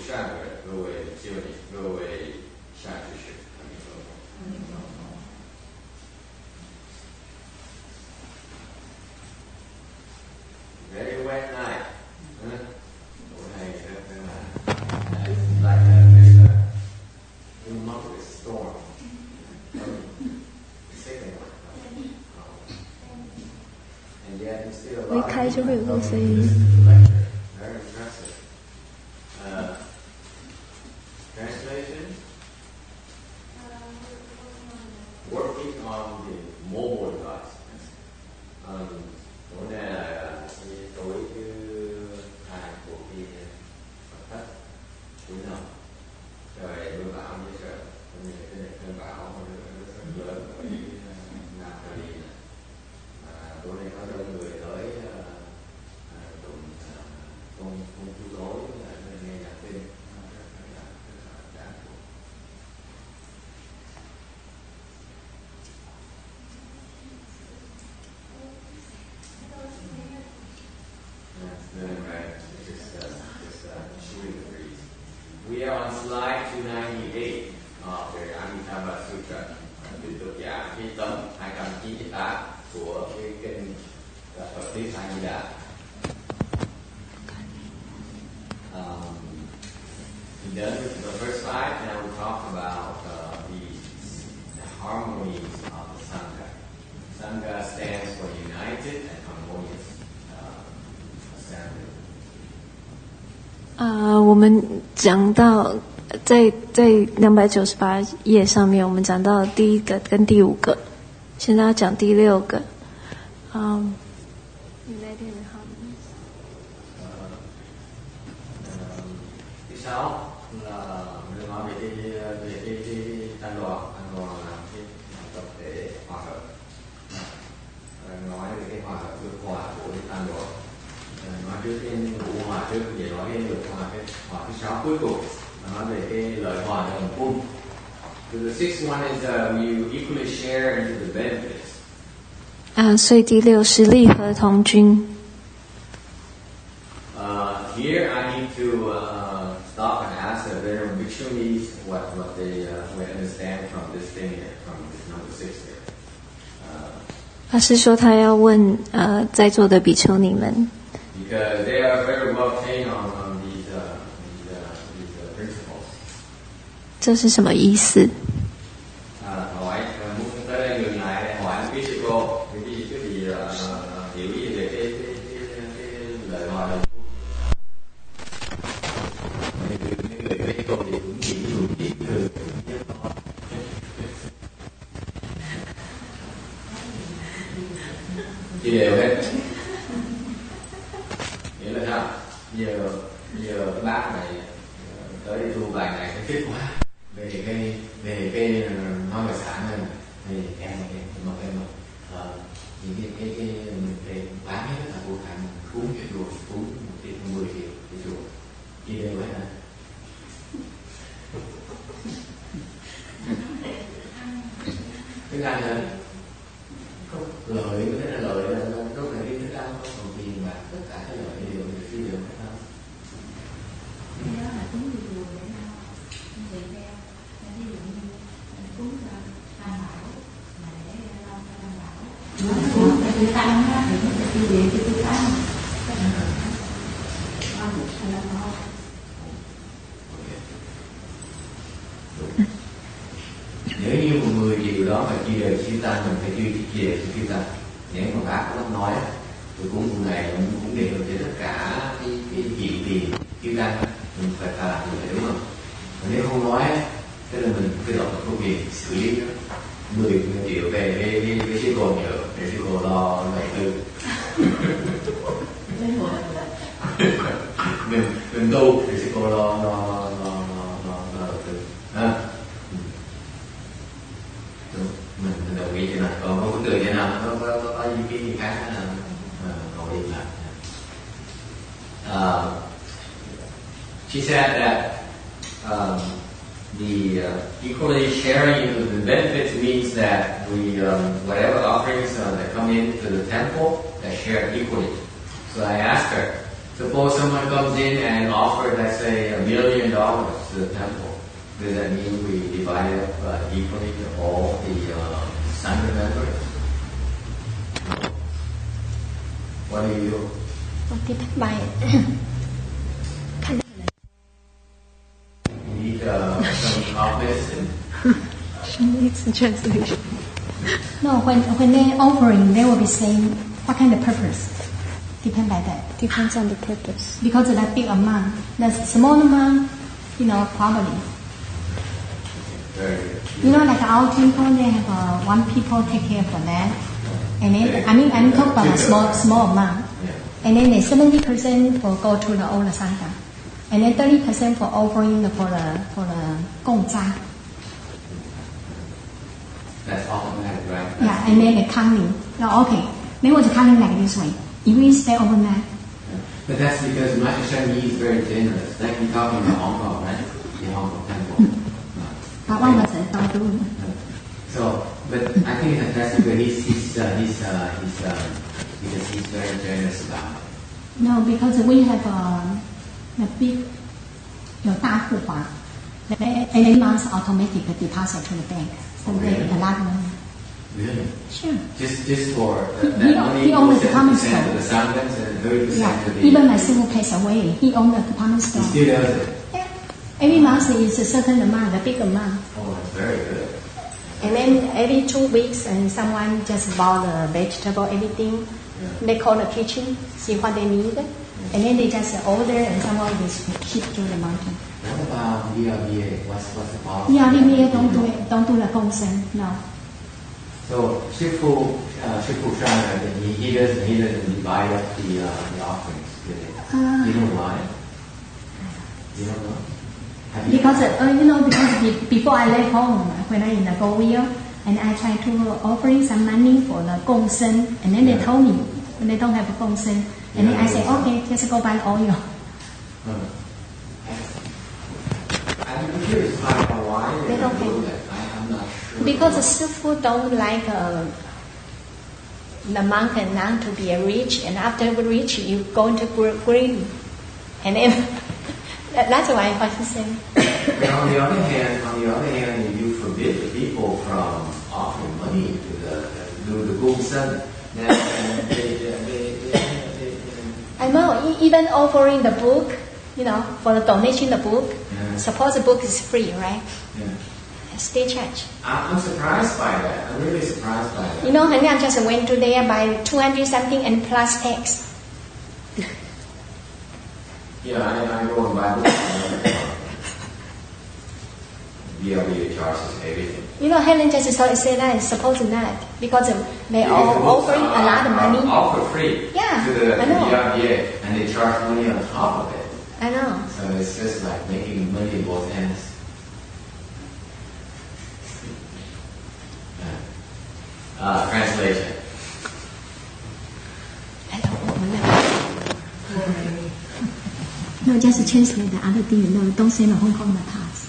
善的人，各位救你，各位善知识，阿弥陀佛。Very wet night. Tối nay rất là it's like there's a humongous storm. And yet it's still a lot of people going to this lecture. Very impressive. Translation? Working on the mobile device. Tối nay là tối thứ hai của kỳ Phật cuối năm. Trời mưa bão như sợ, cơn bão rất lớn ở Nam Cali. Tối nay có đông người tới cùng không chú tối nghe nhạc kinh. We are on slide 298 of the Amitabha Sutra. Tiếp tục giảng cái tấm 298 của cái kinh Phật thuyết A Di Đà. Then the first slide, now we talk about the harmonies of the Sangha. Sangha stands for united and harmonious assembly. 我们讲到在298页上面，我们讲到第一个跟第5个，现在要讲第6个。Thứ sáu là mình nói về cái tăng đoàn là cái tập thể hòa hợp, nói về cái hòa hợp vượt hòa của cái tăng đoàn. Nói trước cái ngũ hòa trước, về nói cái vượt hòa, cái hòa thứ 6 cuối cùng, nói về cái lợi hòa đồng cung. So the sixth one is you equally share into the benefits. 所以第6是利和同均。Here I need to stop and ask the venerable bhikshunis what they understand from this thing here, from this number 6 here. 法师说他要问在座的比丘尼们。Because they are very well trained on these principles. 这是什么意思？ Hỏi muốn tới đây ngừng lại để hỏi quý sư cô, quý vị hiểu gì về cái lời hòa đồng. Người quý cô thì cũng chỉ dùng chỉ từ chỉ đều hết. Nghĩa là sao? Giờ bác này tới đi tu vài ngày cái kết quả về cái nói về sản này thì em một những cái bán hết là vô thành cúng cái chùa cúng 10 triệu cái chùa chỉ đều hết này. Cái ăn là không lợi, cái là lợi là lúc này đi thức ăn không còn tiền bạc, tất cả cái lợi đều hết không. Đó là cúng đi chùa để tùy theo, ví dụ như cúng cho Tam Bảo mà để lo cho Tam Bảo. Cúng cho Tư Tăng á thì nó sẽ đi về cho Tư Tăng. Nếu như một 10 triệu đó mà chia đều chư tăng, mình phải chia đều cho chư tăng. Nếu mà bác có nói tôi cúng một ngày cũng đều cho tất cả cái triệu tiền chư tăng, mình phải làm như vậy đúng không? Mà nếu không nói thế là mình cái đó có quyền xử lý đó. 10 triệu về sư cô nhờ, để sư cô lo đầu tư. mình tu thì sư cô lo đầu tư. Mình đồng ý cho này, còn không có từ cho nào có ý kiến gì khác là ngồi im lại. She said that the equally sharing the benefits means that we whatever offerings that come into the temple are shared equally. So I asked her, Suppose someone comes in and offers, let's say, $1 million to the temple. Does that mean we divide it up equally to all the Sangha members? What do you do? ที่ไป You need some office and She needs a translation. No, when they offering, they will be saying what kind of purpose. Depend by that. Depends on the purpose. Because of that big amount, the small amount, probably. very good. You know, like our temple, they have one people take care for that. And then, I'm talking about a small amount. Yeah. And then the 70% will go to the old sangha. And then 30% for offering for the gongzha. That's automatic, right? Yeah, and then the counting. Oh, okay. They want to counting like this way. If we stay overnight. Yeah. But that's because Master Shani is very generous. Like you're talking about Hong Kong, right? The Hong Kong temple. So, but I think it's fantastic that he's very generous about it. No, because we have a big, 有大户华 every month automatic deposit to the bank. So they a lot of money. Really? Sure. Just for that He money, owns the 70% department to store. the Sanghas and 30% Yeah. to the... Even my sister passed away. He owned the department He store. still does it? Yeah. Every month is a certain amount, a big amount. Oh, that's very good. And then every 2 weeks, and someone just bought the vegetable, everything. Yeah. They call the kitchen, see what they need, and then they just order, and someone will ship to the mountain. What about VRVA? What's the policy? Yeah, we don't do the gongsen, no. So Shifu Shana, he doesn't divide up the offerings, do they? You know why? You don't know? Because before I left home, when I in the Goryeo, and I tried to offering some money for the gongsen, and then they told me when they don't have a gongsen, and then I said, okay, just go buy oil. I'm curious why they don't do that. I'm not sure. Because the Sifu don't like the monk and nun to be rich, and after rich, you go into greedy, and then that's why what he said. But on the other hand, you forbid the people from offering money to the gongsen. I know, even offering the book, for the donation the book. Yeah. Suppose the book is free, right? Yeah. Still charge. I'm surprised by that. I'm really surprised by that. Hanyang just went to there by 200 something and plus tax. Yeah, I go and buy books. VLB charges everything. Helen just say that, suppose not, because they are offering a lot of money. All for free. Yeah, To the I know. VLBA, and they charge money on top of it. I know. So it's just like making money in both ends. Translation. I don't know. No, just translate the other thing. No, don't say the Hong Kong the past.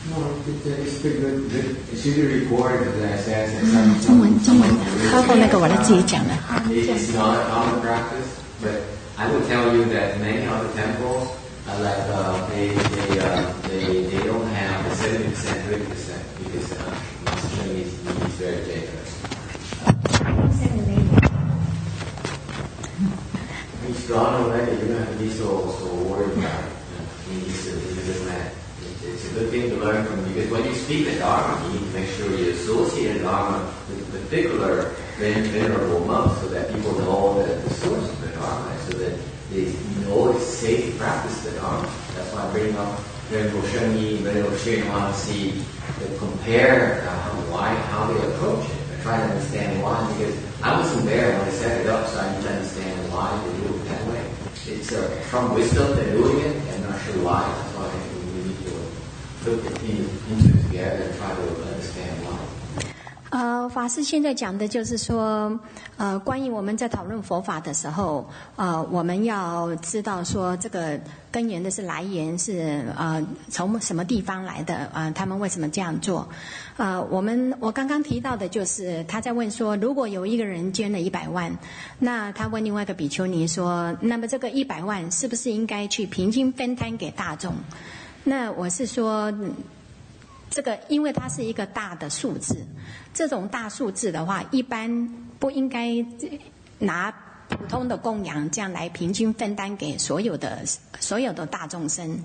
No, it's pretty good. It should be recorded as I said. 中文他后那个我来自己讲的。 It's not a common practice, but I would tell you that many other temples, they don't have the 70%, 30% because Master Shani is very generous. He's gone already. You don't have to be so worried about it. He's a man. It's a good thing to learn from, because when you speak the Dharma, you need to make sure you associate the Dharma with a particular venerable monk, so that people know the source of the Dharma, so that they know it's safe to practice the Dharma. That's why I bring up Venerable Shani, Venerable Srinivasi, to compare how they approach it. I try to understand why, because I wasn't there when they set it up, so I need to understand why they do it that way. It's from wisdom they're doing it, and not sure why. That's why we need to look into it together and try to understand why. 法师现在讲的就是说，关于我们在讨论佛法的时候，我们要知道说这个根源的是来源是从什么地方来的，他们为什么这样做？我刚刚提到的就是他在问说，如果有一个人捐了100万，那他问另外一个比丘尼说，那么这个100万是不是应该去平均分摊给大众？那我是说。这个因为它是一个大的数字，这种大数字的话，一般不应该拿普通的供养这样来平均分担给所有的大众生，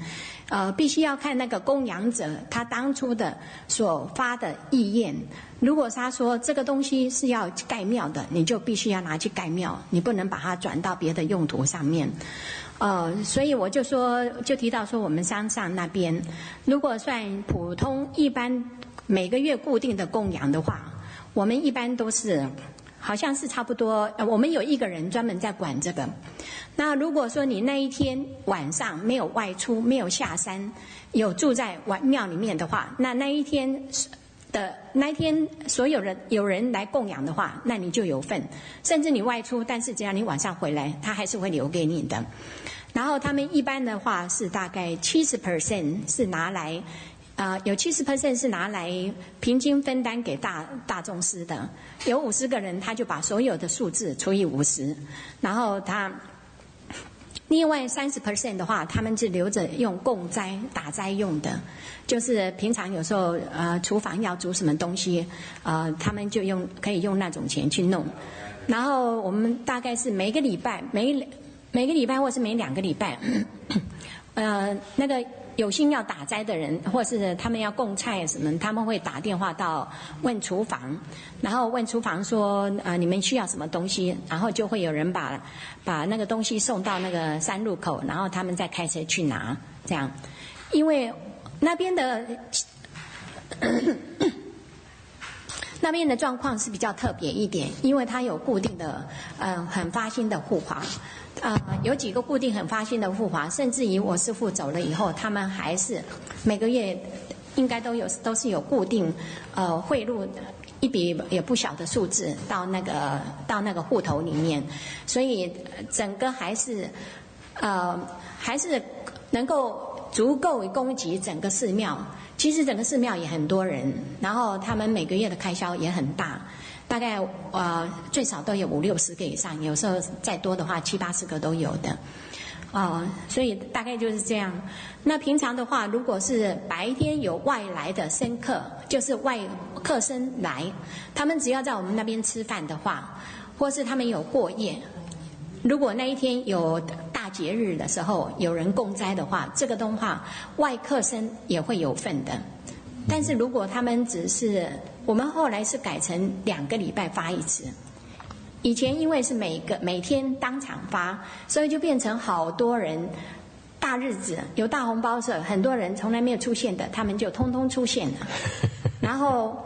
必须要看那个供养者他当初的所发的意愿。如果他说这个东西是要盖庙的，你就必须要拿去盖庙，你不能把它转到别的用途上面。所以我就提到说，我们山上那边，如果算普通一般每个月固定的供养的话，我们一般都是好像是差不多，我们有一个人专门在管这个。那如果说你那一天晚上没有外出，没有下山，有住在庙里面的话，那一天所有人来供养的话，那你就有份。甚至你外出，但是只要你晚上回来，他还是会留给你的。然后他们一般的话是大概70% 是拿来有70% 是拿来平均分担给大众师的，有50个人他就把所有的数字除以50，然后他另外30% 的话，他们是留着用供斋打斋用的，就是平常有时候厨房要煮什么东西，他们就可以用那种钱去弄。然后我们大概是每个礼拜或是每2个礼拜，那个有心要打斋的人，或是他们要供菜什么，他们会打电话到问厨房，然后问厨房说你们需要什么东西，然后就会有人把那个东西送到那个山路口，然后他们再开车去拿，这样。因为那边的状况是比较特别一点，因为它有固定的很发心的护法。有几个固定很发心的护法，甚至于我师父走了以后，他们还是每个月应该都是有固定汇入一笔也不小的数字到那个户头里面，所以整个还是能够足够供给整个寺庙。其实整个寺庙也很多人，然后他们每个月的开销也很大。大概最少都有50-60个以上，有时候再多的话70-80个都有的，所以大概就是这样。那平常的话，如果是白天有外来的僧客，就是外客僧来，他们只要在我们那边吃饭的话，或是他们有过夜，如果那一天有大节日的时候有人供斋的话，这个的话外客僧也会有份的。但是如果他们我们后来是改成2个礼拜发一次，以前因为是每天当场发，所以就变成好多人，大日子有大红包时，很多人从来没有出现的，他们就通通出现了。然后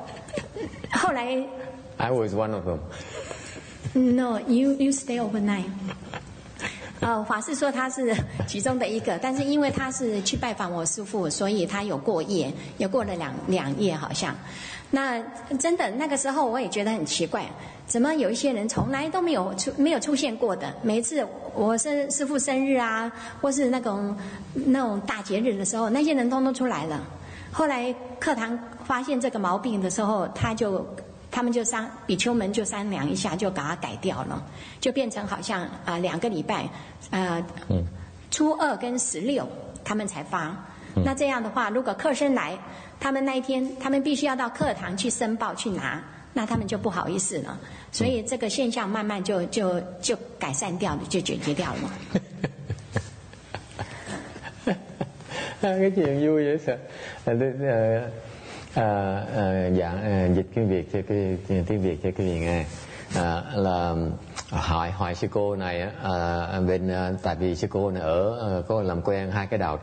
后来 I was one of them. No, you stay overnight. 法师说他是其中的一个，但是因为他是去拜访我师父，所以他有过夜，也过了两夜好像。那真的那个时候我也觉得很奇怪，怎么有一些人从来都没有出现过的？每次我师父生日啊，或是那种大节日的时候，那些人通通出来了。后来课堂发现这个毛病的时候，他们就比丘们就商量一下，就把它改掉了，就变成好像2个礼拜，初2跟16他们才发。那这样的话，如果客生来，他们那一天他们必须要到课堂去申报去拿，那他们就不好意思了。所以这个现象慢慢就改善掉了，就解决掉了。Cái chuyện vui dễ sợ. Dịch tiếng Việt cho tiếng Việt cho quý vị nghe. Là hỏi sư cô này tại vì sư cô này có làm quen 2 cái đạo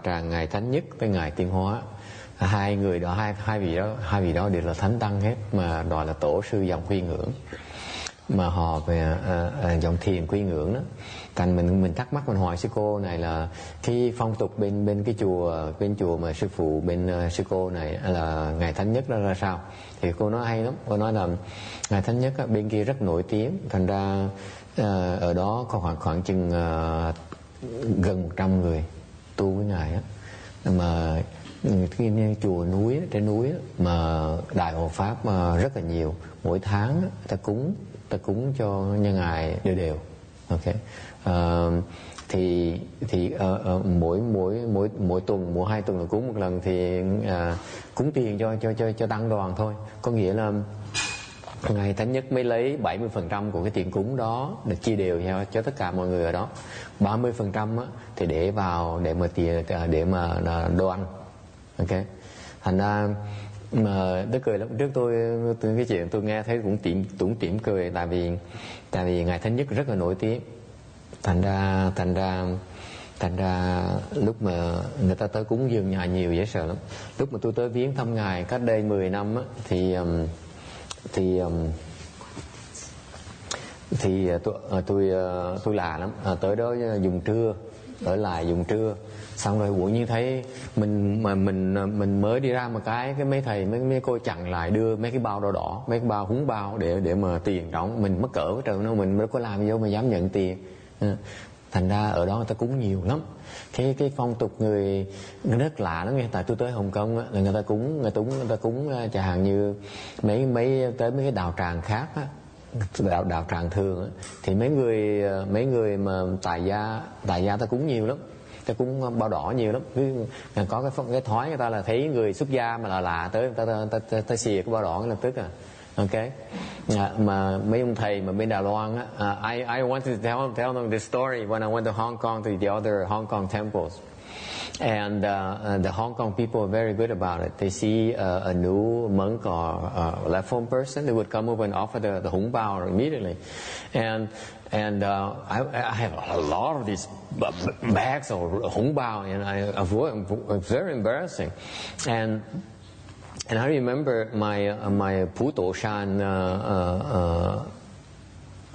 tràng ngày Thánh Nhất với ngày Tiên Hóa. Hai người đó, hai vị đó đều là thánh tăng hết, mà đòi là tổ sư dòng Huy Ngưỡng. mà họ về dòng thiền quy ngưỡng đó. Thành mình thắc mắc, mình hỏi sư cô này là cái phong tục bên cái chùa mà sư phụ bên sư cô này là ngày thánh nhất đó ra sao. Thì cô nói hay lắm, cô nói là ngày thánh nhất bên kia rất nổi tiếng, thành ra ở đó có khoảng chừng gần 100 người tu với ngài á, mà cái chùa núi trên núi mà đại hộ pháp mà rất là nhiều, mỗi tháng ta cúng cho nhân ngài đều. Ok. Thì mỗi tuần, mỗi 2 tuần là cúng một lần, thì cúng tiền cho tăng đoàn thôi. Có nghĩa là ngày thánh nhất mới lấy 70% của cái tiền cúng đó để chia đều cho tất cả mọi người ở đó. 30% thì để vào để mà đồ ăn. Ok. Thành ra mà tôi cười lắm. Trước tôi cái chuyện tôi nghe thấy cũng tủm cười, tại vì ngày thánh nhất rất là nổi tiếng. Thành ra lúc mà người ta tới cúng dường nhà nhiều dễ sợ lắm. Lúc mà tôi tới viếng thăm ngài cách đây 10 năm á, thì tôi lạ lắm, tới đó dùng trưa, ở lại dùng trưa, xong rồi bỗng nhiên thấy mình mới đi ra một cái mấy thầy mấy cô chặn lại, đưa mấy cái bao đỏ, mấy cái bao húng bao để mà tiền đóng. Mình mắc cỡ với trời nó, mình đâu có làm gì đâu mà dám nhận tiền. Thành ra ở đó người ta cúng nhiều lắm. Cái phong tục người rất lạ lắm nghe. Tại tôi tới Hồng Kông á, là người ta cúng chẳng hạn như mấy cái đạo tràng khác á, đạo tràng thường á, thì mấy người mà tại gia ta cúng nhiều lắm, ta cúng bao đỏ nhiều lắm. Có cái thói người ta là thấy người xuất gia mà lạ tới, ta xìa cái bao đỏ lập tức à. Ok. Mà mấy ông thầy mà bên Đài Loan á, I wanted to tell them this story when I went to Hong Kong to the other Hong Kong temples. And the Hong Kong people are very good about it. They see a new monk or a left home person, they would come over and offer the hung bao immediately. And I have a lot of these bags of hung bao, and I avoid them. It's very embarrassing. And I remember my Pu To Shan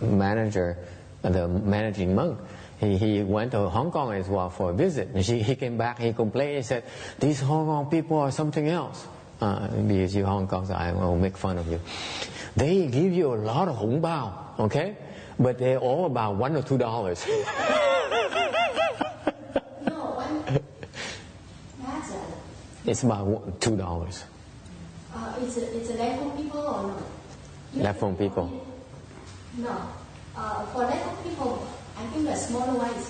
manager, the managing monk. He went to Hong Kong as well for a visit. And he came back, he complained, he said, these Hong Kong people are something else. Because you're Hong Kong, so I will make fun of you. They give you a lot of hung bao, okay? But they're all about $1 or $2. No, that's it's about $2. It's a left home people or no? Left home people. No. For left home people, I think the smaller one is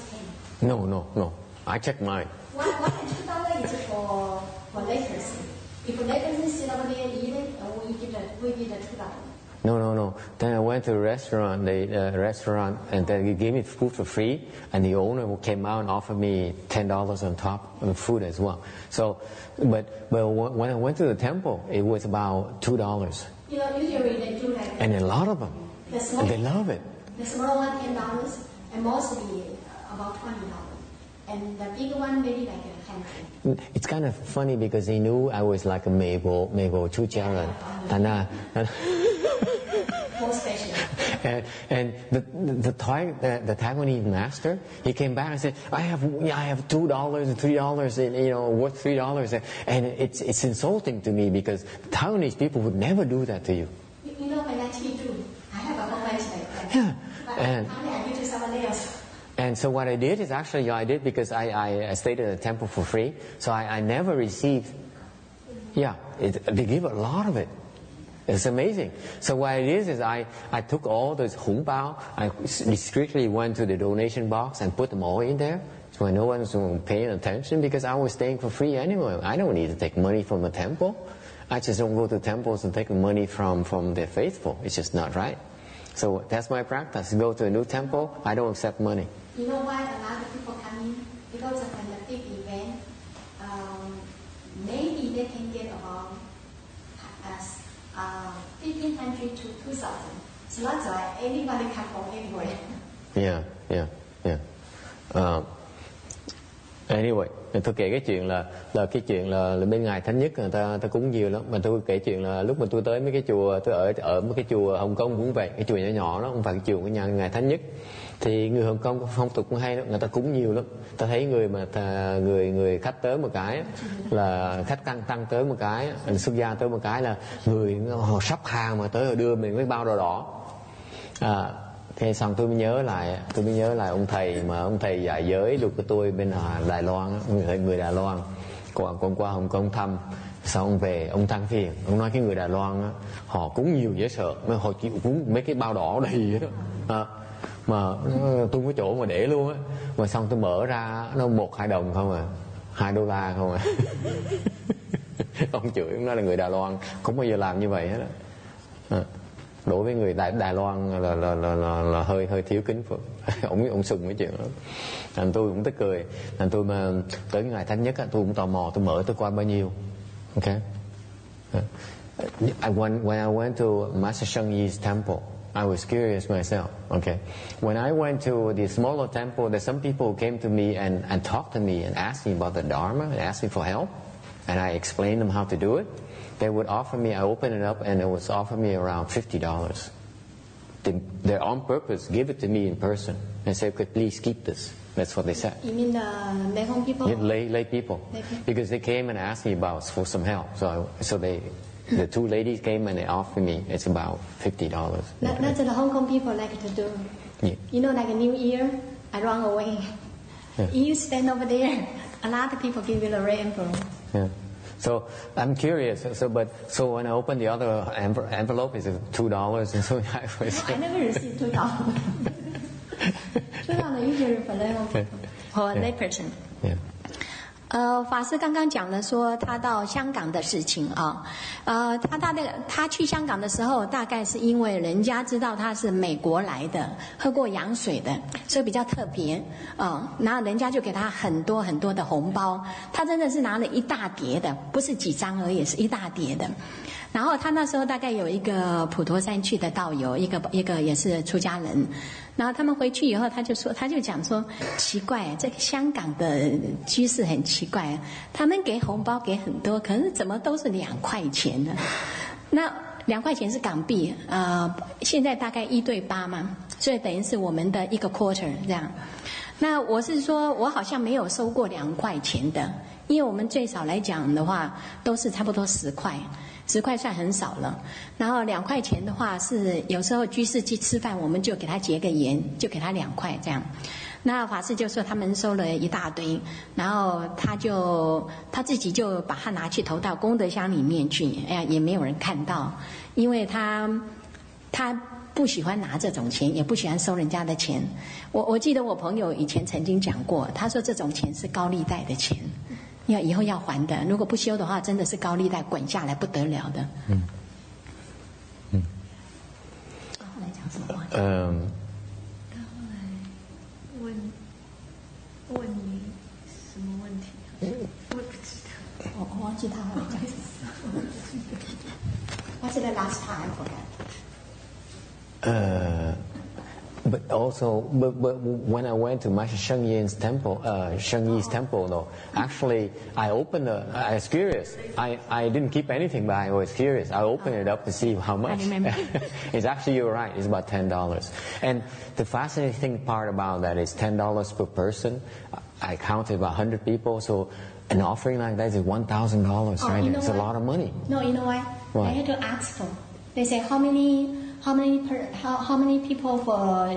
10. No. I checked mine. $1 and $2 is for lectures. If a lecturer sit over there and eat it, we give the $2. No. Then I went to a restaurant, and then they gave me food for free, and the owner came out and offered me $10 on top of the food as well. So, but when I went to the temple, it was about $2. You know, usually they do like that. And a lot of them, and they love it. The small one $10, and mostly about $20. And the bigger one maybe like a 10. It's kind of funny because they knew I was like a Mabel Chu Charan. More special. And the Taiwanese master, he came back and said, I have $2 and $3, worth $3, and it's insulting to me because Taiwanese people would never do that to you. You know, when I teach too, I have a moment like that. Yeah. But And I give to someone else. And so what I did is actually I did because I stayed at the temple for free, so I never received. Yeah, they give a lot of it. It's amazing. So what it is I took all those hung bao, I discreetly went to the donation box and put them all in there, so no one's paying attention because I was staying for free anyway. I don't need to take money from the temple. I just don't go to temples and take money from the faithful. It's just not right. So that's my practice. Go to a new temple, I don't accept money. You know why a lot of people come in? Because of the big event, maybe they can get about 1,500 to 2,000. So that's why everybody come from everywhere. Yeah. Anyway, tôi kể cái chuyện là cái chuyện là bên ngài Thánh Nhất người ta cúng nhiều lắm. Mà tôi kể chuyện là lúc mà tôi tới mấy cái chùa, tôi ở mấy cái chùa Hồng Kông cũng vậy, cái chùa nhỏ nhỏ đó, không phải cái chùa của nhà ngài Thánh Nhất. Thì người Hồng Kông phong tục cũng hay lắm, người ta cúng nhiều lắm. Ta thấy người khách tới một cái là khách tăng tới một cái, xuất gia tới một cái là người họ sắp hàng mà tới họ đưa mình cái bao đồ đỏ. Thế xong tôi mới nhớ lại ông thầy dạy giới được của tôi bên Đài Loan, người Đài Loan, còn qua Hồng Kông thăm. Sau ông về ông than phiền, ông nói cái người Đài Loan á, họ cúng nhiều dễ sợ, họ chịu cúng mấy cái bao đỏ đầy đó. Mà tôi có chỗ mà để luôn á, mà xong tôi mở ra nó 1-2 đồng không à, $2 không à. Ông chửi, ông nói là người Đài Loan không bao giờ làm như vậy hết á. Đối với người Đài Loan là hơi thiếu kính Phật. ông sùng cái chuyện đó. Nên tôi cũng tức cười. Nên tôi mà tới ngày Thánh Nhất á, tôi cũng tò mò, tôi mở tôi coi bao nhiêu. Okay. When I went to Master Sheng Yi's temple, I was curious myself. Okay. When I went to the smaller temple, there some people came to me and talked to me and asked me about the Dharma and asked me for help, and I explained them how to do it. They would offer me, I opened it up and it was offer me around $50. They're on purpose, give it to me in person and say, "Could please keep this." That's what they said. You mean the lay home people? Yeah, lay people. Because they came and asked me for some help. So the two ladies came and they offered me. It's about $50. That's what the Hong Kong people like to do. Yeah. You know, like a New Year, I run away. Yeah. You stand over there. A lot of people give you the red envelope. Yeah. So I'm curious. So when I opened the other envelope, it's $2, and so I was. I never received $2. $2 usually for lay home people, for a lay person. Yeah. 法师刚刚讲了说他到香港的事情啊，他去香港的时候，大概是因为人家知道他是美国来的，喝过洋水的，所以比较特别啊。然后人家就给他很多很多的红包，他真的是拿了一大叠的，不是几张而已，是一大叠的。然后他那时候大概有一个普陀山去的道友，一个也是出家人。然后他们回去以后，他就讲说，奇怪，这个香港的居士很奇怪，他们给红包给很多，可是怎么都是2块钱呢？那2块钱是港币，现在大概1对8嘛，所以等于是我们的1个 quarter 这样。那我是说，我好像没有收过2块钱的，因为我们最少来讲的话，都是差不多10块。10块算很少了，然后2块钱的话是有时候居士去吃饭，我们就给他结个缘，就给他2块这样。那法师就说他们收了一大堆，然后他自己就把它拿去投到功德箱里面去，也没有人看到，因为他不喜欢拿这种钱，也不喜欢收人家的钱。我记得我朋友以前曾经讲过，他说这种钱是高利贷的钱。以后要还的，如果不修的话，真的是高利贷滚下来不得了的。后来讲什么话？他后来问你什么问题？我不知道，我忘记他后来讲什么。What's the last time? I forgot. But when I went to Master Sheng Yi's temple, though, actually I opened I was curious. I didn't keep anything, but I was curious. I opened it up to see how much. I remember. It's actually, you're right, it's about $10. And the fascinating part about that is $10 per person. I counted about 100 people, so an offering like that is $1,000, right? It's a lot of money. No, you know why? I had to ask for. They say how many people for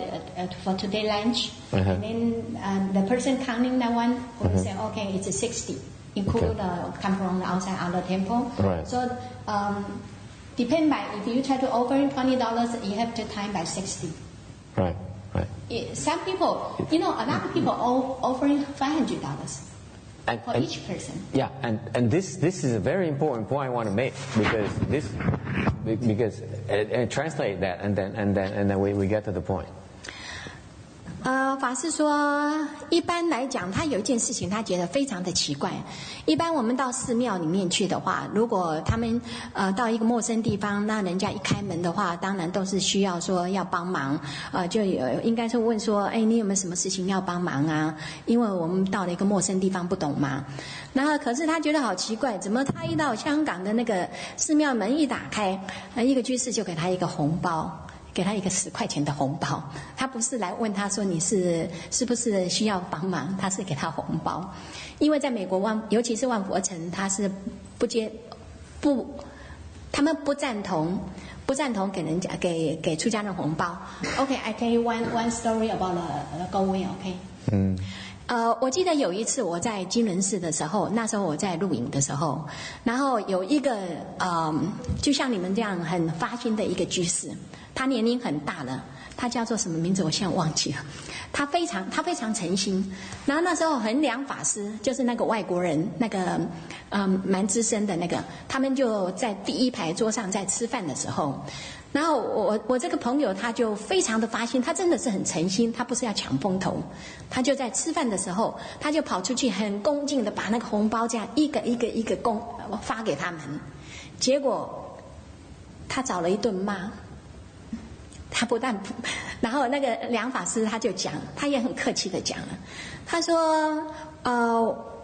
today lunch, and then the person counting that one will say, okay, it's 60, include come from the outside other temple. Right. So depend by if you try to offer $20, you have to time by 60. Right. Some people, a lot of people offering $500. For each person. Yeah, and this is a very important point I want to make because translate that and then we get to the point. 法师说，一般来讲，他有一件事情，他觉得非常的奇怪。一般我们到寺庙里面去的话，如果他们到一个陌生地方，那人家一开门的话，当然都是需要说要帮忙，就应该是问说，哎，你有没有什么事情要帮忙啊？因为我们到了一个陌生地方，不懂嘛。然后可是他觉得好奇怪，怎么他一到香港的那个寺庙门一打开，一个居士就给他一个红包。给他一个10块钱的红包，他不是来问他说你是不是需要帮忙，他是给他红包，因为在美国尤其是万佛城，他是他们不赞同给人家给出家人红包。OK，I tell you one story about the going。OK。我记得有一次我在金轮寺的时候，那时候我在录影的时候，然后有一个就像你们这样很发心的一个居士，他年龄很大了，他叫做什么名字我现在忘记了，他非常诚心。然后那时候衡量法师就是那个外国人，那个蛮资深的那个，他们就在第一排桌上在吃饭的时候，然后我这个朋友他就非常的发心，他真的是很诚心，他不是要抢风头，他就在吃饭的时候，他就跑出去很恭敬的把那个红包这样一个发给他们，结果他找了一顿骂，他不但不，然后那个梁法师他就讲，他也很客气的讲了，他说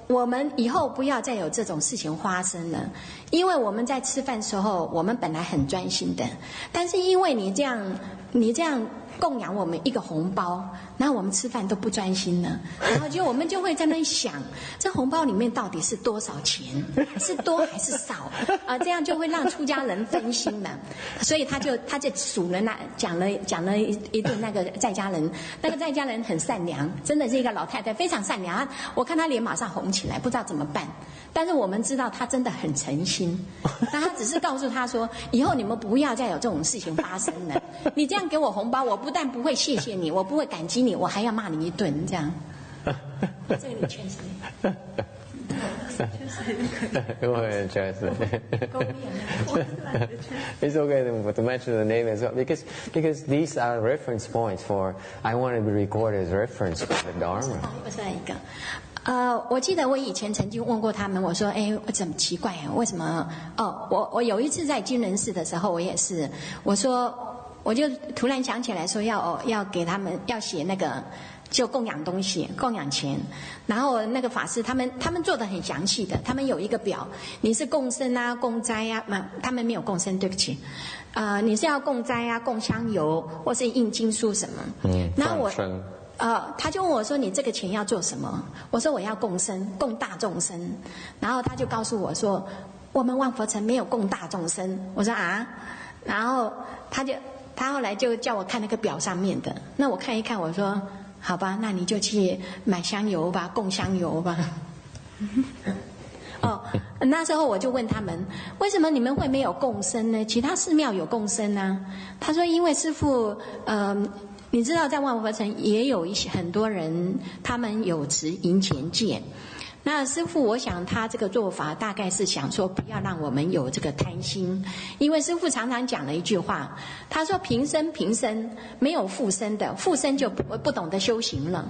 我们以后不要再有这种事情发生了，因为我们在吃饭的时候，我们本来很专心的，但是因为你这样供养我们一个红包，然后我们吃饭都不专心了，然后我们就会在那想，这红包里面到底是多少钱，是多还是少这样就会让出家人分心了。所以他就数了讲了一顿那个在家人，那个在家人很善良，真的是一个老太太，非常善良。我看她脸马上红起来，不知道怎么办。但是我们知道他真的很诚心，那他只是告诉他说，以后你们不要再有这种事情发生了。你这样给我红包，我不但不会谢谢你，我不会感激你，我还要骂你一顿，这样。这个你劝谁？Go ahead, translate. It's okay to mention the name as well, because these are reference points for. I want to be recorded as reference for the Dharma. 我记得我以前曾经问过他们，我说，我怎么奇怪啊？为什么？我有一次在金轮寺的时候，我也是，我就突然想起来说要给他们要写那个就供养东西、供养钱，然后那个法师他们做得很详细的，他们有一个表，你是供生啊、供斋啊，他们没有供生，对不起，你是要供斋啊、供香油或是印经书什么？然后他就问我说：“你这个钱要做什么？”我说：“我要供生，供大众生。”然后他就告诉我说：“我们万佛城没有供大众生。”我说：“啊？”然后他后来就叫我看那个表上面的。那我看一看，我说：“好吧，那你就去买香油吧，供香油吧。”那时候我就问他们，为什么你们会没有供生呢？其他寺庙有供生啊。他说：“因为师父，你知道在万佛城也有很多人，他们有持银钱戒。那师父，我想他这个做法大概是想说，不要让我们有这个贪心，因为师父常常讲了一句话，他说平生平生没有复生的，复生就不懂得修行了。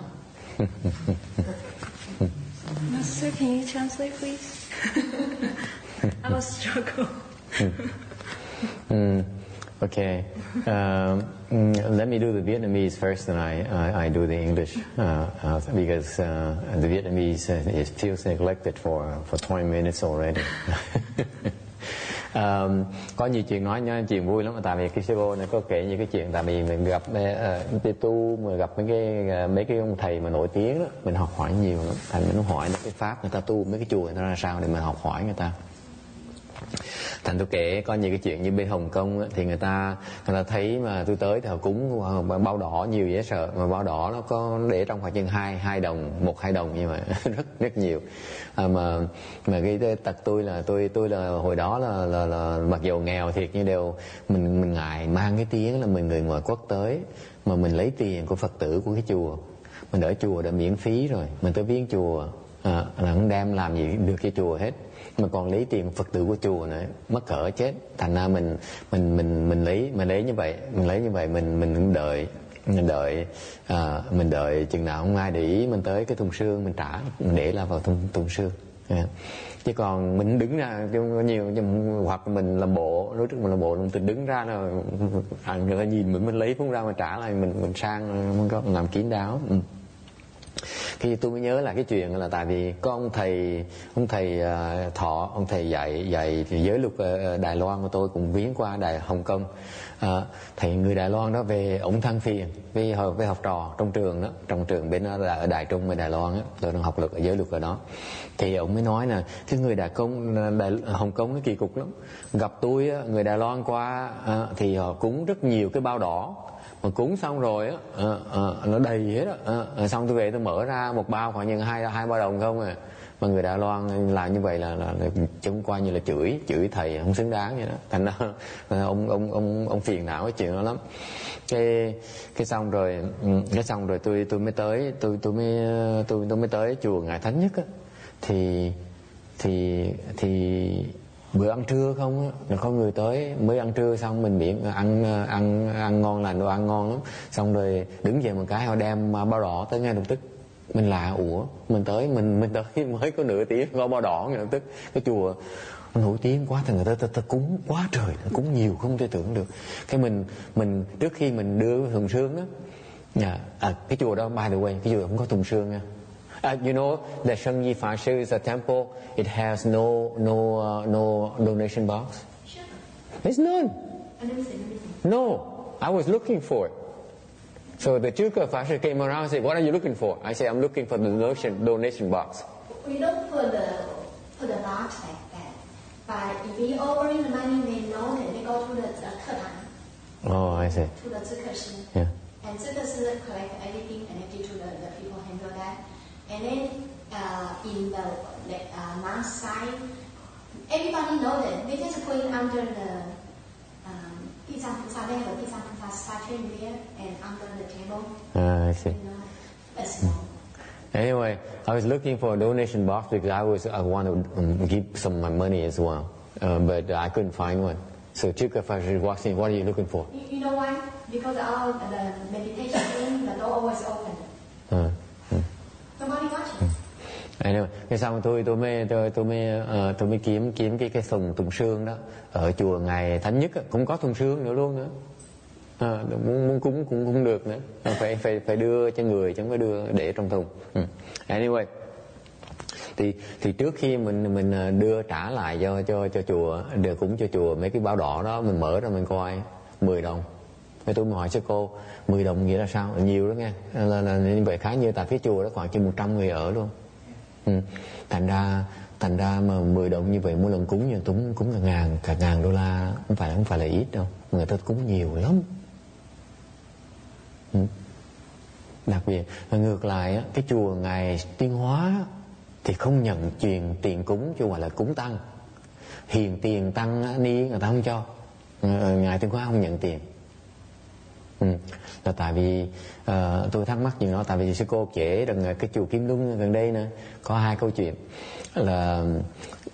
Master, can you translate, please? I will struggle. Okay. Let me do the Vietnamese first, and I do the English because the Vietnamese it feels neglected for 20 minutes already. Có nhiều chuyện nói nha, chuyện vui lắm. Tại vì cái sư cô này có kể những cái chuyện, tại vì mình gặp đi tu, mà gặp mấy cái ông thầy mà nổi tiếng đó, mình học hỏi nhiều lắm. Thành mình hỏi cái pháp người ta tu, mấy cái chùa người ta ra sao để mình học hỏi người ta. Thành tôi kể có nhiều cái chuyện như bên Hồng Kông thì người ta thấy mà tôi tới thì họ cúng bao đỏ nhiều dễ sợ, mà bao đỏ nó có để trong khoảng chừng 2 đồng, 1-2 đồng như vậy rất nhiều. Mà cái tật tôi là hồi đó là mặc dù nghèo thiệt nhưng đều mình ngại mang cái tiếng là mình người ngoài quốc tới, mà mình lấy tiền của Phật tử của cái chùa, mình ở chùa đã miễn phí rồi, mình tới viếng chùa là không đem làm gì được cho chùa hết, mà còn lấy tiền Phật tử của chùa nữa, mắc cỡ chết. Thành ra mình lấy như vậy mình đợi mình đợi chừng nào không ai để ý, mình tới cái thùng xương mình trả, mình để là vào thùng xương. Chứ còn mình đứng ra nhiều, hoặc mình làm bộ, lúc trước mình làm bộ mình đứng ra là người ta nhìn mình lấy phun ra mình trả lại, mình sang không có làm kín đáo. Khi tôi mới nhớ là cái chuyện là tại vì có ông thầy Thọ, ông thầy dạy giới luật Đài Loan của tôi cũng viếng qua Hồng Kông. Thầy người Đài Loan đó về, ông than phiền với học trò trong trường đó, trong trường bên ở Đài Trung ở Đài Loan á, tôi đang học giới luật ở đó. Thì ông mới nói là cái người Hồng Kông cái kỳ cục lắm. Gặp tôi á, người Đài Loan qua thì họ cúng rất nhiều cái bao đỏ, mà cúng xong rồi á nó đầy hết á, xong tôi về tôi mở ra một bao khoảng những hai bao đồng không à. Mà người Đài Loan làm như vậy là chung qua như là chửi thầy không xứng đáng vậy đó. Thành ra ông phiền não cái chuyện đó lắm. Cái xong rồi tôi mới tới tôi mới tới chùa Ngài Thánh Nhất á, thì bữa ăn trưa không á, là có người tới mới ăn trưa xong, mình miệng ăn ngon lành, đồ ăn ngon lắm, xong rồi đứng dậy một cái họ đem bao đỏ tới ngay lập tức. Mình lạ, ủa mình tới mới có nửa tiếng có bao đỏ ngay lập tức. Cái chùa nổi tiếng quá thì người ta cúng quá trời, cúng nhiều không thể tưởng được. Cái mình trước khi mình đưa thùng xương đó, cái chùa đó by the way, cái chùa không có thùng xương nha. You know the Shengyi Fa Shi is a temple. It has no donation box. There's none. No, I was looking for it. So the Chuka Fa Shi came around and said, "What are you looking for?" I said, "I'm looking for the donation box." We don't put the box like that. But if we offering the money, they know that they go to the Ketan. Oh, I see. To the Zikashi. Yeah. And Zikashi collect everything and give to the people handle that. And then in the last side, everybody know that they just put it under the They have a Pizza statue there and under the table. I see. You know, that's small. Anyway, I was looking for a donation box because I want to give some of my money as well, but I couldn't find one. So Chuka Fashi walks in. What are you looking for? You know why? Because the meditation room, the door always open. Nobody watching. Anyway, cái xong tôi mới kiếm cái thùng xương đó ở chùa Ngài Thánh Nhất cũng có thùng xương nữa luôn nữa. Muốn cúng cũng không được nữa, phải đưa cho người chứ không phải đưa để trong thùng. Anyway, thì trước khi mình đưa trả lại cho chùa, đưa cúng cho chùa mấy cái bao đỏ đó, mình mở ra mình coi 10 đồng. Thì tôi mới hỏi sư cô 10 đồng nghĩa là sao? Nhiều đó nghe, là như vậy khá nhiều, tại phía chùa đó khoảng chừng 100 người ở luôn. Thành ra mà 10 đồng như vậy mỗi lần cúng như cúng cả ngàn đô la, không phải là ít đâu, người ta cúng nhiều lắm. Đặc biệt ngược lại cái chùa Ngài Tuyên Hóa thì không nhận truyền tiền cúng, chứ gọi là cúng tăng. Hiền tiền tăng ni người ta không cho, Ngài Tuyên Hóa không nhận tiền. Là tại vì tôi thắc mắc chuyện đó, tại vì sư cô kể rằng cái chùa Kim Luân gần đây nè có 2 câu chuyện. Là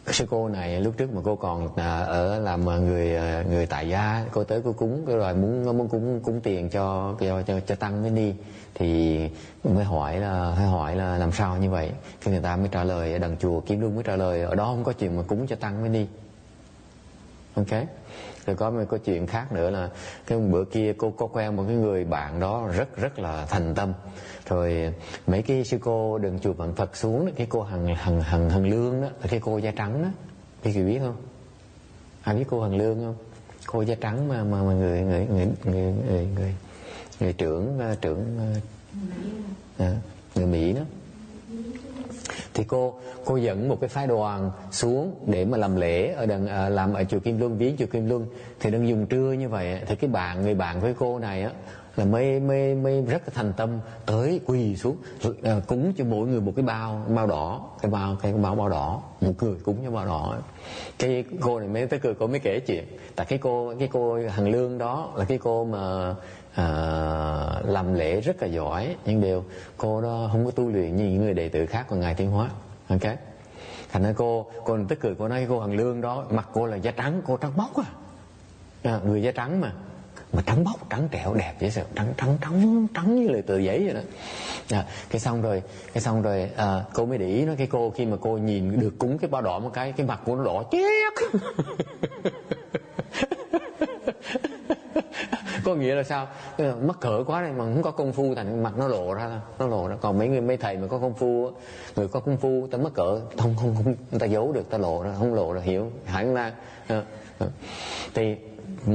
sư cô này lúc trước mà cô còn ở làm người tại gia, cô tới cô cúng, cô rồi muốn cúng tiền cho tăng mới đi, thì mới hỏi là làm sao như vậy. Thì người ta mới trả lời, đằng chùa Kim Luân mới trả lời ở đó không có chuyện mà cúng cho tăng mới đi. Ok. Rồi có một câu chuyện khác nữa là cái bữa kia cô có quen một cái người bạn đó rất là thành tâm. Rồi mấy cái sư cô đừng chùa Vạn Phật xuống đó, cái cô Hằng Lương đó, cái cô da trắng đó,พี่biết không? Ai biết cô Hằng Lương không? Cô da trắng mà người trưởng người Mỹ đó. Thì cô dẫn một cái phái đoàn xuống để mà làm lễ làm ở chùa Kim Luân, viếng chùa Kim Luân. Thì đang dùng trưa như vậy thì người bạn với cô này á là mới rất là thành tâm tới quỳ xuống cúng cho mỗi người một cái bao đỏ, cái bao đỏ, một người cúng cho bao đỏ. Cái cô này mới tới cười, cô mới kể chuyện. Tại cái cô Hằng Lương đó là cái cô mà làm lễ rất là giỏi, nhưng cô đó không có tu luyện như những người đệ tử khác của Ngài Tuyên Hóa. Ok, thành ra cô tức cười, cô nói cô Hằng Lương đó mặt cô là da trắng, cô trắng bóc người da trắng mà mà trắng bóc, trắng trẻo, đẹp dễ sợ, trắng như là tờ giấy vậy đó. Cái xong rồi cô mới để ý nó, cái cô khi mà cô nhìn được cúng cái bao đỏ một cái mặt của nó đỏ chét. Có nghĩa là sao? Mắc cỡ quá này mà không có công phu thành mặt nó lộ ra. Còn mấy thầy mà có công phu, người có công phu ta mắc cỡ không ta giấu được, ta lộ ra, không lộ ra, hiểu hẳn ra. Thì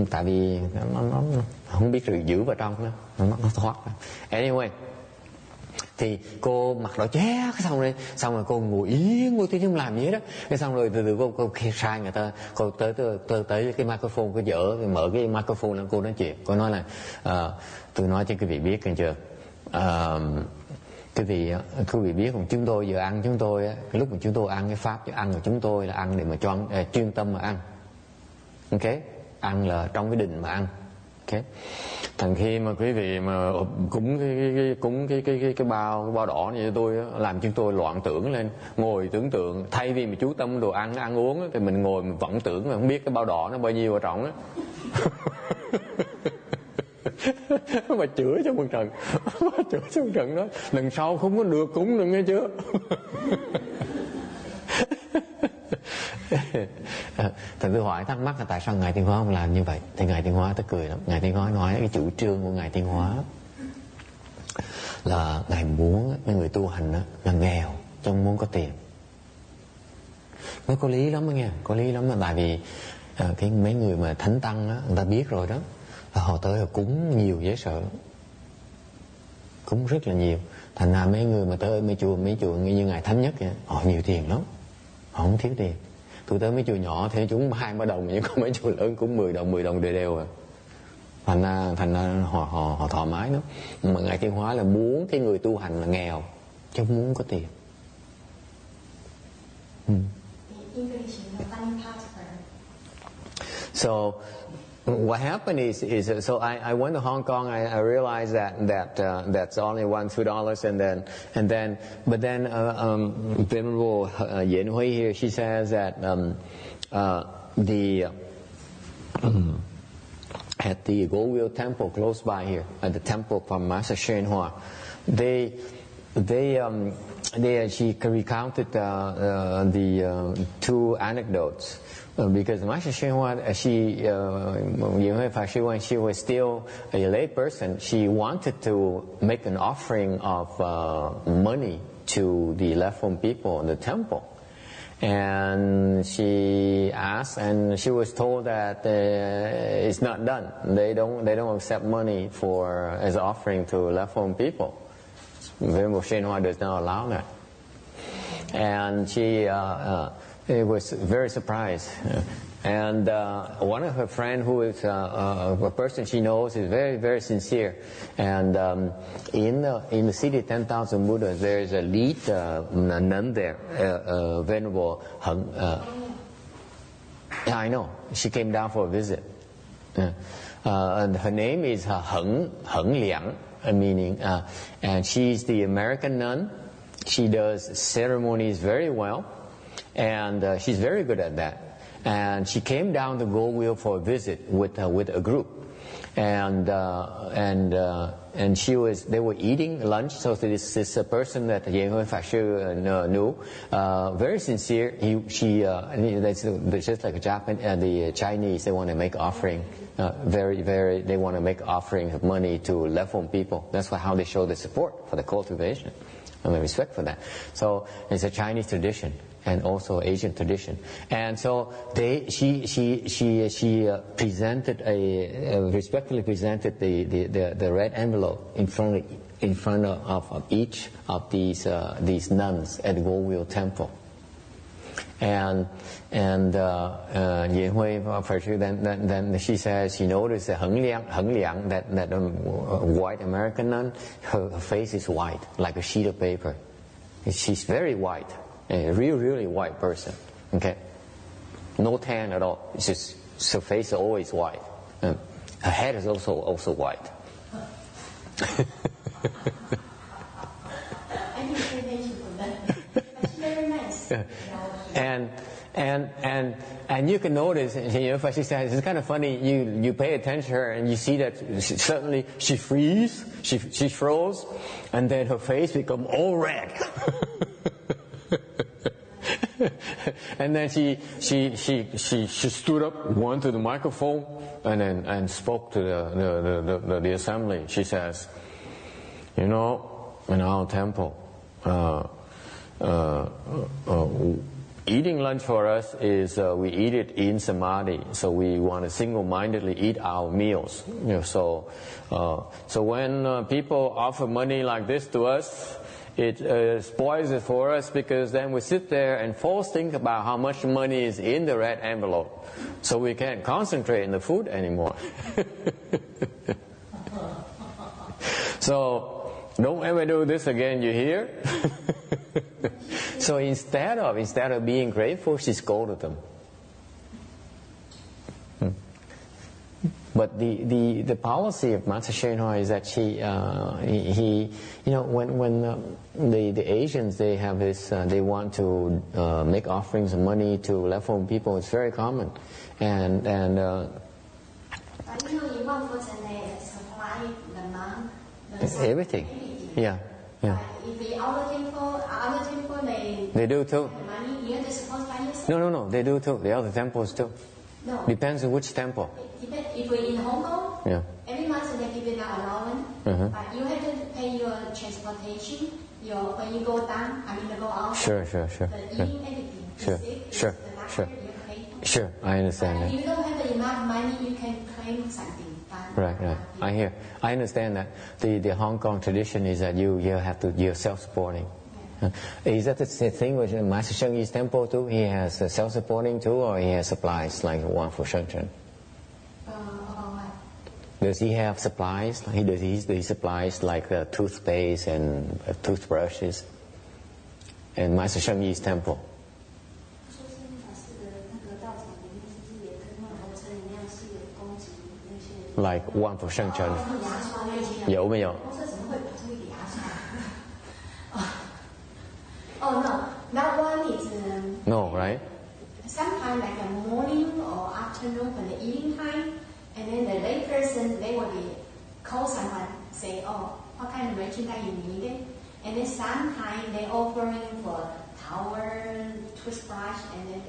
tại vì nó không biết sự giữ vào trong nó thoát ra. Anyway, thì cô mặc đỏ chét, xong rồi cô ngồi yên, cô không làm gì hết đó. Cái xong rồi từ từ cô sai người ta, cô tới cái microphone, cô mở cái microphone lên, cô nói chuyện. Cô nói là tôi nói cho quý vị biết, chưa, quý vị biết không, chúng tôi giờ ăn, chúng tôi cái lúc mà chúng tôi ăn cái pháp ăn của chúng tôi là ăn để mà cho chuyên tâm mà ăn. Ok, ăn là trong cái định mà ăn. Ok, thằng khi mà quý vị mà cúng cái bao đỏ như tôi làm chúng tôi loạn tưởng lên, ngồi tưởng tượng, thay vì mà chú tâm đồ ăn uống thì mình ngồi mình vẫn tưởng mà không biết cái bao đỏ nó bao nhiêu ở trong á. Mà chửi cho một trận, đó lần sau không có được cúng được, nghe chưa? Thật tôi hỏi thắc mắc là tại sao Ngài Tiên Hóa không làm như vậy? Thì Ngài Tiên Hóa tôi cười lắm. Ngài Tiên Hóa nói cái chủ trương của Ngài Tiên Hóa là Ngài muốn mấy người tu hành là nghèo chứ không muốn có tiền. Nó có lý lắm đó nghe, có lý lắm. Là tại vì cái mấy người mà thánh tăng đó, người ta biết rồi đó, là họ tới họ cúng nhiều dễ sợ, cúng rất là nhiều. Thành ra mấy người mà tới mấy chùa như Ngài Thánh Nhất vậy, họ nhiều tiền lắm, họ không thiếu tiền. Tôi tới mấy chùa nhỏ thì chúng 2-3 đồng, nhưng có mấy chùa lớn cũng 10 đồng đều à. Thành ra họ thoải mái lắm. Mà Ngài Tiên Hóa là muốn cái người tu hành là nghèo chứ không muốn có tiền. So what happened is so I went to Hong Kong. I realized that's only $1-2, and then Venerable Yen Hui here, she says that at the Goldwheel Temple close by here, at the temple from Master Shen Hua, she recounted the two anecdotes. Because Master Shen Hua, when she was still a lay person, she wanted to make an offering of money to the left-home people in the temple. And she asked, and she was told that it's not done. They don't accept money as an offering to left-home people. Venerable Shen Hua does not allow that. And she was very surprised. And one of her friends, who is a person she knows, is very, very sincere. And in the city 10,000 Buddhas, there is a lead nun there, Venerable Heng. I know. She came down for a visit. And her name is Heng Liang, meaning, and she's the American nun. She does ceremonies very well. And she's very good at that. And she came down to Goldwheel for a visit with a group, and they were eating lunch. So this is a person that Yen Hui Pháp Sư knew, very sincere. That's just like the Chinese. They want to make offering, they want to make offering of money to left-home people. That's how they show the support for the cultivation. I mean, respect for that. So it's a Chinese tradition and also Asian tradition. And so she presented respectfully presented the red envelope in front of each of these nuns at the Goldwheel Temple. And Yen Hui then she says she noticed that Heng Liang, that white American nun, her face is white like a sheet of paper. She's very white, a really white person. Okay, no tan at all. It's just her face is always white. Her head is also white. And you can notice, you know, she says it's kind of funny. You pay attention to her and you see that suddenly she froze, and then her face become all red. And then she stood up, went to the microphone, and spoke to the assembly. She says, you know, in our temple, eating lunch for us is we eat it in samadhi. So we want to single-mindedly eat our meals. You know, so when people offer money like this to us, it spoils it for us, because then we sit there and false think about how much money is in the red envelope. So we can't concentrate on the food anymore. So don't ever do this again, you hear? So instead of being grateful, she scolded them. But the policy of Master Shenhua is that he you know, when the Asians, they have this, they want to make offerings of money to left-over people. It's very common, and everything. Yeah. They do too. No, they do too. The other temples too. No. Depends on which temple. If we're in Hong Kong, Yeah. every month they give you an allowance, but you have to pay your transportation, when you go down, go out. Sure. The eating, everything. Sure. Sure, I understand that. If you don't have enough money, you can claim something. Right. I understand that. The Hong Kong tradition is that you're self-supporting. Is that the thing with Master Sheng Yi's temple too? He has self-supporting too, or he has supplies like one for Sheng Chen? Does he have supplies? He supplies like toothpaste and toothbrushes. And Master Sheng Yi's temple. Like one for Sheng Chen. 有没有? Oh no, that one is No, right? sometimes like a morning or afternoon when the eating time, and then the lay person, they will be call someone, say, oh, what kind of merchandise you need? And then sometimes they offering for towel, toothbrush, and then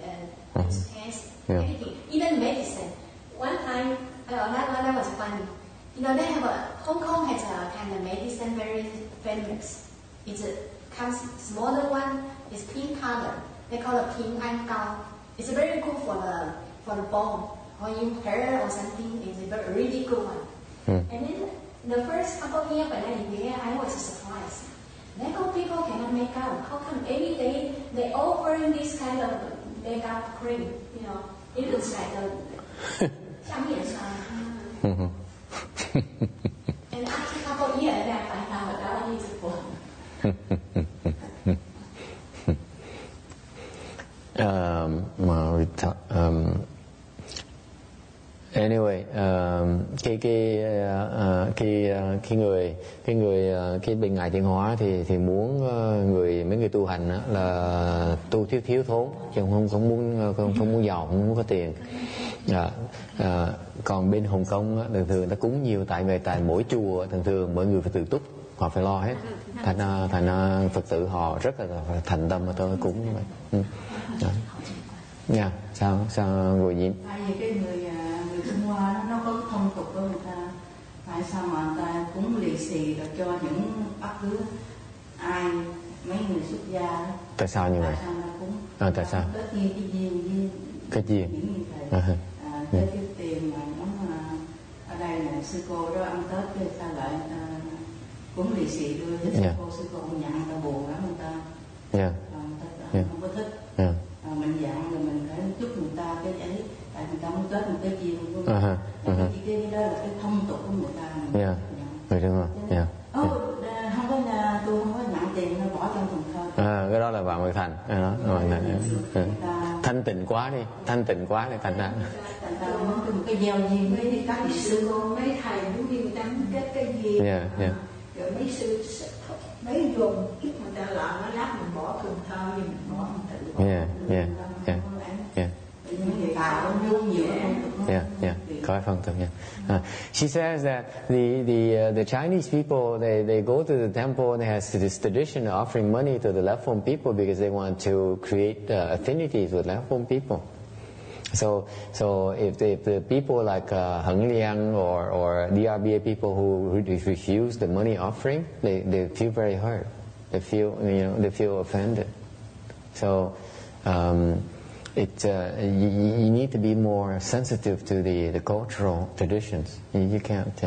toothpaste, everything, even medicine. One time, that was funny. You know, Hong Kong has a kind of medicine very famous. It's comes smaller one, is pink color. They call it pink Angao. It's very good for the bone. When you hurt or something, it's a really good one. And then the first couple of years when I was there, I was surprised. Local people cannot make out. How come every day they offering this kind of makeup cream? You know, it looks like a 香叶酸. And after a couple of years, I find out that one is for. Anyway, cái bên ngài Tiến Hóa thì muốn mấy người tu hành đó, là tu thiếu thốn, chứ không muốn giàu, không muốn có tiền. Còn bên Hồng Kông thường thường người ta cúng nhiều, tại mỗi chùa thường mọi người phải tự túc, họ phải lo hết. Thành ra Phật tử họ rất là thành tâm mà tôi cúng như vậy. Nha, sao ngồi nhím? Tại vì cái người Trung Hoa nó có thông tục của người ta, tại sao mà người ta cúng lì xì rồi cho những bất cứ ai, mấy người xuất gia đó. Tại sao như vậy? Tại sao người ta cúng? Tại sao? Tất nhiên cái duyên Cái duyên. những như thầy cái tiền mà giống ở đây là sư cô đó ăn Tết cái ta lại cúng lì xì đưa cho sư cô nhận người ta buồn lắm, người ta không có thích. Mình dặn rồi mình phải chúc người ta cái ấy, tại người ta muốn Tết một cái duyên của mình. Cái đó là cái thông tục của người ta. Vậy đúng không? Không có nhà tôi không có nhận tiền nó bỏ trong thùng thơ. Cái đó là vào người thành. Thanh tịnh quá đi thành ra. Muốn một cái gieo duyên với các sư cô, mấy thầy cũng như người ta kết cái duyên. Rồi mấy sư mấy dùng chút người ta làm nó lát mình bỏ thùng thơ, mình bỏ mình tự bỏ. phong tục. Yeah. She says that the Chinese people they go to the temple and they have this tradition of offering money to the left phone people because they want to create affinities with left phone people. So if the people like Heng Liang or DRBA people who refuse the money offering, they feel very hurt. They feel offended. So you need to be more sensitive to the cultural traditions. You can't.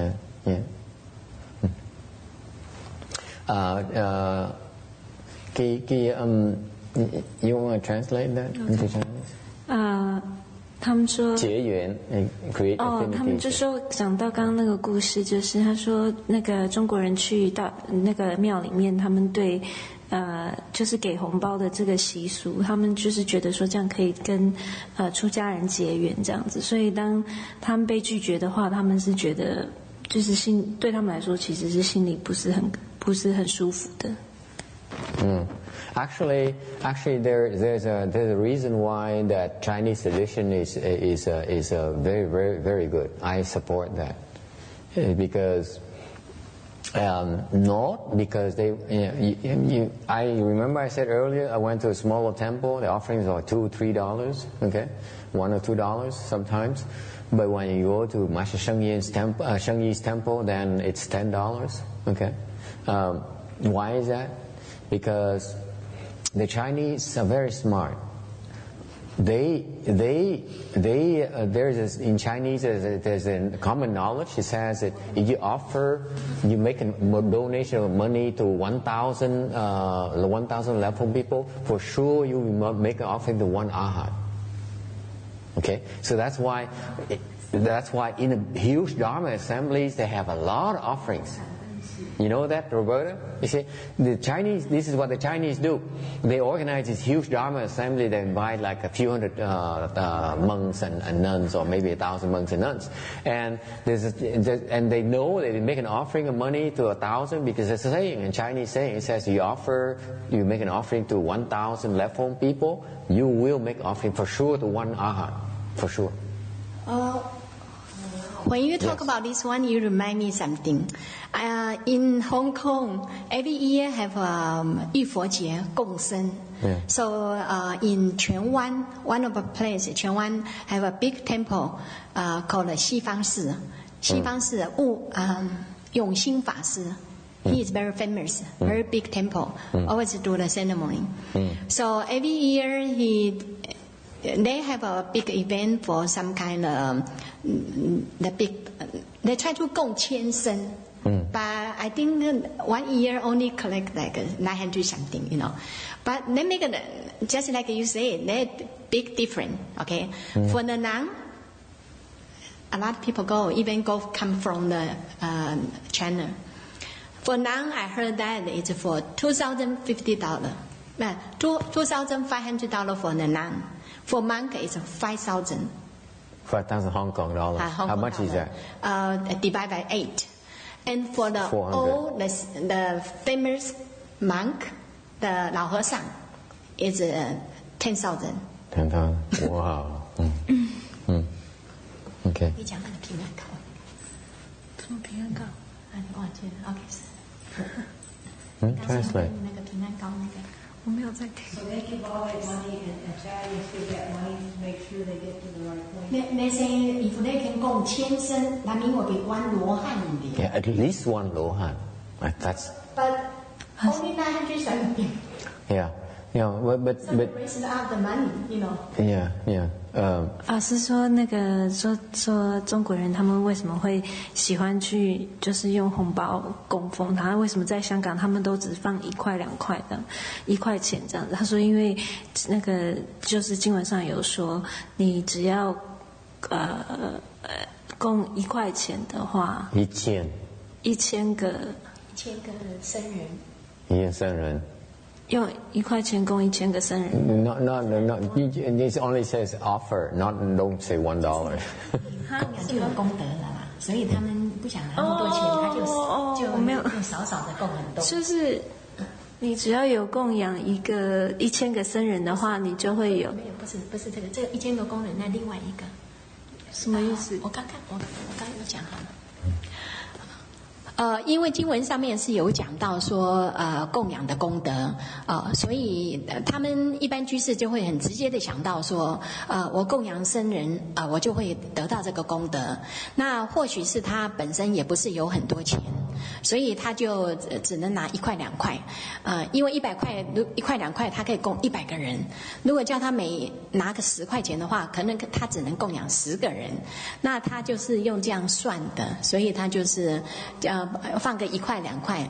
You want to translate that into Chinese? 他们说结缘 create affinity。他们就说讲到刚刚那个故事，就是他说那个中国人去到那个庙里面，他们对就是给红包的这个习俗，他们就是觉得说这样可以跟出家人结缘这样子，所以当他们被拒绝的话，他们是觉得就是对他们来说其实是心里不是很舒服的。Actually, there's a reason why that Chinese tradition is very, very, very good. I support that because not because they. I remember I said earlier I went to a smaller temple. The offerings are $2-3, okay, $1 or $2 sometimes. But when you go to Master Sheng Yi's temple, then it's $10. Okay, why is that? Because the Chinese are very smart. In Chinese there's a common knowledge. It says that if you make a donation of money to 1,000 level people, for sure you will make an offering to one arhat. Okay, so that's why in a huge Dharma assemblies they have a lot of offerings. You know that, Roberta? You see, this is what the Chinese do. They organize this huge Dharma assembly. They invite like a few hundred monks and nuns, or maybe 1,000 monks and nuns. And they know they make an offering of money to 1,000 because there's a saying, in Chinese saying, it says you make an offering to 1,000 left home people, you will make offering for sure to one arhat, for sure. When you talk about this one, you remind me something. In Hong Kong, every year have 浴佛节共生. So in Quan Wan, one of the places, Quan Wan have a big temple called 西方寺. 西方寺永兴法师. He is very famous, very big temple. Always do the ceremony. So every year they have a big event for some kind of they try to 共千生. But I think 1 year only collect like 900 something, you know. But they make it, just like you say, they big difference, okay? For the nun, a lot of people come from the China. For nun, I heard that it's for $2,050. $2,500 for the nun. For monk, it's 5,000. 5,000 Hong Kong dollars. How much is that? Divide by 8. And for the old, the famous monk, the 老和尚, is 10,000. 10,000. Wow. Okay. 你讲那个平安膏，什么平安膏？你忘记了 ？OK， Translate. 那个平安膏那个。我没有在听。 So they give all that money and charities give that money to make sure they get to the right point. They say if they can 共千生，那名我给关罗汉的。 Yeah, at least one lohan. That's. But only 900 something. Yeah, but. So the rest of the money, you know. Yeah. 是说那个说中国人他们为什么会喜欢去就是用红包供奉他？为什么在香港他们都只放1块2块的，1块钱这样子？他说因为那个就是经文上有说，你只要供1块钱的话，1000个僧人，1000僧人。用1块钱供1000个僧人。No. It only says offer, don't say $1. 他就有功德了啦，所以他们不想拿那么多钱，他就没有少少的供很多。就是你只要有供养1000个僧人的话，你就会有。不是这个1000个工人，那另外一个。什么意思？我刚有讲好了。因为经文上面是有讲到说，供养的功德，所以他们一般居士就会很直接的想到说，我供养僧人，我就会得到这个功德。那或许是他本身也不是有很多钱，所以他就只能拿1块2块，因为100块1块2块，他可以供100个人。如果叫他每拿个10块钱的话，可能他只能供养10个人。那他就是用这样算的，所以他就是放个1块2块。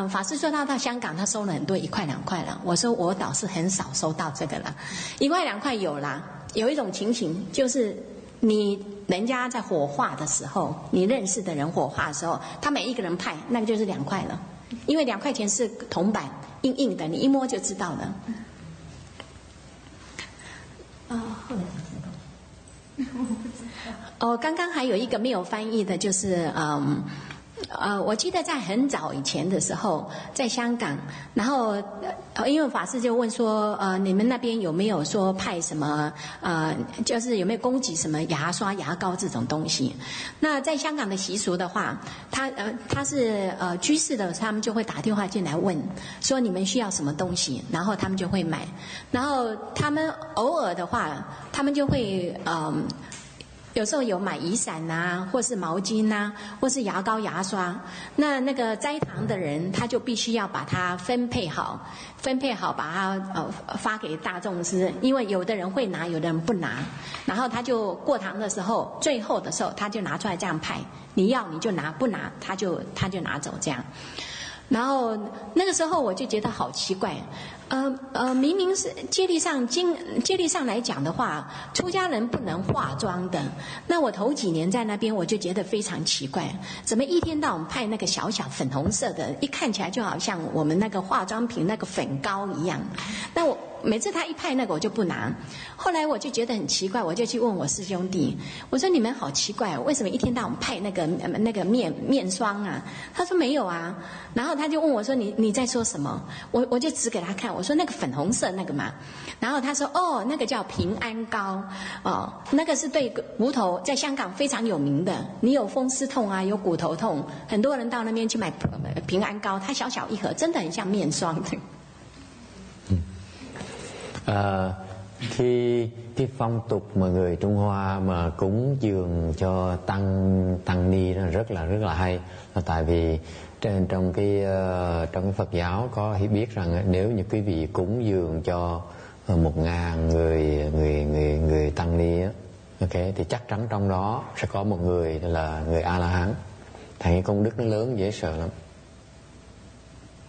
法师说到香港，他收了很多1块2块了。我说我倒是很少收到这个了。1块2块有啦，有一种情形就是人家在火化的时候，你认识的人火化的时候，他每一个人派那个就是2块了，因为2块钱是铜板，硬硬的，你一摸就知道了。后来刚刚还有一个没有翻译的，就是我记得在很早以前的时候，在香港，然后因为法师就问说，你们那边有没有说派什么就是有没有供给什么牙刷、牙膏这种东西？那在香港的习俗的话，他是居士的，他们就会打电话进来问说你们需要什么东西，然后他们就会买，然后他们偶尔的话，他们就会有时候有买雨伞啊，或是毛巾啊，或是牙膏、牙刷。那个斋堂的人，他就必须要把它分配好，把它发给大众吃。因为有的人会拿，有的人不拿。然后他就过堂的时候，最后的时候，他就拿出来这样派，你要你就拿，不拿他就拿走这样。然后那个时候我就觉得好奇怪。明明是戒律上来讲的话，出家人不能化妆的。那我头几年在那边，我就觉得非常奇怪，怎么一天到晚派那个小小粉红色的，一看起来就好像我们那个化妆品那个粉膏一样。那我每次他一派那个我就不拿。后来我就觉得很奇怪，我就去问我师兄弟，我说你们好奇怪，为什么一天到晚派那个面霜啊？他说没有啊。然后他就问我说你在说什么？我就指给他看，我说那个粉红色那个嘛。然后他说那个叫平安膏，那个是对骨头在香港非常有名的。你有风湿痛啊，有骨头痛，很多人到那边去买平安膏，它小小一盒，真的很像面霜的。Cái phong tục mà người Trung Hoa mà cúng dường cho tăng ni rất là hay, là tại vì trong cái Phật giáo có biết rằng nếu như quý vị cúng dường cho 1000 người tăng ni á, okay, thì chắc chắn trong đó sẽ có một người là người A La Hán. Thành cái công đức nó lớn dễ sợ lắm.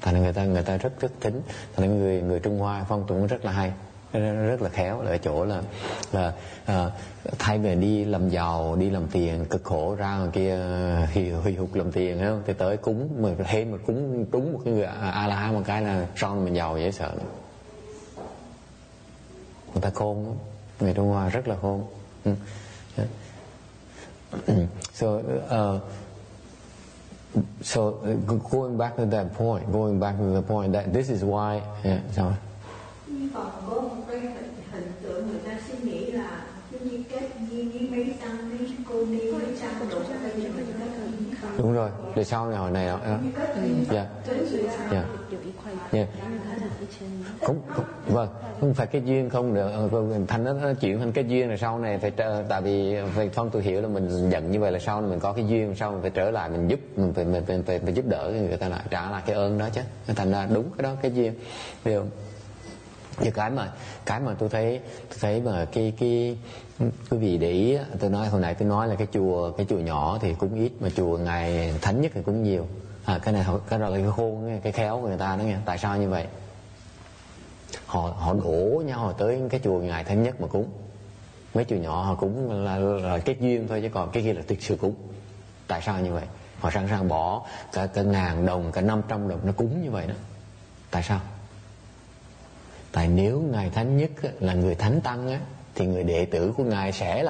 Thành người ta rất kính. Thành người Trung Hoa phong tục nó rất là hay, rất là khéo ở chỗ là thay vì đi làm giàu, đi làm tiền cực khổ ra ngoài kia hì hục làm tiền, thấy không? Thì tới cúng mà thêm mà cúng trúng một cái người A La Hán một cái là son mình giàu dễ sợ lắm. Người ta khôn lắm, người Trung Hoa rất là khôn. So going back to that point, that this is why. Sorry. Còn có một cái hình tượng người ta suy nghĩ là giống như kết duyên với mấy cô ni mấy sang độ đúng rồi. Để sau này hồi này đó. Vâng, không phải cái duyên không được, thành nó chuyển thành cái duyên là sau này phải tại vì phong tôi hiểu là mình nhận như vậy là sau này mình có cái duyên, sau mình phải trở lại mình giúp, mình phải giúp đỡ người ta lại, trả lại cái ơn đó chứ. Thành ra đúng cái đó, cái duyên. Điều như cái mà tôi thấy mà cái quý vị để ý, tôi nói hồi nãy tôi nói là cái chùa nhỏ thì cũng ít, mà chùa ngày thánh nhất thì cũng nhiều. Cái này là cái khôn, cái khéo của người ta đó nghe. Tại sao như vậy? Họ đổ nhau tới cái chùa ngày thánh nhất mà cúng. Mấy chùa nhỏ họ cúng là cái duyên thôi, chứ còn cái kia là thực sự cúng. Tại sao như vậy? Họ sẵn sàng bỏ cả 1000 đồng, cả 500 đồng nó cúng như vậy đó. Tại sao? Tại nếu ngài thánh nhất là người thánh tăng á, thì người đệ tử của ngài sẽ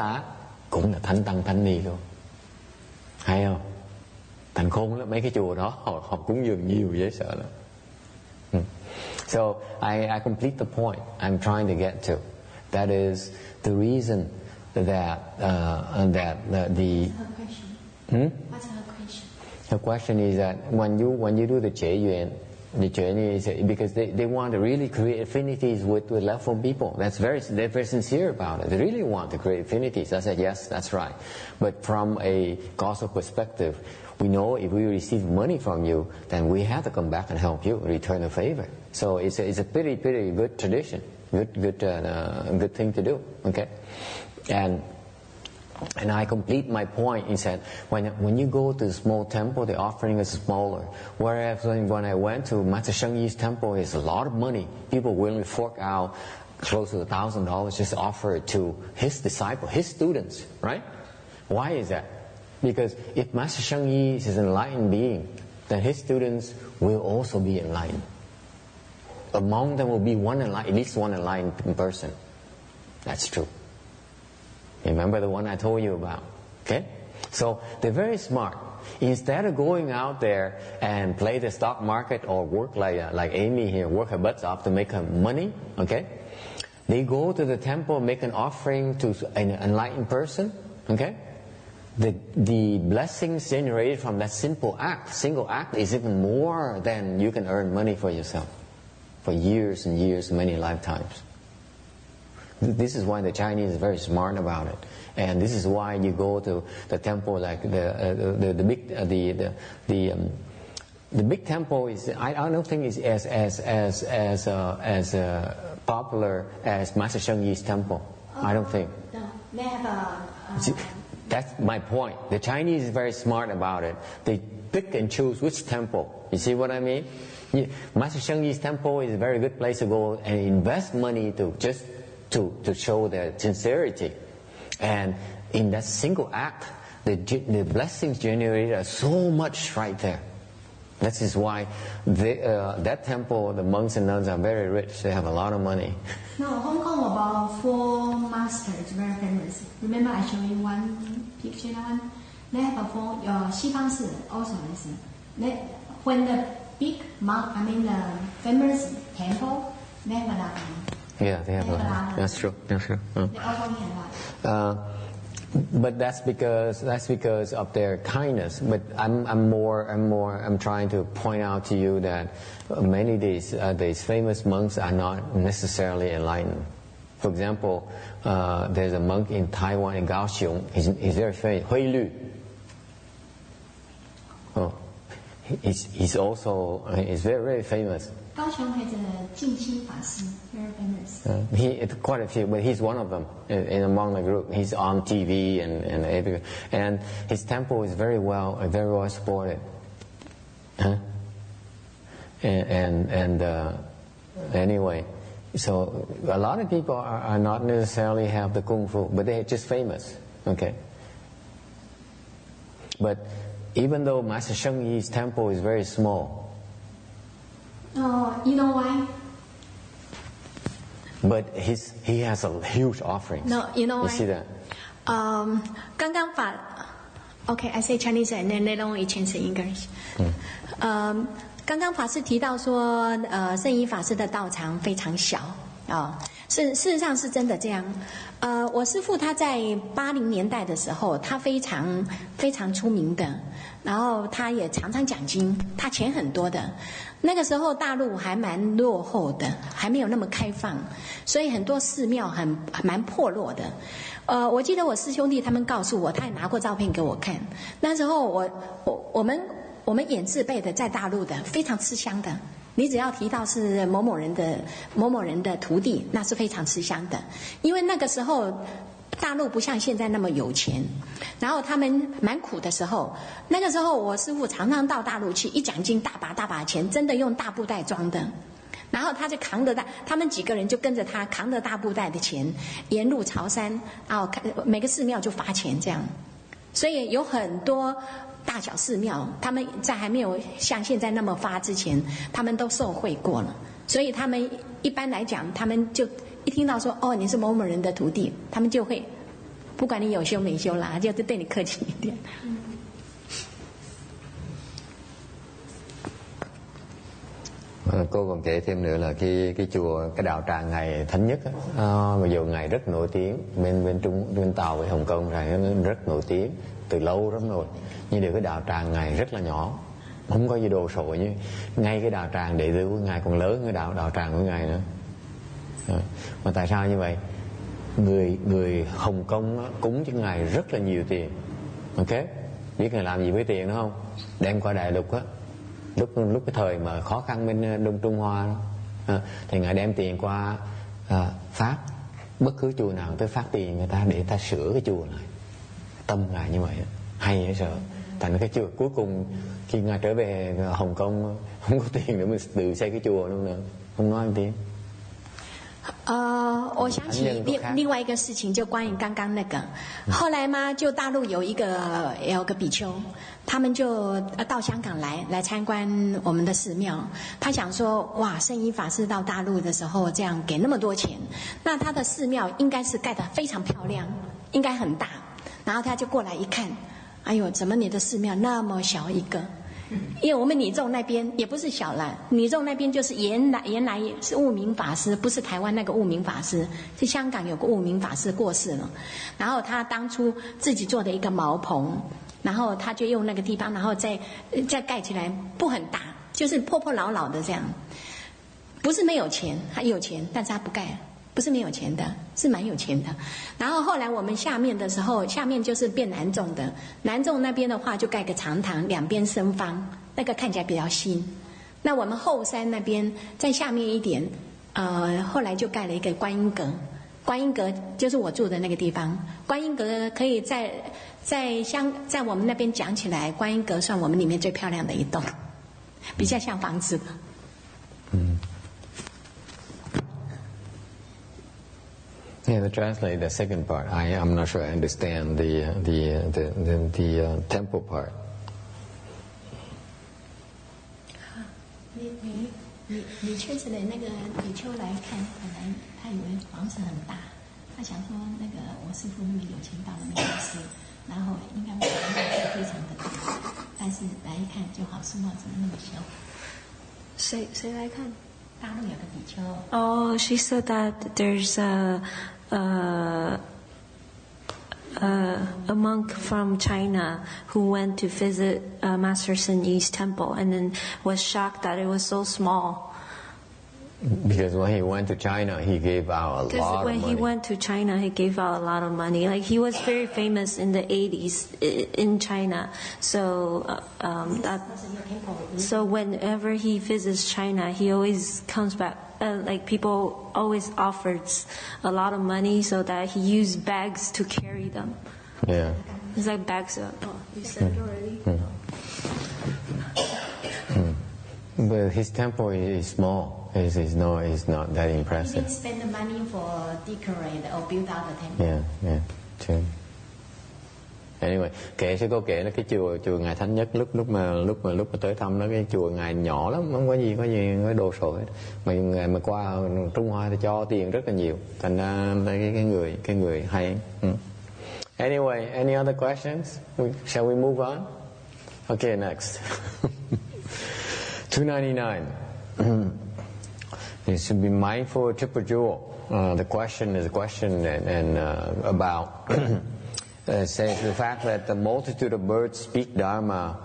cũng là thánh tăng thánh ni luôn. Hay không? Thành khôn lắm, mấy cái chùa đó họ cúng dường nhiều dễ sợ lắm. So I complete the point I'm trying to get to. That is the reason that the Her question. What's her question? Her question is that when you do the Jie the journey is because they want to really create affinities with level people. They're very sincere about it. They really want to create affinities. I said, yes, that's right. But from a causal perspective, we know if we receive money from you, then we have to come back and help you, return the favor. So it's a pretty good tradition, good thing to do. Okay, and I complete my point. He said, when you go to a small temple, the offering is smaller. Whereas when I went to Master Sheng Yi's temple, it's a lot of money. People willing to fork out close to $1,000 just to offer it to his disciple, his students, right? Why is that? Because if Master Sheng Yi is an enlightened being, then his students will also be enlightened. Among them will be at least one enlightened person. That's true. Remember the one I told you about? Okay? So they're very smart. Instead of going out there and play the stock market or work like Amy here, work her butts off to make her money, okay? They go to the temple, make an offering to an enlightened person, okay? The blessings generated from that single act is even more than you can earn money for yourself for years and years, many lifetimes. This is why the Chinese is very smart about it, and this is why you go to the temple like the big temple is. I don't think is as popular as Master Sheng Yi's temple. I don't think. No, they have That's my point. The Chinese is very smart about it. They pick and choose which temple. You see what I mean? Master Sheng Yi's temple is a very good place to go and invest money to show their sincerity. And in that single act, the blessings generated are so much right there. This is why that temple, the monks and nuns are very rich. They have a lot of money. No, Hong Kong about 4 masters, very famous. Remember I showed you one picture, one? They have a 4, 西方式 also listen. When the big monk, famous temple, they have a lot of money. Yeah, they have a lot. That's true. That's true. They also have a lot. But that's because of their kindness. But I'm trying to point out to you that many of these famous monks are not necessarily enlightened. For example, there's a monk in Taiwan, in Kaohsiung. He's very famous. Hui Lu. Oh, he's very very famous. Kaohsiung has a Jingxi Fashi, very famous. He quite a few, but he's one of them in among the group. He's on TV and everywhere, and his temple is very well supported. Huh? And anyway, so a lot of people are not necessarily have the kung fu, but they're just famous. Okay. But even though Master Sheng Yi's temple is very small. You know why? But he has a huge offering. No, you know why? You see that? 刚刚法 Okay, I say Chinese and then later on we change to English. 刚刚法师提到说，圣依法师的道场非常小啊，事实上是真的这样。我师父他在80年代的时候，他非常非常出名的，然后他也常常讲经，他钱很多的。那个时候大陆还蛮落后的，还没有那么开放，所以很多寺庙蛮破落的。我记得我师兄弟他们告诉我，他也拿过照片给我看。那时候我们演字辈的在大陆的非常吃香的，你只要提到是某某人的徒弟，那是非常吃香的，因为那个时候大陆不像现在那么有钱，然后他们蛮苦的时候，那个时候我师父常常到大陆去，一讲经大把钱，真的用大布袋装的，然后他就他们几个人就跟着他扛着大布袋的钱，沿路朝山，然后每个寺庙就发钱这样，所以有很多大小寺庙，他们在还没有像现在那么发之前，他们都受贿过了，所以他们一般来讲，他们就一听到说哦你是某某人的徒弟，他们就会不管你有修没修啦，就对你客气一点。Cô còn kể thêm nữa là cái chùa, cái đạo tràng ngày thánh nhất á, mặc dù ngày rất nổi tiếng bên Tàu với Hồng Kông này, nó rất nổi tiếng từ lâu lắm rồi, nhưng điều cái đạo tràng ngày rất là nhỏ, không có gì đồ sộ như ngay cái đạo tràng đệ tử của ngài còn lớn cái đạo tràng của ngài nữa. Mà tại sao như vậy? Người Hồng Kông á, cúng cho ngài rất là nhiều tiền. Ok, biết ngài làm gì với tiền đúng không? Đem qua Đại Lục á, lúc cái thời mà khó khăn bên Đông Trung Hoa đó, thì ngài đem tiền qua Pháp, bất cứ chùa nào tới phát tiền người ta để người ta sửa cái chùa này. Tâm ngài như vậy đó. Hay dễ sợ. Thành cái chùa cuối cùng khi ngài trở về Hồng Kông không có tiền để mình tự xây cái chùa luôn nữa, không nói một tiếng. 我想起另外一个事情，就关于刚刚那个。后来嘛，就大陆有个比丘，他们就到香港来参观我们的寺庙。他想说，哇，圣依法师到大陆的时候这样给那么多钱，那他的寺庙应该是盖得非常漂亮，应该很大。然后他就过来一看，哎呦，怎么你的寺庙那么小一个？因为我们女众那边也不是小了，女众那边就是原来是悟明法师，不是台湾那个悟明法师，是香港有个悟明法师过世了，然后他当初自己做的一个茅棚，然后他就用那个地方，然后再盖起来，不很大，就是破破老老的这样，不是没有钱，他有钱，但是他不盖。不是没有钱的，是蛮有钱的。然后后来我们下面的时候，下面就是变南众的，南众那边的话就盖个长堂，两边深方，那个看起来比较新。那我们后山那边在下面一点，后来就盖了一个观音阁。观音阁就是我住的那个地方，观音阁可以在我们那边讲起来，观音阁算我们里面最漂亮的一栋，比较像房子的。Yeah, to translate the second part, I'm not sure I understand the temple part. 你确实的那个比丘来看，本来他以为房子很大，他想说那个我师父那么有钱到了那个寺，然后应该房子非常的大，但是来一看就好寺庙怎么那么小？谁来看？大陆有个比丘。Oh, she said that there's a monk from China who went to visit Master Sun Yi's temple and then was shocked that it was so small. Because when he went to China, he gave out a lot of money. Because when he went to China, he gave out a lot of money. Like he was very famous in the 80s in China. So so whenever he visits China, he always comes back. Like people always offers a lot of money so that he used bags to carry them. Yeah. It's like bags of. Oh, you said it already. But his temple is small. It's not that He impressive. didn't spend the money for decorate or build out the temple. Yeah, true. Anyway, sư cô kể là cái chùa ngài thánh nhất lúc mà tới thăm nó, cái chùa ngài nhỏ lắm, không có gì có đồ sộ hết. Mà qua Trung Hoa thì cho tiền rất là nhiều, thành ra cái người hay. Anyway, any other questions? Shall we move on? Okay, next. 299. You should be mindful of triple jewel. The question is a question and about says the fact that the multitude of birds speak Dharma,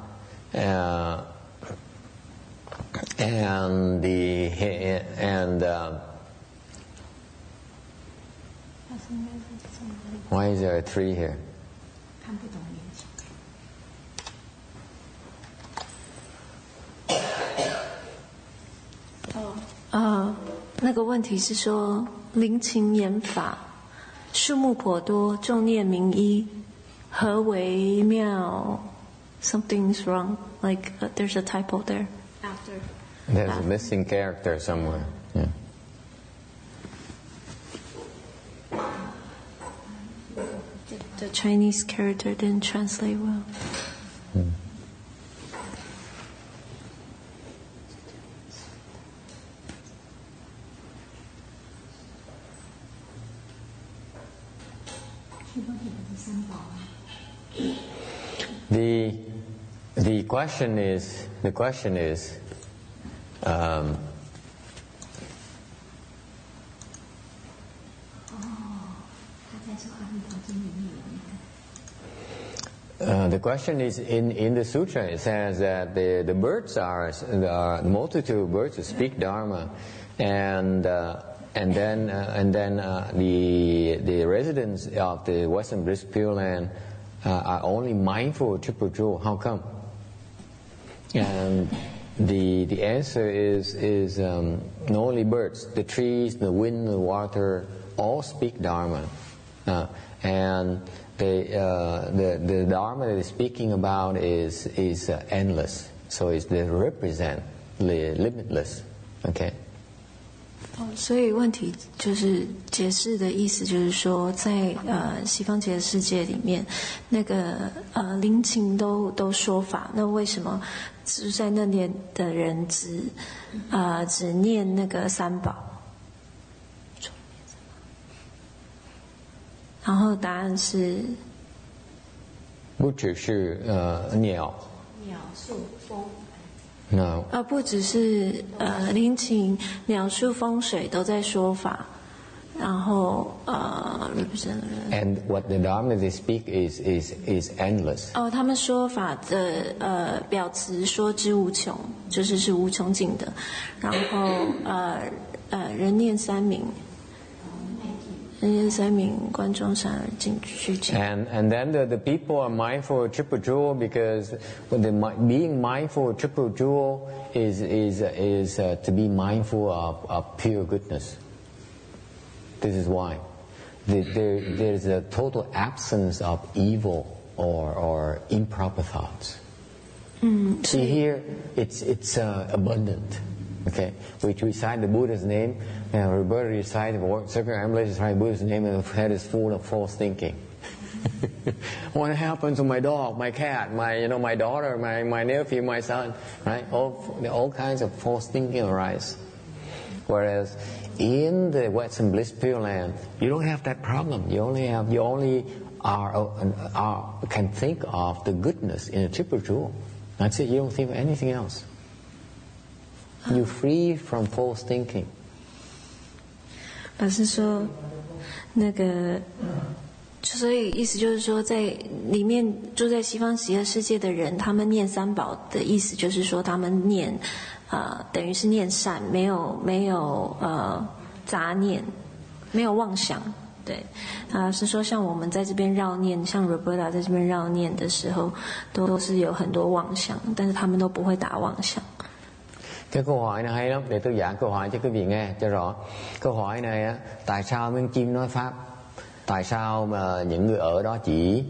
why is there a tree here? Oh. 那个问题是说，灵情言法，数目颇多，众念名一，何为妙 ？Something's wrong. Like there's a typo there. After. There's a missing character somewhere. Yeah. The Chinese character didn't translate well. The question is The question is in the sutra. It says that the birds are the multitude of birds who speak Dharma, and then the residents of the Western Bliss Pureland are only mindful of triple jewel. How come? And the answer is not only birds, the trees, the wind, the water, all speak Dharma, and the Dharma that they're speaking about is endless. So they represent limitless. Okay. 所以问题就是解释的意思，就是说在西方极乐世界里面，那个灵禽都说法，那为什么住在那里的人只念那个三宝？然后答案是，不只是鸟树风。No. 不只是灵禽、鸟树、风水都在说法，然后And what the Dharma they speak is endless. 他们说法的表词说之无穷，就是无穷尽的。然后人念三名。And then the people are mindful of triple jewel because being mindful of triple jewel is to be mindful of pure goodness. This is why there's a total absence of evil or improper thoughts. See here, it's abundant. Okay, we recite the Buddha's name, and Rebirth recite the circular ambulance recite Buddha's name, and the head is full of false thinking. What happened to my dog, my cat, my daughter, my nephew, my son, right? All kinds of false thinking arise. Whereas in the Western Bliss Pureland, you don't have that problem. You only can think of the goodness in a triple jewel. That's it. You don't think of anything else. You're free from false thinking. 老师说，那个，所以意思就是说，在里面住在西方极乐世界的人，他们念三宝的意思就是说，他们念，等于是念善，没有杂念，没有妄想。对，是说像我们在这边绕念，像 Roberta 在这边绕念的时候，都是有很多妄想，但是他们都不会打妄想。Cái câu hỏi này hay lắm, để tôi giảng câu hỏi cho quý vị nghe cho rõ. Câu hỏi này á, tại sao miếng chim nói pháp? Tại sao mà những người ở đó chỉ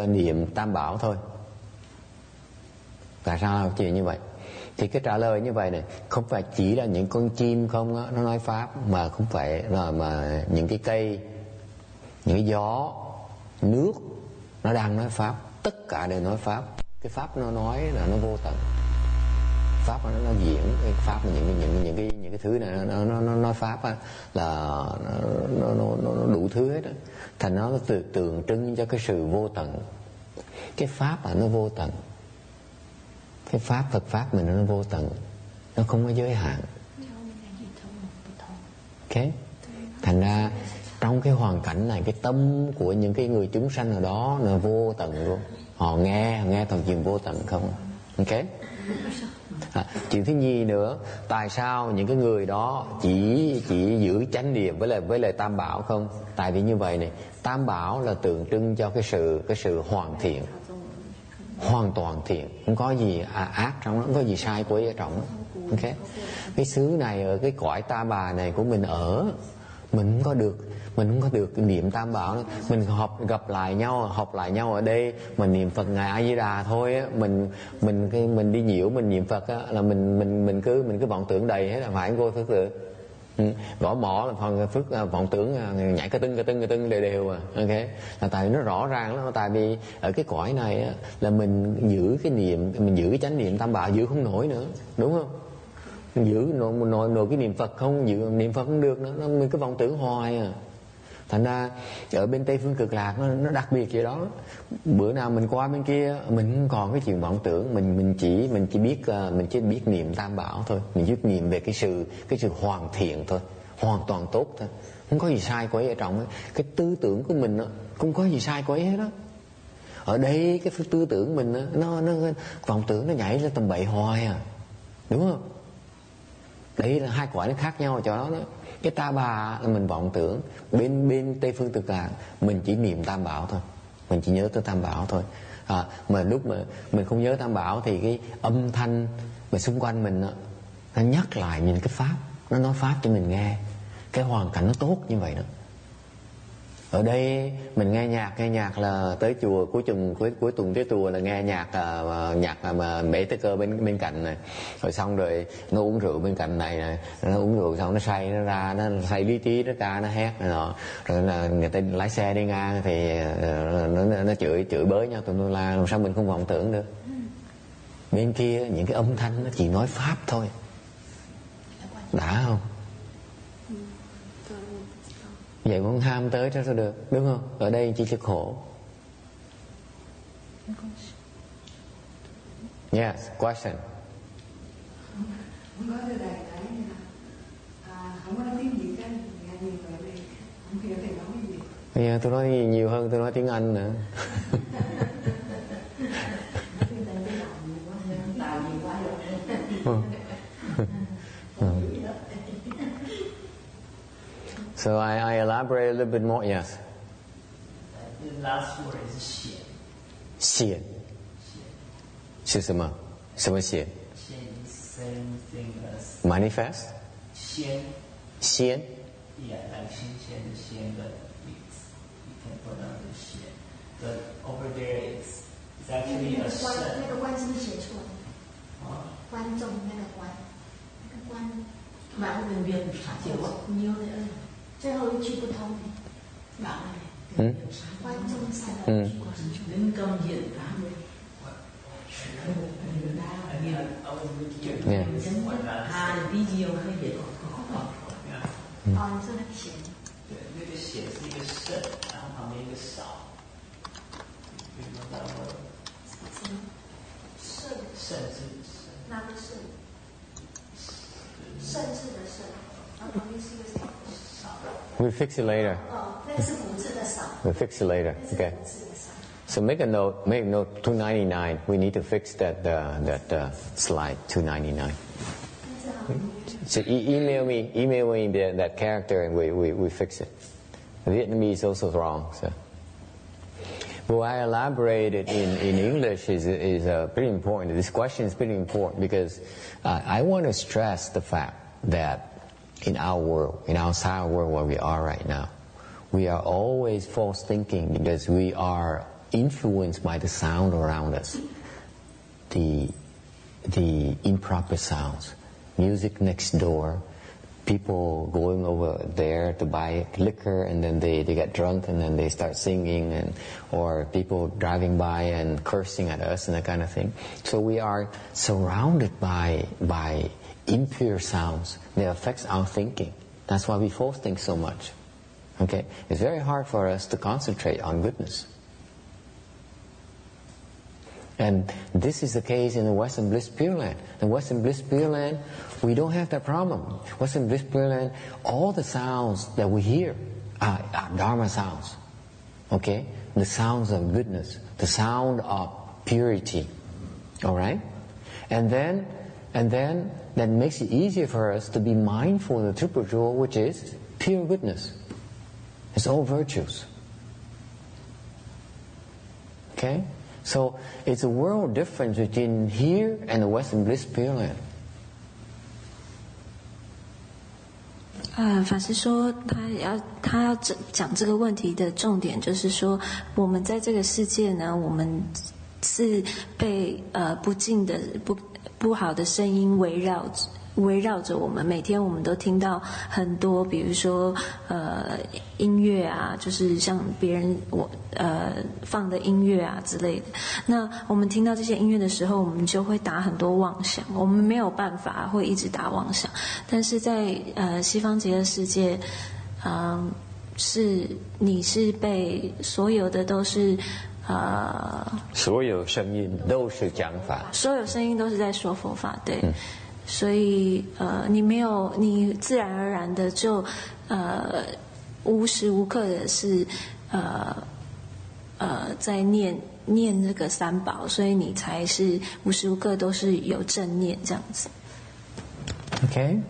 niệm tam bảo thôi? Tại sao chỉ như vậy? Thì cái trả lời như vậy này, không phải chỉ là những con chim không á, nó nói pháp, mà không phải là mà những cái cây, những cái gió, nước nó đang nói pháp, tất cả đều nói pháp. Cái pháp nó nói là nó vô tận. Pháp nó diễn cái pháp những cái thứ này nó nói pháp á, là nó đủ thứ hết á, thành nó tượng trưng cho cái sự vô tận. Cái pháp là nó vô tận, cái pháp Phật pháp mình nó vô tận, nó không có giới hạn. Ok, thành ra trong cái hoàn cảnh này, cái tâm của những cái người chúng sanh ở đó là vô tận luôn. Họ nghe toàn chuyện vô tận không. Ok. Chuyện thứ nhì nữa, tại sao những cái người đó chỉ giữ chánh niệm với lại tam bảo không? Tại vì như vậy này, tam bảo là tượng trưng cho cái sự hoàn thiện, hoàn toàn thiện, không có gì ác trong nó, không có gì sai quấy ở trong nó. Ok, cái xứ này ở cái cõi ta bà này của mình ở, mình không có được niệm tam bảo nữa. Mình học lại nhau ở đây, mình niệm Phật ngày A Di Đà thôi á, mình đi nhiễu mình niệm Phật á, là mình cứ vọng tưởng đầy hết, là phải vô phước tự. Gõ mỏ là phần phước vọng tưởng nhảy cái tưng đều à. Ok, là tại nó rõ ràng lắm, tại vì ở cái cõi này á, là mình giữ cái niệm, mình giữ cái chánh niệm tam bảo giữ không nổi nữa, đúng không? Giữ nổi cái niệm Phật không, giữ niệm Phật không được nữa, mình cứ vọng tưởng hoài à. Thành ra ở bên Tây phương cực lạc nó đặc biệt vậy đó. Bữa nào mình qua bên kia mình không còn cái chuyện vọng tưởng, mình chỉ biết niệm tam bảo thôi, mình chỉ niệm về cái sự hoàn thiện thôi, hoàn toàn tốt thôi, không có gì sai quấy ở trong ấy. Cái tư tưởng của mình đó, không có gì sai quấy hết đó. Ở đây cái tư tưởng mình nó vọng tưởng nó nhảy lên tầm bậy hoài à, đúng không? Đấy là hai quả nó khác nhau chỗ đó đó. Cái ta bà là mình vọng tưởng, bên Tây phương Cực Lạc mình chỉ niệm Tam Bảo thôi, mình chỉ nhớ tới Tam Bảo thôi. Mà lúc mà mình không nhớ Tam Bảo thì cái âm thanh mà xung quanh mình nó nhắc lại những cái pháp, nó nói pháp cho mình nghe. Cái hoàn cảnh nó tốt như vậy đó. Ở đây mình nghe nhạc là tới chùa cuối tuần tới chùa là nghe nhạc mà bể tới cơ bên cạnh này, rồi xong rồi nó uống rượu bên cạnh này, nó uống rượu xong nó say, nó ra nó say lý trí, nó ca nó hét này nọ, rồi là người ta lái xe đi ngang thì nó chửi bới nhau, tụi tôi la, làm sao mình không vọng tưởng được. Bên kia những cái âm thanh nó chỉ nói pháp thôi, đã không? Vậy con ham tới cho sao được, đúng không? Ở đây chỉ là khổ. Yes, question. Không có thầy thấy không có nói tiếng Việt á, nghe nhiều vậy đi, không hiểu thầy nói cái gì. Yeah, tôi nói nhiều hơn tôi nói tiếng Anh nữa. So I elaborate a little bit more. Yes. The last word is 显. 显是什么？什么显？显 is same thing as Manifest. 鲜。鲜。Yeah, like 新鲜的鲜 but you can pronounce it 鲜 but over there it's actually a 圣。那个观是不是写错了？观众那个观，那个观。bạn có bệnh viện xã chịu nhiều đấy ơi. 最后一句不通。bạn này观众上。đến công diện pháp đấy. Hai video hay gì có không? 你说那个显。对，那个显是一个圣，然后旁边一个少。有没有到过？圣是哪个圣？圣字的圣，然后旁边是一个少。We'll fix it later. 那个是古字的少。We'll fix it later. Okay. So make a note 299. We need to fix that slide 299. So email me that character and we fix it. Vietnamese is also wrong. So. Well, I elaborated in English is pretty important. This question is pretty important because I want to stress the fact that in our world, in our cyber world where we are right now, we are always false thinking because we are influenced by the sound around us, the improper sounds, music next door, people going over there to buy liquor and then they get drunk and then they start singing, or people driving by and cursing at us and that kind of thing. So we are surrounded by impure sounds that affects our thinking. That's why we false think so much. Okay, it's very hard for us to concentrate on goodness. And this is the case in the Western Bliss Pureland. The Western Bliss Pureland, we don't have that problem. Western Bliss Pureland, all the sounds that we hear are Dharma sounds. Okay? The sounds of goodness, the sound of purity. Alright? And then that makes it easier for us to be mindful of the triple jewel, which is pure goodness. It's all virtues. Okay? So it's a world difference between here and the Western Bliss Pureland. 法师说他要讲这个问题的重点就是说，我们在这个世界呢，我们是被不净的不好的声音围绕着我们，每天我们都听到很多，比如说音乐啊，就是像别人放的音乐啊之类的。那我们听到这些音乐的时候，我们就会打很多妄想，我们没有办法会一直打妄想。但是在西方极乐世界，你是被所有的都是所有声音都是讲法，所有声音都是在说佛法，对。所以你自然而然的就无时无刻的是在念念这个三宝，所以你才是无时无刻都是有正念这样子。Okay.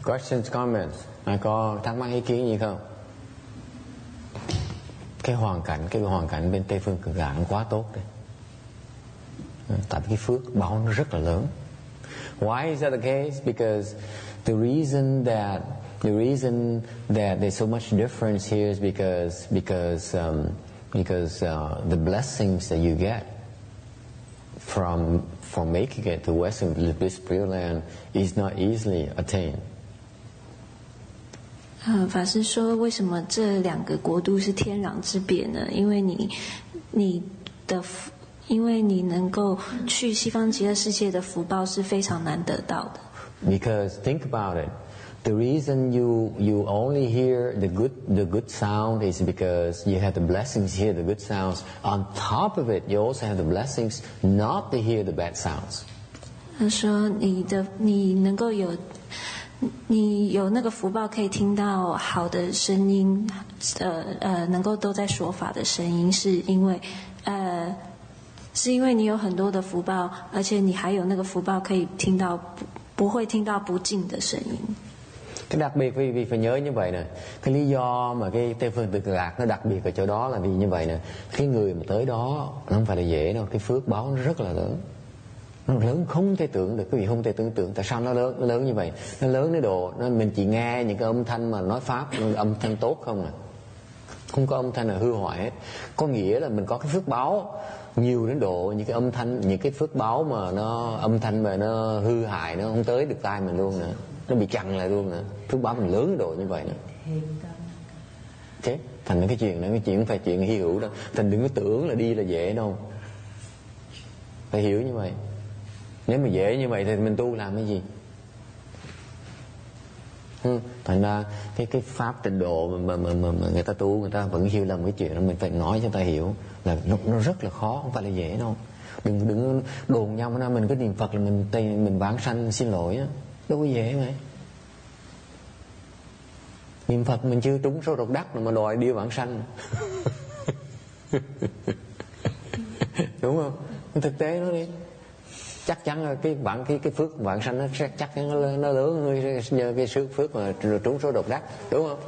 Questions, comments? Ai có thắc mắc ý kiến gì không? Cái hoàn cảnh bên Tây phương Cực Lạc quá tốt đấy. Tại vì cái phước báo nó rất là lớn. Why is that the case? Because the reason that there's so much difference here is because the blessings that you get from making it to Western Bliss Pureland is not easily attained. 法师说，为什么这两个国度是天壤之别呢？因为你能够去西方极乐世界的福报是非常难得到的。Because think about it, the reason you only hear the good sound is because you have the blessings to hear the good sounds. On top of it, you also have the blessings not to hear the bad sounds. 他说，你能够你有那个福报可以听到好的声音，能够都在说法的声音，是因为你有很多的福报，而且你还有那个福報可以聽到不會聽到不淨的聲音。Cái đặc biệt quý vị phải nhớ như vậy nè. Cái lý do mà cái Tây phương Cực Lạc nó đặc biệt ở chỗ đó là vì như vậy nè. Cái người mà tới đó nó không phải là dễ đâu. Cái phước báo nó rất là lớn. Nó lớn không thể tưởng được. Quý vị không thể tưởng tượng tại sao nó lớn như vậy. Nó lớn đến độ mình chỉ nghe những cái âm thanh mà nói pháp, âm thanh tốt không à. Không có âm thanh nào hư hoại hết. Có nghĩa là mình có cái phước báo nhiều đến độ những cái âm thanh, những cái phước báo mà nó âm thanh mà nó hư hại nó không tới được tai mình luôn nữa, nó bị chặn lại luôn nữa. Phước báo mình lớn đến độ như vậy nữa. Thế thành cái chuyện không phải chuyện hy hữu đâu. Thành đừng có tưởng là đi là dễ đâu. Phải hiểu như vậy. Nếu mà dễ như vậy thì mình tu làm cái gì? Thành ra cái pháp trình độ mà người ta tu, người ta vẫn hiểu lầm cái chuyện đó. Mình phải nói cho người ta hiểu là nó rất là khó, không phải là dễ đâu. Đừng đồn nhau mà mình cứ niệm Phật là mình vãng sanh xin lỗi á, đâu có dễ vậy. Niệm Phật mình chưa trúng số độc đắc mà đòi đi vãng sanh. Đúng không? Thực tế nó đi. Chắc chắn là cái phước vãng sanh nó chắc chắn nó lớn hơn cái phước mà trúng số độc đắc, đúng không?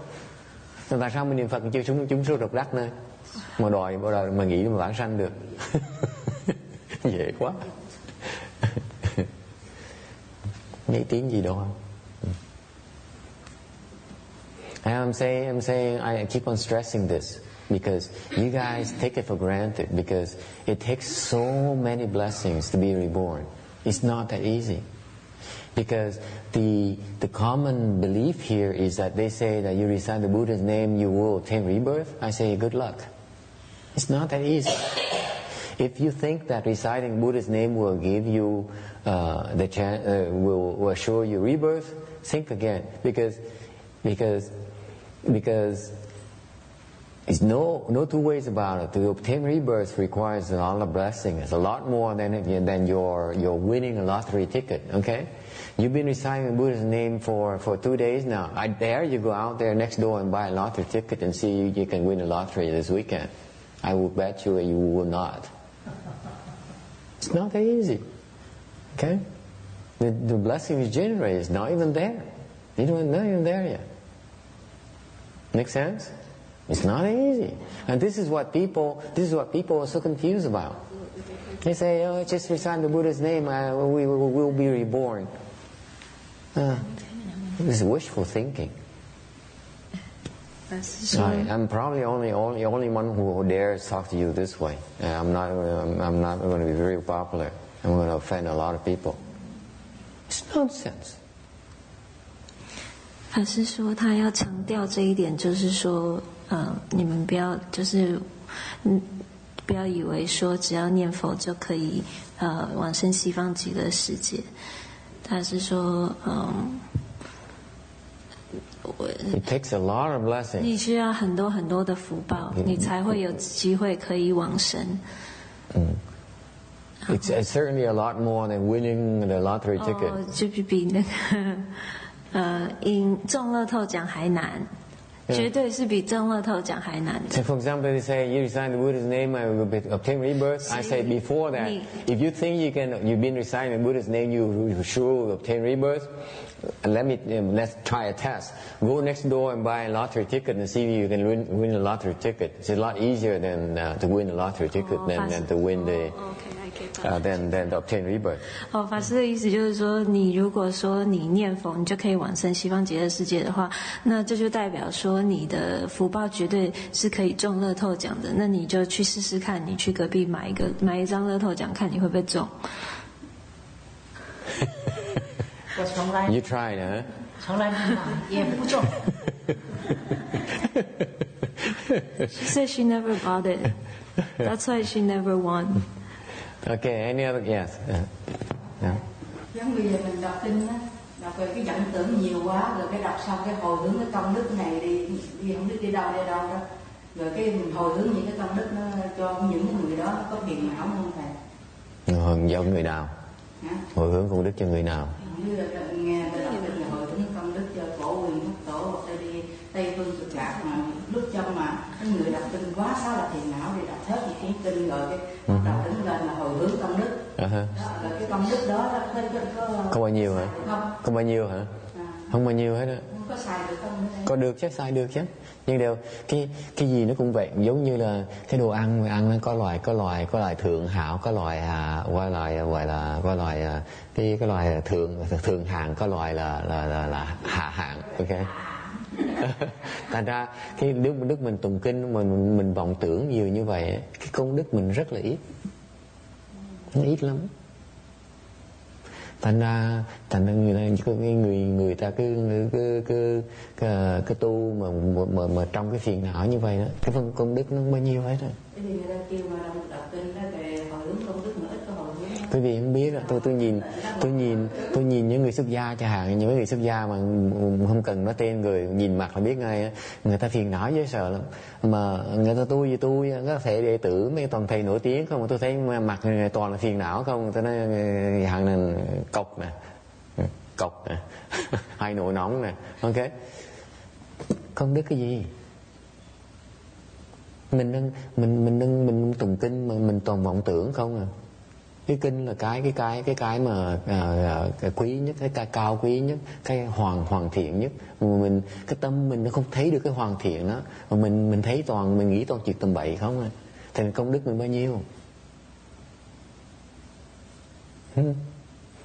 Nhưng tại sao mình niệm Phật chưa trúng số độc đắc này mà đòi mà nghĩ mà vãng sanh được? Dễ quá. Nghĩ tiếng gì đâu. I'm saying I keep on stressing this because you guys take it for granted because it takes so many blessings to be reborn. It's not that easy. Because the common belief here is that they say that you recite the Buddha's name, you will attain rebirth. I say good luck. It's not that easy. If you think that reciting Buddha's name will give you the chance, will assure you rebirth, think again. Because there's no two ways about it. To obtain rebirth requires a lot of blessing. It's a lot more than you're winning a lottery ticket. Okay, you've been reciting Buddha's name for 2 days now. I dare you go out there next door and buy a lottery ticket and see you can win a lottery this weekend. I will bet you will not. It's not that easy. Okay, the blessing is generated. It's not even there. Not even there yet. Make sense? It's not easy, and this is what people are so confused about. They say, "Oh, just recite the Buddha's name, we will be reborn." This is wishful thinking. I'm probably only one who dares talk to you this way. I'm not going to be very popular. I'm going to offend a lot of people. It's nonsense. 法师说他要强调这一点，就是说，你们不要不要以为说只要念佛就可以往生西方极乐世界。他是说，It takes a lot of blessings. 你需要很多很多的福报，你才会有机会可以往生。It's certainly a lot more than winning the lottery ticket. 就比那个中乐透奖还难。绝对是比中乐透奖还难的。 So for example, they say you recite the Buddha's name, I will obtain rebirth. I say before that, if you think you've been reciting the Buddha's name, you sure will obtain rebirth. Let's try a test. Go next door and buy a lottery ticket and see if you can win a lottery ticket. It's a lot easier than to win a lottery ticket than to win the than to obtain rebirth. 法师的意思就是说，你如果说你念佛，你就可以往生西方极乐世界的话，那这就代表说你的福报绝对是可以中乐透奖的。那你就去试试看，你去隔壁买一张乐透奖，看你会不会中。我从来 You tried, huh? 从来没买，也不中。She said she never bought it. That's why she never won. Okay, any other? Yes. Yeah. Giống bây giờ mình đọc kinh á, đọc về cái vọng tưởng nhiều quá, rồi cái đọc xong cái hồi hướng cái công đức này đi không biết đi đâu đó, rồi cái mình hồi hướng những cái công đức nó cho những người đó có phiền não không thầy? Hồi hướng người nào? Hả? Hồi hướng công đức cho người nào? Như là nghe tôi đọc kinh là hồi hướng công đức cho cổ quyền quốc tổ hoặc là đi Tây Phương Cực Lạc, mà lúc trong mà cái người đọc kinh quá xá là phiền não thì đọc hết những cuốn kinh rồi cái đọc đứng lên là hồi hướng công đức. Đó, rồi cái công đức đó có bao nhiêu hả? Không. Có bao nhiêu hả? Không bao nhiêu hết á. Không có xài được không? Có được chứ, xài được chứ. Nhưng đều cái gì nó cũng vậy, giống như là cái đồ ăn mà ăn nó có loại thượng hảo, có loại gọi là cái loại thượng hạng, có loại là hạ hạng, ok. Thành ra cái đức mình tụng kinh mình vọng tưởng nhiều như vậy, cái công đức mình rất là ít, nó ít lắm. Thành ra người ta cứ tu mà trong cái phiền não như vậy đó, cái phần công đức nó không bao nhiêu hết á. Cái gì người ta kêu mà đọc kinh đó về hồi hướng công đức mà ít có hồi hướng. Quý vị không biết á, tôi nhìn những người xuất gia chẳng hạn, những người xuất gia mà không cần nói tên người, nhìn mặt là biết ngay á, người ta phiền não dễ sợ lắm. Mà người ta tu gì tu, có thể đệ tử mấy toàn thầy nổi tiếng không, mà tôi thấy mặt người toàn là phiền não không, người ta nói hàng này cọc nè, hay nổi nóng nè, ok. Công đức cái gì? Mình tụng kinh mà mình toàn vọng tưởng không à. Cái kinh là cái mà quý nhất, cái cao quý nhất, cái hoàn thiện nhất. Mình cái tâm mình nó không thấy được cái hoàn thiện đó, mà mình thấy mình nghĩ toàn chuyện tầm bậy không à. Thì công đức mình bao nhiêu?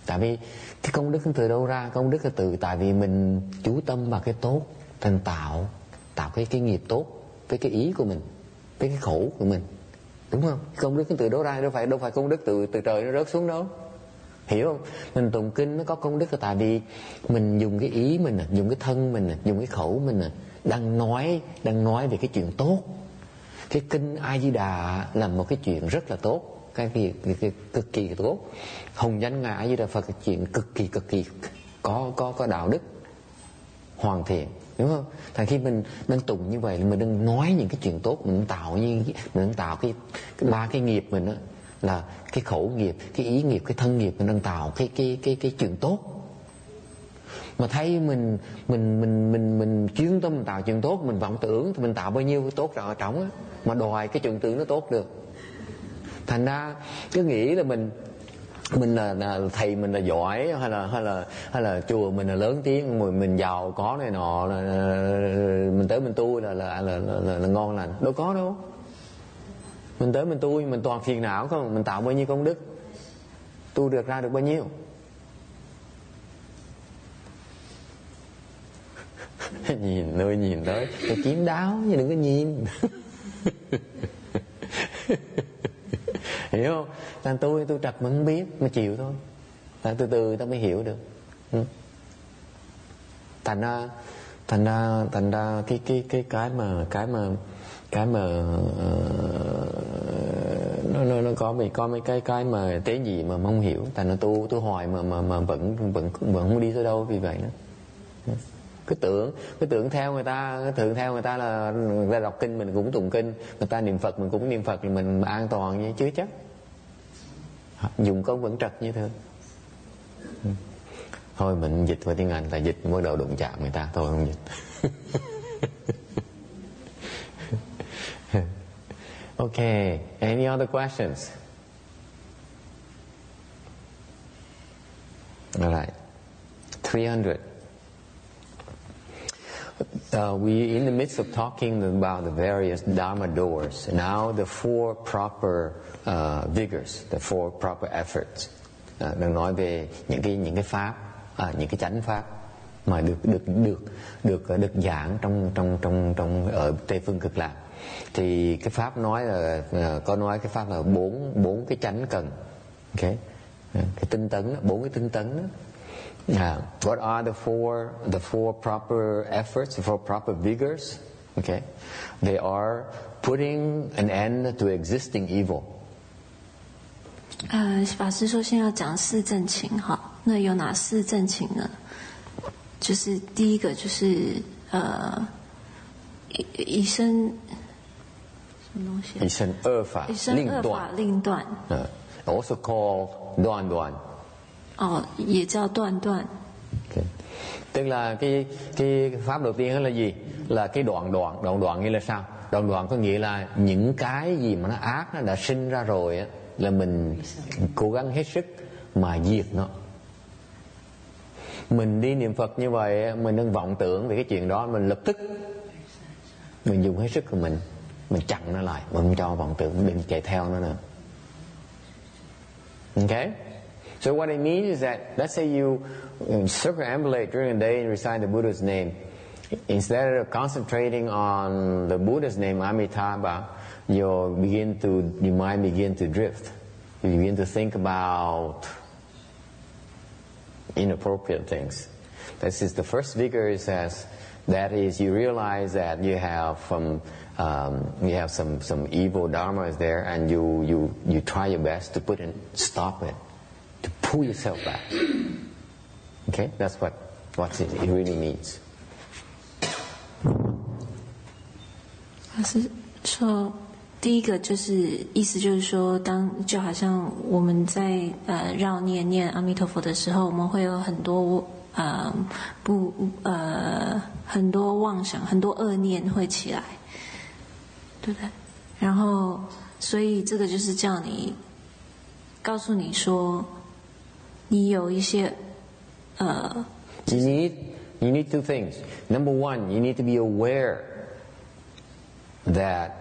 Tại vì cái công đức từ đâu ra? Công đức là tại vì mình chú tâm vào cái tốt, thành tạo cái nghiệp tốt với cái ý của mình, với cái khổ của mình, đúng không? Công đức từ đó ra, đâu phải công đức từ trời nó rớt xuống đâu, hiểu không? Mình tụng kinh nó có công đức là tại vì mình dùng cái ý mình, dùng cái thân mình, dùng cái khẩu mình đang nói về cái chuyện tốt. Cái kinh A Di Đà là một cái chuyện rất là tốt, cái cực kỳ tốt. Hồng danh ngài A Di Đà Phật là chuyện cực kỳ có đạo đức hoàn thiện, đúng không? Tại khi mình đang tụng như vậy, mình đang nói những cái chuyện tốt, mình đang tạo cái ba cái nghiệp mình đó, là cái khẩu nghiệp, cái ý nghiệp, cái thân nghiệp, mình đang tạo cái chuyện tốt. Mà thấy mình chuyên tâm mình tạo chuyện tốt, mình vọng tưởng thì mình tạo bao nhiêu cái tốt ở trong á, mà đòi cái chuyện tưởng nó tốt được. Thành ra cứ nghĩ là mình là thầy mình là giỏi, hay là chùa mình là lớn tiếng, mình giàu có này nọ, là mình tới mình tu là ngon lành. Đâu có đâu. Mình tới mình tu mình toàn phiền não không, mình tạo bao nhiêu công đức, tu được ra được bao nhiêu. Nhìn nơi nhìn tới phải kín đáo chứ đừng có nhìn. Hiểu không? Thành tôi trật mà không biết, mà chịu thôi. Tại từ từ ta mới hiểu được. Thành ra cái mà nó có mấy cái mà tế gì mà không hiểu. Thành ra tôi hỏi mà vẫn không đi tới đâu vì vậy đó. Cứ tưởng theo người ta là người ta đọc kinh mình cũng tụng kinh, người ta niệm Phật mình cũng niệm Phật, thì mình an toàn như chứ chắc. Dùng công vẫn trật như thế. Thôi mình dịch vào tiếng Anh là dịch bắt đầu đụng chạm người ta, thôi không dịch. Okay, any other questions? All right, 300. We in the midst of talking about the various Dharma doors. Now the four proper vigors, the four proper efforts. Đang nói về những cái pháp, những cái chánh pháp mà được giảng trong ở Tây phương Cực Lạc. Thì cái pháp nói là có nói cái pháp là bốn cái chánh cần. Okay. Cái tinh tấn, bốn cái tinh tấn đó. What are the four proper efforts, the four proper vigors? Okay, they are putting an end to existing evil. 法师说现在要讲四正勤哈，那有哪四正勤呢？就是第一个就是以身什么东西？以身恶法令断。Also called 斷。也叫斷。Okay. Tức là cái pháp đầu tiên là gì? Là cái đoạn nghĩa là sao? Đoạn có nghĩa là những cái gì mà nó ác nó đã sinh ra rồi á, là mình cố gắng hết sức mà diệt nó. Mình đi niệm Phật như vậy, mình đang vọng tưởng về cái chuyện đó, mình lập tức mình dùng hết sức của mình chặn nó lại, mình không cho vọng tưởng đừng chạy theo nó nữa. Okay? So what it means is that, let's say you circumambulate during the day and recite the Buddha's name. Instead of concentrating on the Buddha's name, Amitabha, your mind begin to drift. You begin to think about inappropriate things. This is the first vigor. It says that is, you realize that you have some evil dharma is there, and you try your best to stop it, to pull yourself back. Okay, that's what it really means. 他是说，第一个就是意思就是说，就好像我们在绕念阿弥陀佛的时候，我们会有很多很多妄想、很多恶念会起来，对不对？然后，所以这个就是叫你告诉你说，你有一些You need two things. Number one, you need to be aware that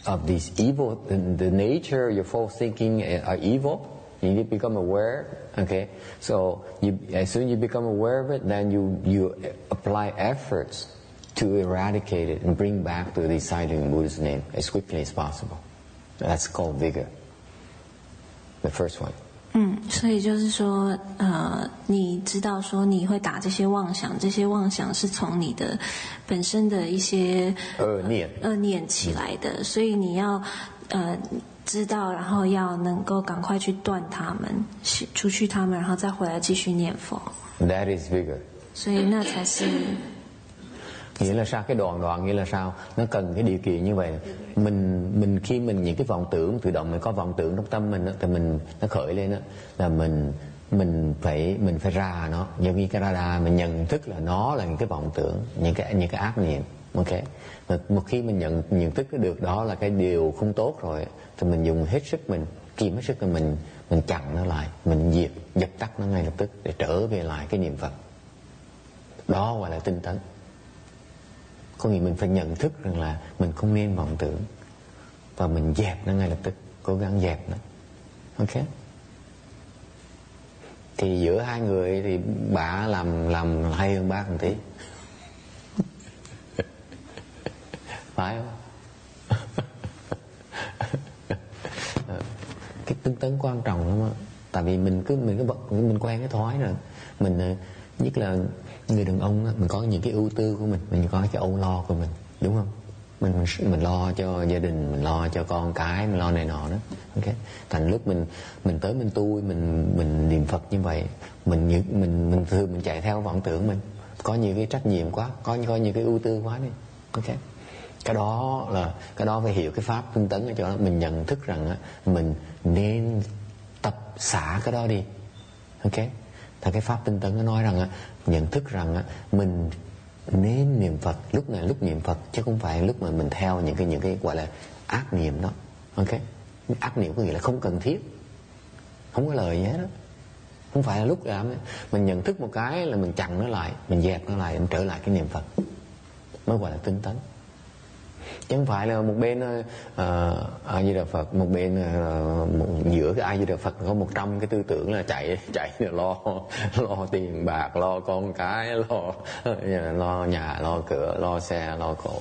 of these evil, the nature of your false thinking are evil. You need to become aware. Okay, so as soon as you become aware of it, then you apply efforts to eradicate it and bring back to reciting Buddha's name as quickly as possible. That's called vigor. The first one. 所以就是说，你知道说你会打这些妄想，这些妄想是从你的本身的一些恶念起来的，所以你要知道，然后要能够赶快去断它们，除去它们，然后再回来继续念佛。That is vigor. 所以那才是。Nghĩa là sao? Cái đoạn nghĩa là sao? Nó cần cái điều kiện như vậy. Mình khi mình những cái vọng tưởng tự động, mình có vọng tưởng trong tâm mình đó, thì nó khởi lên đó, là mình phải ra nó, giống như cái radar, mình nhận thức là nó là những cái vọng tưởng, những cái ác niệm. Ok. Một khi mình nhận thức được đó là cái điều không tốt rồi, thì mình dùng hết sức, mình kìm hết sức, mình chặn nó lại, mình dập tắt nó ngay lập tức để trở về lại cái niệm Phật. Đó gọi là tinh tấn. Có nghĩa mình phải nhận thức rằng là mình không nên vọng tưởng, và mình dẹp nó ngay lập tức, cố gắng dẹp nó. Ok. Thì giữa hai người thì bà làm hay hơn bác một tí. Phải không? Cái tinh tấn quan trọng lắm á. Tại vì mình quen cái thói rồi. Mình nhất là người đàn ông á, mình có những cái ưu tư của mình có cái âu lo của mình, đúng không? Mình lo cho gia đình, mình lo cho con cái, mình lo này nọ đó. Ok. Thành lúc mình tới mình tu, mình niệm Phật như vậy, mình thường mình chạy theo vọng tưởng mình, có nhiều cái trách nhiệm quá, có nhiều cái ưu tư quá đi. Ok. Cái đó phải hiểu cái pháp tinh tấn ở chỗ đó, mình nhận thức rằng á, mình nên tập xả cái đó đi. Ok. Thì cái pháp tinh tấn nó nói rằng á, nhận thức rằng á, mình nên niệm Phật, lúc này lúc niệm Phật chứ không phải lúc mà mình theo những cái gọi là ác niệm đó. Ok, ác niệm có nghĩa là không cần thiết, không có lời gì hết đó. Không phải là lúc làm ấy, mình nhận thức một cái là mình chặn nó lại, mình dẹp nó lại, mình trở lại cái niệm Phật mới gọi là tinh tấn. Chứ không phải là một bên A Di Đà Phật, một bên giữa cái A Di Đà Phật có 100 cái tư tưởng là chạy lo tiền bạc, lo con cái, lo nhà, lo cửa, lo xe, lo cổ.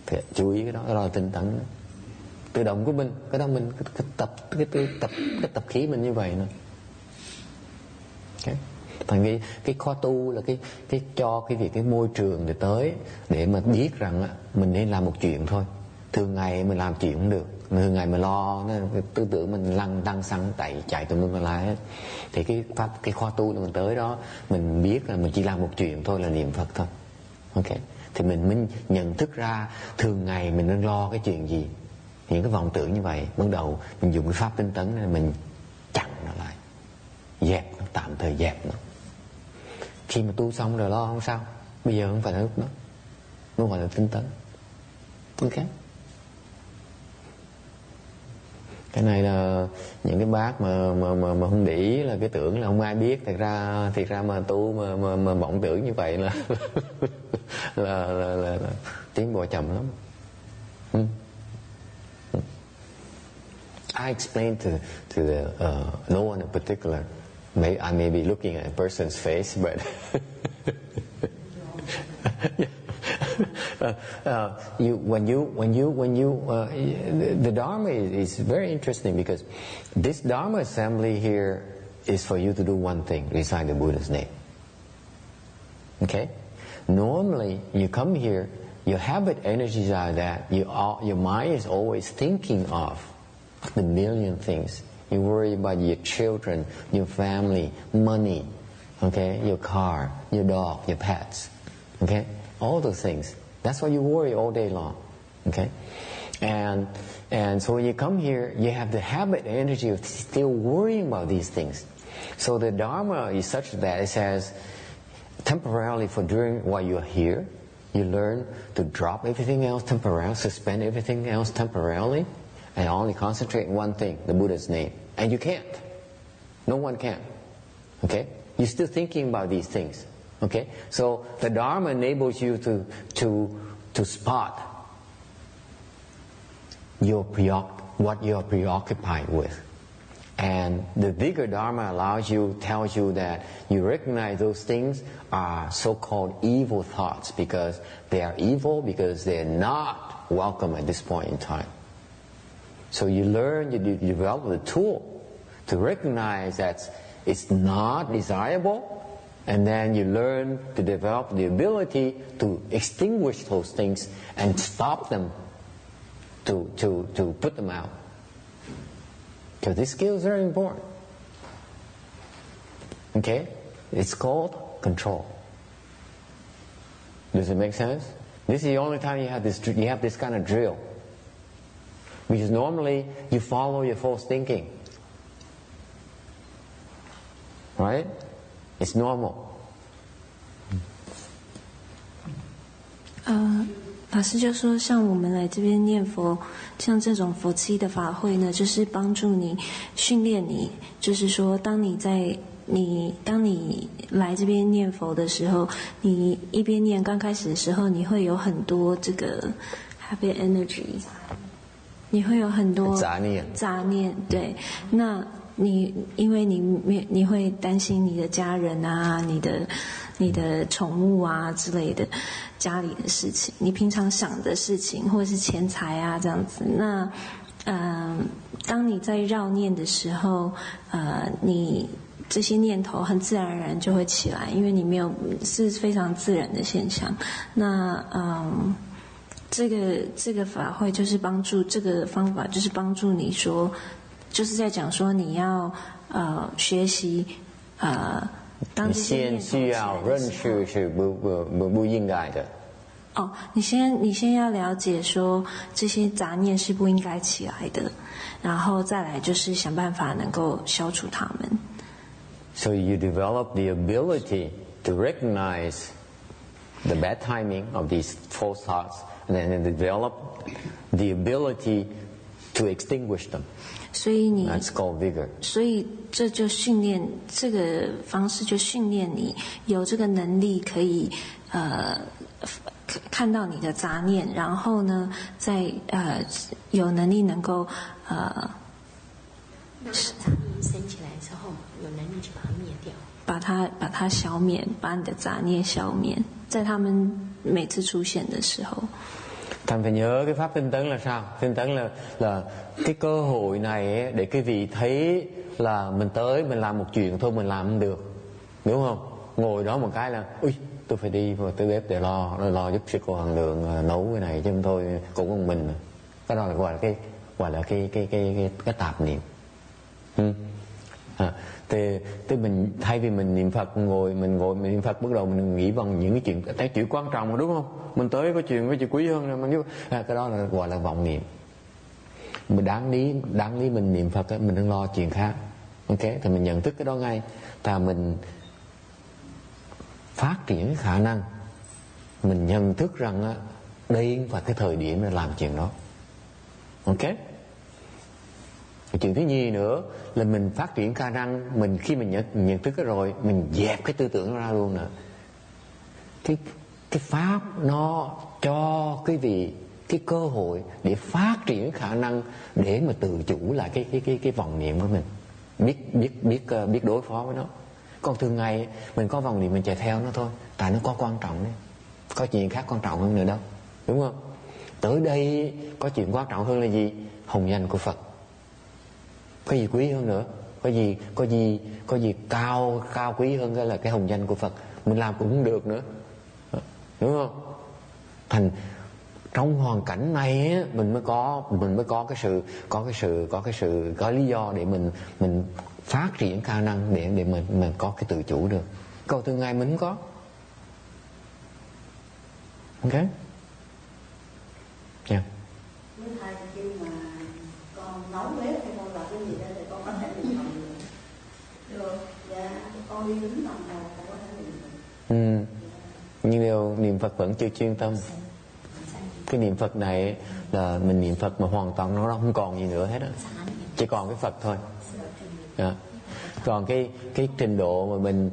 Thì chú ý cái đó là tinh tấn đó. Tự động của mình, cái đó mình cái tập khí mình như vậy nữa. Okay. Thành vì cái kho tu là cái cho cái việc cái môi trường để tới để mà biết rằng mình nên làm một chuyện thôi. Thường ngày mình làm chuyện không được, thường ngày mình lo cái tư tưởng mình tăng xăng chạy tùm lum la hết. Thì cái kho tu là mình tới đó mình biết là mình chỉ làm một chuyện thôi là niệm Phật thôi. Ok, thì mình mới nhận thức ra thường ngày mình đang lo cái chuyện gì. Những cái vọng tưởng như vậy, ban đầu mình dùng cái pháp tinh tấn này mình chặn nó lại, dẹp nó, tạm thời dẹp nó. Khi mà tu xong rồi lo không sao, bây giờ không phải là lúc đó, nó gọi là tinh tấn. Ok, cái này là những cái bác mà không để ý là cái tưởng là không ai biết, thiệt ra mà tu mà vọng tưởng như vậy là là tiến bộ chậm lắm. I explained to the no one in particular. I may be looking at a person's face, but the Dharma is very interesting because this Dharma assembly here is for you to do one thing: recite the Buddha's name. Okay. Normally, you come here, your habit energies are that your mind is always thinking of the million things. You worry about your children, your family, money, okay, your car, your dog, your pets, okay, all those things. That's why you worry all day long, okay. And so when you come here, you have the habit energy of still worrying about these things. So the Dharma is such that it says, temporarily for during while you're here, you learn to drop everything else temporarily, suspend everything else temporarily, and only concentrate on one thing, the Buddha's name. And you can't. No one can. Okay? You're still thinking about these things. Okay? So the Dharma enables you to spot what you're preoccupied with. And the bigger Dharma tells you that you recognize those things are so-called evil thoughts because they are evil, because they're not welcome at this point in time. So you learn, you develop the tool to recognize that it's not desirable, and then you learn to develop the ability to extinguish those things and stop them, to put them out. So this skill is very important. Okay? It's called control. Does it make sense? This is the only time you have this kind of drill. Because normally you follow your false thinking. Right? It's normal. 老师就说，像我们来这边念佛，像这种佛七的法会呢，就是帮助你训练你，就是说，当你来这边念佛的时候，你一边念，刚开始的时候，你会有很多这个 habit energy， 你会有很多杂念，对，那因为你会担心你的家人啊，你的宠物啊之类的，家里的事情，你平常想的事情，或者是钱财啊这样子。那当你在绕念的时候，你这些念头很自然而然就会起来，因为你没有，是非常自然的现象。那这个法会就是帮助，这个方法就是帮助你说，就是在讲说你要学习当这些念头起来的时候，你先需要认识是不应该的。你先要了解说这些杂念是不应该起来的，然后再来就是想办法能够消除它们。So you develop the ability to recognize the bad timing of these false thoughts, and then develop the ability to extinguish them. 所以你 That's called vigor. 所以这就训练这个方式，就训练你有这个能力，可以看到你的杂念，然后呢，在有能力能够让杂念升起来之后，有能力去把它灭掉，把它消灭，把你的杂念消灭，在他们每次出现的时候。Thành phải nhớ cái pháp tinh tấn là sao? Tinh tấn là cái cơ hội này ấy, để cái vị thấy là mình tới mình làm một chuyện thôi mình làm không được, đúng không? Ngồi đó một cái là ui tôi phải đi vào tới bếp để lo giúp sư cô Hằng Lượng nấu cái này chứ không thôi cũng một mình. Cái đó là gọi là cái tạp niệm. Thì mình thay vì mình niệm Phật mình ngồi mình niệm Phật, bắt đầu mình nghĩ bằng những cái chuyện quan trọng, đúng không? Mình tới có chuyện quý hơn rồi mình cái đó là gọi là vọng niệm. Mình đáng lý mình niệm Phật ấy, mình đừng lo chuyện khác. Ok, thì mình nhận thức cái đó ngay, và mình phát triển cái khả năng mình nhận thức rằng á, đây không phải cái thời điểm để làm chuyện đó. Ok. Chuyện thứ nhì nữa là mình phát triển khả năng mình khi mình nhận thức cái rồi mình dẹp cái tư tưởng ra luôn nữa. Cái pháp nó cho quý vị cái cơ hội để phát triển khả năng để mà tự chủ lại cái vọng niệm của mình, biết đối phó với nó. Còn thường ngày mình có vọng niệm mình chạy theo nó thôi, tại nó có quan trọng đấy, có chuyện khác quan trọng hơn nữa đâu, đúng không? Tới đây có chuyện quan trọng hơn là gì? Hồng danh của Phật. Có gì quý hơn nữa? Có gì cao quý hơn cái là cái hồng danh của Phật. Mình làm cũng không được nữa, đúng không? Thành trong hoàn cảnh này á, mình mới có lý do để mình phát triển khả năng để mình có cái tự chủ được. Còn từ ngày mình không có. Ok? Yeah. Với thầy khi mà con nấu bếp hay con làm cái gì đó thì con có thể bình thường được. Dạ, con đi đứng đồng hồ con có thể bình thường. Nhưng điều niệm Phật vẫn chưa chuyên tâm. Cái niệm Phật này là mình niệm Phật mà hoàn toàn nó không còn gì nữa hết á, chỉ còn cái Phật thôi. Còn cái trình độ mà mình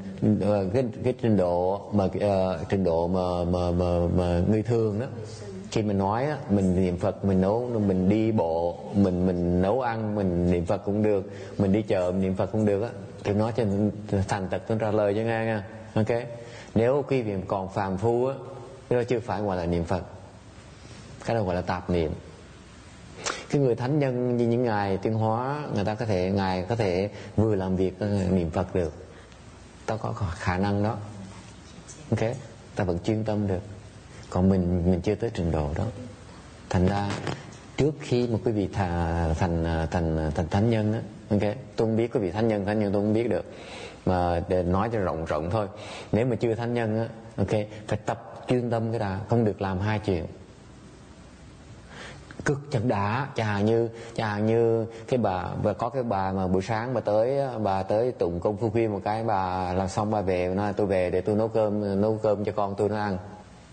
cái trình độ mà người thường đó, khi mình nói á, mình niệm Phật, mình nấu, mình đi bộ, mình nấu ăn, mình niệm Phật cũng được, mình đi chợ mình niệm Phật cũng được á, thì nói cho thành thật tôi trả lời cho nghe nha. Ok, nếu quý vị còn phàm phu á, đó chưa phải gọi là niệm Phật, cái đó gọi là tạp niệm. Cái người thánh nhân như những ngài tiến hóa, ngài có thể vừa làm việc niệm Phật được, ta có khả năng đó. Ok, ta vẫn chuyên tâm được. Còn mình chưa tới trình độ đó. Thành ra trước khi một quý vị thành thánh nhân á, ok, tôi không biết quý vị thánh nhân tôi không biết được, mà để nói cho rộng thôi. Nếu mà chưa thánh nhân á, ok, phải tập chuyên tâm cái đã, không được làm hai chuyện. Cực chật đã, chả như cái bà, và có cái bà mà buổi sáng bà tới tụng công phu khuya một cái, bà làm xong bà về, nói tôi về để tôi nấu cơm cho con tôi nó ăn.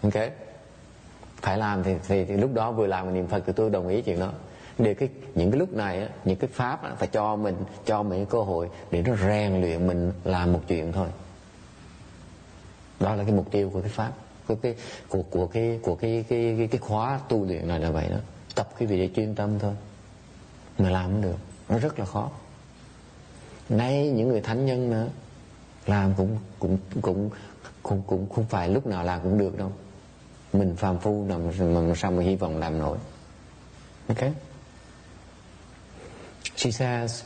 Ok, phải làm thì lúc đó vừa làm niệm Phật thì tôi đồng ý chuyện đó. Để những cái lúc này á, những cái pháp á, phải cho mình cái cơ hội để nó rèn luyện mình làm một chuyện thôi. Đó là cái mục tiêu của cái pháp, của cái khóa tu luyện này là vậy đó. Tập cái việc để chuyên tâm thôi, mà làm không được, nó rất là khó. Nay những người thánh nhân nữa làm cũng không phải lúc nào làm cũng được đâu. Mình phàm phu làm sao mà hy vọng làm nổi. Okay. She has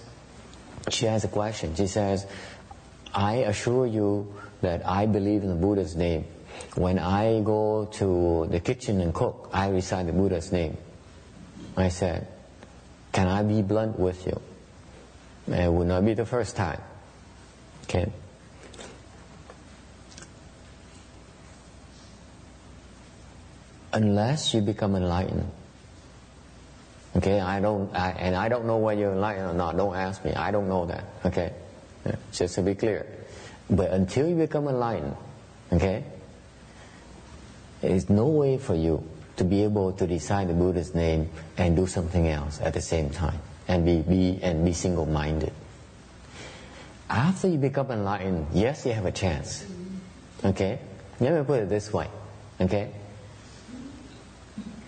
a question. She says, I assure you that I believe in the Buddha's name. When I go to the kitchen and cook, I recite the Buddha's name. I said, can I be blunt with you? It would not be the first time. Okay. Unless you become enlightened. Okay, I don't know whether you're enlightened or not. Don't ask me. I don't know that. Okay, just to be clear. But until you become enlightened, okay, is no way for you to be able to recite the Buddha's name and do something else at the same time and be single-minded. After you become enlightened, yes, you have a chance. Okay? Let me put it this way. Okay?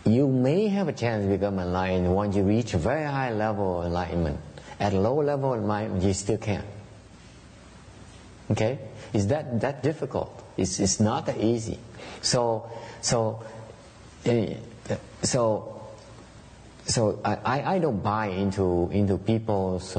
You may have a chance to become enlightened once you reach a very high level of enlightenment. At a low level of enlightenment, you still can't. Okay? Is that difficult? It's not that easy. So I don't buy into people's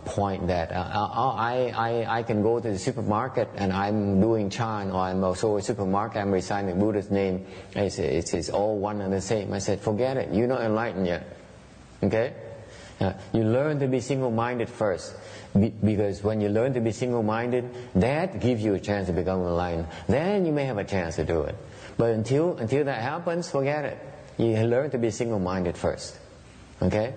point that I can go to the supermarket and I'm doing chant, or I'm also a supermarket, I'm reciting Buddha's name. It's all one and the same. I said, forget it. You're not enlightened yet. Okay? You learn to be single-minded first, because when you learn to be single-minded, that gives you a chance to become enlightened. Then you may have a chance to do it. But until that happens, forget it. You learn to be single-minded first. Okay?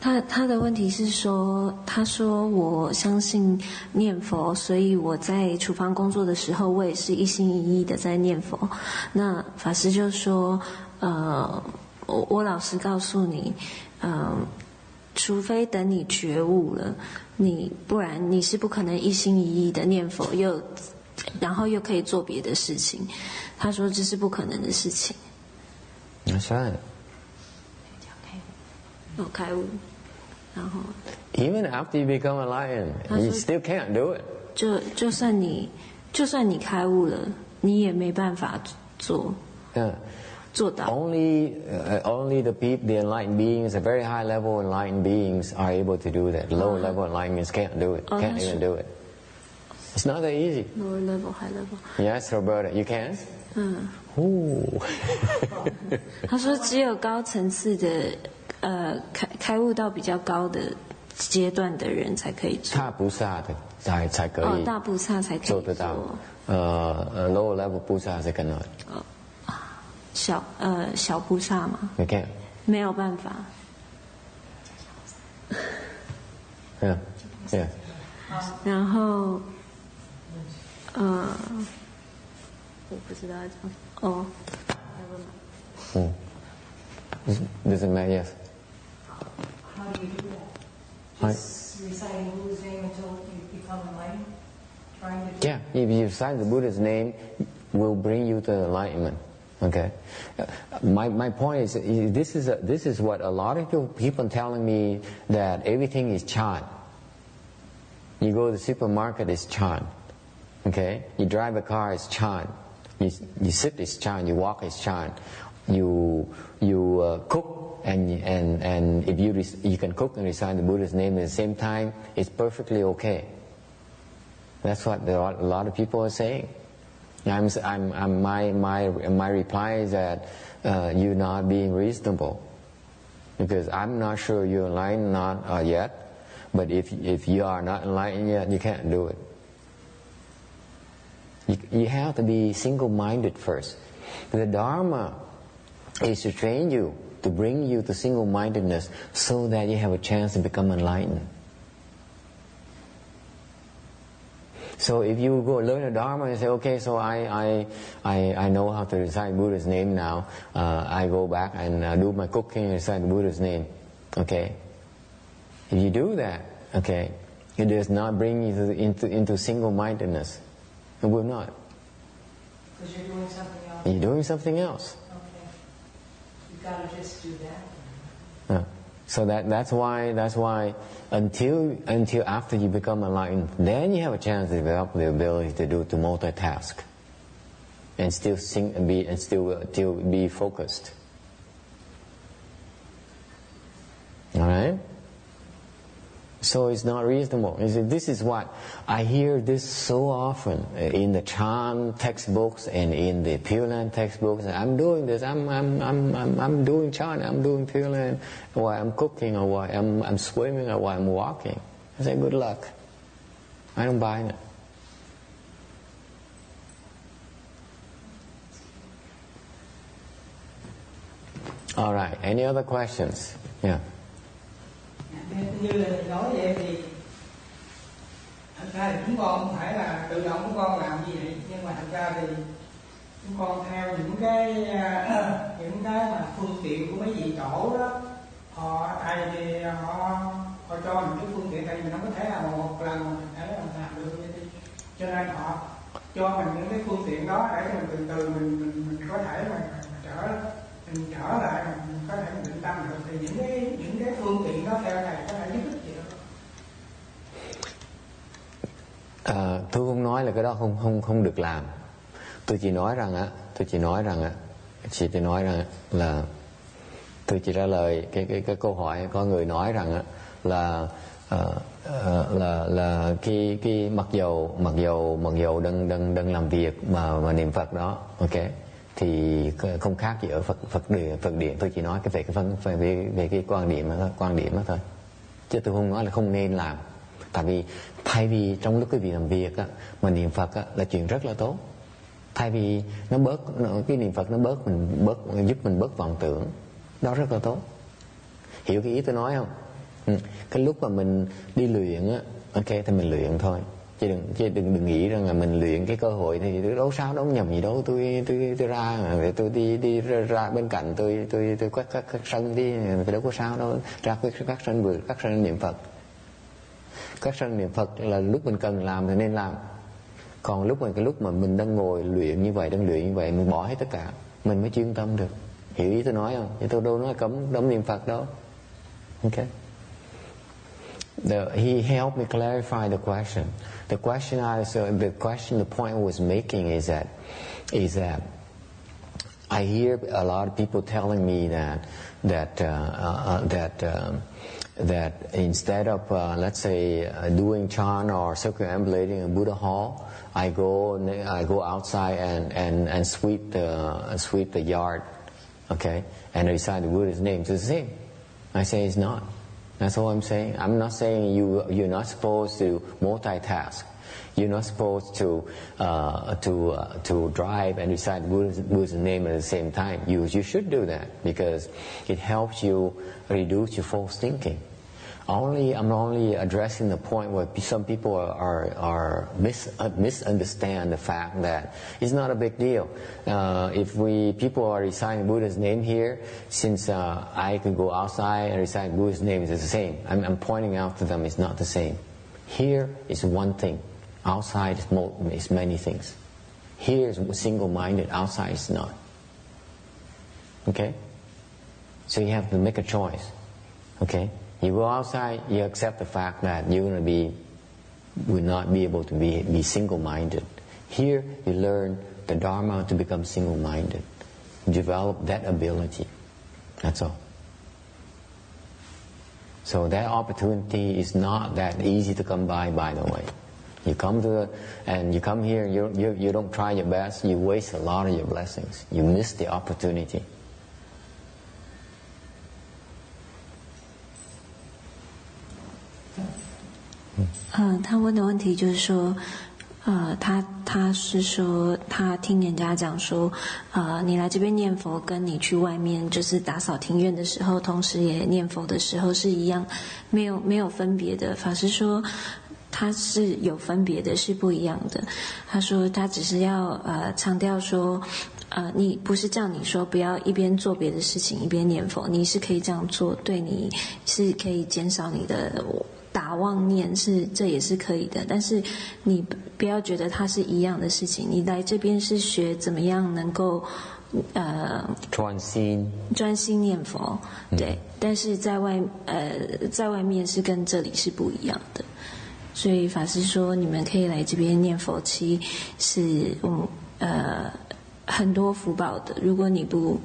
他的问题是说，他说我相信念佛，所以我在厨房工作的时候，我也是一心一意的在念佛。那法师就说，我老实告诉你，除非等你觉悟了，不然你是不可能一心一意的念佛，然后又可以做别的事情。他说这是不可能的事情。That's right. 开悟，然后 Even after you become enlightened, you still can't do it. 就算你开悟了，你也没办法做到。Only the enlightened beings, the very high level enlightened beings, are able to do that. Lower level enlightened beings can't do it. Can't even do it. It's not that easy. Lower level, high level. Yes, Roberta, you can. 他说只有高层次的开悟到比较高的阶段的人才可以做。大菩萨的才可以。大菩萨才可以做得到。Lower level 菩萨是 cannot。小菩萨吗？ You can't. 没有办法。Yeah. 然后我不知道Doesn't matter. Yes. How do you do that? Just reciting Buddha's name until you become enlightened? Yeah, if you recite the Buddha's name, will bring you to enlightenment. Okay. My point is, this is what a lot of people telling me, that everything is chant. You go to the supermarket, it's chant. Okay. You drive a car, it's chant. You sit, it's chant. You walk, it's chant. You cook, and if you can cook and recite the Buddha's name at the same time, it's perfectly okay. That's what a lot of people are saying. My reply is that you're not being reasonable, because I'm not sure you're enlightened not yet. But if you are not enlightened yet, you can't do it. You have to be single-minded first. The Dharma is to train you, to bring you to single-mindedness, so that you have a chance to become enlightened. So if you go learn the Dharma and say, okay, so I know how to recite Buddha's name now, I go back and do my cooking and recite the Buddha's name. Okay? If you do that, okay, it does not bring you into single-mindedness. It will not. Because you're doing something else. You're doing something else. Okay. You've got to just do that. So that's why until after you become enlightened, then you have a chance to develop the ability to multitask, and still sing and still be focused. All right. So it's not reasonable. This is what I hear this so often in the chant textbooks and in the Pureland textbooks. I'm doing this. I'm doing chant. I'm doing Pureland while I'm cooking, or while I'm swimming, or while I'm walking. I say, good luck. I don't buy it. All right. Any other questions? Yeah. Như là nói vậy thì ra thì chúng con không phải là tự động của con làm gì vậy, nhưng mà thật ra thì chúng con theo những cái mà phương tiện của mấy vị tổ đó, họ tại vì họ cho mình cái phương tiện, tại vì mình không có thể làm một lần mà mình thể làm được như thế, cho nên họ cho mình những cái phương tiện đó để cho mình từ từ mình có thể mình trở lại, mình có thể mình định tâm được. Thì những cái phương tiện đó theo thầy có thể giúp ích gì không? Tôi không nói là cái đó không được làm. Tôi chỉ nói rằng là tôi chỉ trả lời cái câu hỏi có người nói rằng là cái mặc dầu đang làm việc mà niệm Phật đó, ok, thì không khác gì ở Phật điện. Tôi chỉ nói về cái quan điểm đó thôi, chứ tôi không nói là không nên làm. Thay vì trong lúc quý vị làm việc mà niệm Phật là chuyện rất là tốt. Thay vì nó bớt cái niệm Phật, nó giúp mình bớt vọng tưởng, đó rất là tốt. Hiểu cái ý tôi nói không? Cái lúc mà mình đi luyện ok, thì mình luyện thôi, chứ đừng nghĩ rằng là mình luyện cái cơ hội thì đâu sao, đâu nhầm gì đâu. Tôi ra tôi đi ra bên cạnh tôi quét các sân đi, thì đâu có sao đâu. Ra các sân các sân niệm Phật. Các sân niệm Phật là lúc mình cần làm thì nên làm. Còn lúc mà mình đang ngồi luyện như vậy, mình bỏ hết tất cả, mình mới chuyên tâm được. Hiểu ý tôi nói không? Thì tôi đâu nói cấm niệm Phật đâu. Okay. He helped me clarify the question. The point I was making is that I hear a lot of people telling me that instead of let's say doing chant or circumambulating in Buddha Hall, I go outside and sweep the yard, okay, and recite the Buddha's name. It's the same. I say it's not. That's all I'm saying. I'm not saying you're not supposed to multitask. You're not supposed to drive and recite Buddha's name at the same time. You should do that because it helps you reduce your false thinking. I'm only addressing the point where some people are misunderstand the fact that it's not a big deal. If people are reciting Buddha's name here, since I can go outside and recite Buddha's name, it's the same. I'm pointing out to them it's not the same. Here is one thing. Outside is many things. Here is single-minded. Outside is not. Okay? So you have to make a choice. Okay? You go outside, you accept the fact that you're going to will not be able to be single-minded. Here, you learn the Dharma to become single-minded. Develop that ability. That's all. So that opportunity is not that easy to come by the way. You come here, you don't try your best, you waste a lot of your blessings. You miss the opportunity. 他问的问题就是说，他是说他听人家讲说，你来这边念佛，跟你去外面就是打扫庭院的时候，同时也念佛的时候是一样，没有分别的。法师说他是有分别的，是不一样的。他说他只是要强调说，你不是叫你说不要一边做别的事情一边念佛，你是可以这样做，对你是可以减少你的打妄念，这也是可以的。但是你不要觉得它是一样的事情，你来这边是学怎么样能够专心念佛，对。但是在外面是跟这里是不一样的。所以法师说，你们可以来这边念佛期，是很多福报的。如果你不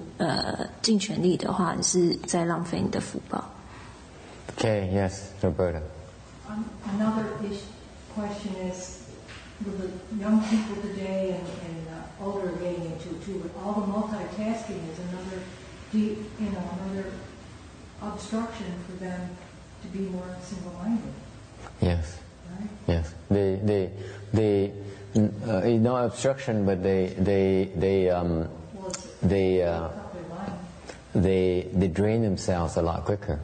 尽全力的话，你是在浪费你的福报。Okay, yes, Roberta. Another question is, with the young people today and older getting into all the multitasking is another obstruction for them to be more single-minded. Yes. Right? Yes. They no obstruction, but they drain themselves a lot quicker.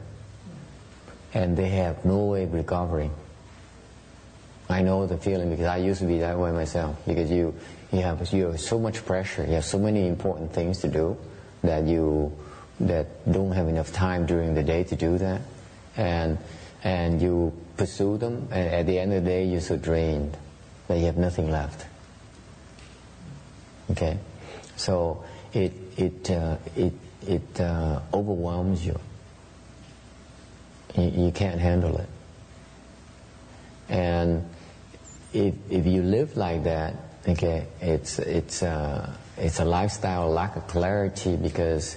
And they have no way of recovering. I know the feeling because I used to be that way myself. Because you have so much pressure, you have so many important things to do that don't have enough time during the day to do that, and you pursue them, and at the end of the day you're so drained that you have nothing left. Okay, so it overwhelms you. You can't handle it, and if you live like that, okay, it's a lifestyle lack of clarity, because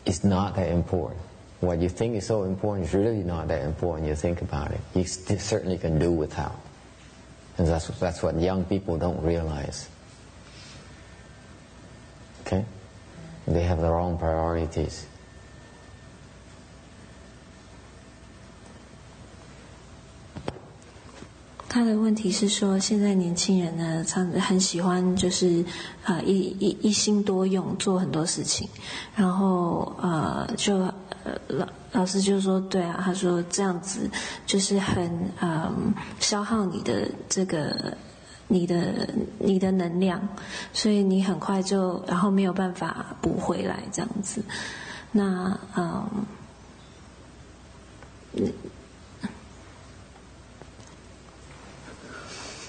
it's not that important. What you think is so important is really not that important. You think about it, you certainly can do without, and that's what young people don't realize. Okay, they have their own priorities. 他的问题是说，现在年轻人呢，很喜欢就是一心多用，做很多事情，然后老师就说，对啊，他说这样子就是很消耗你的这个你的能量，所以你很快就然后没有办法补回来这样子。那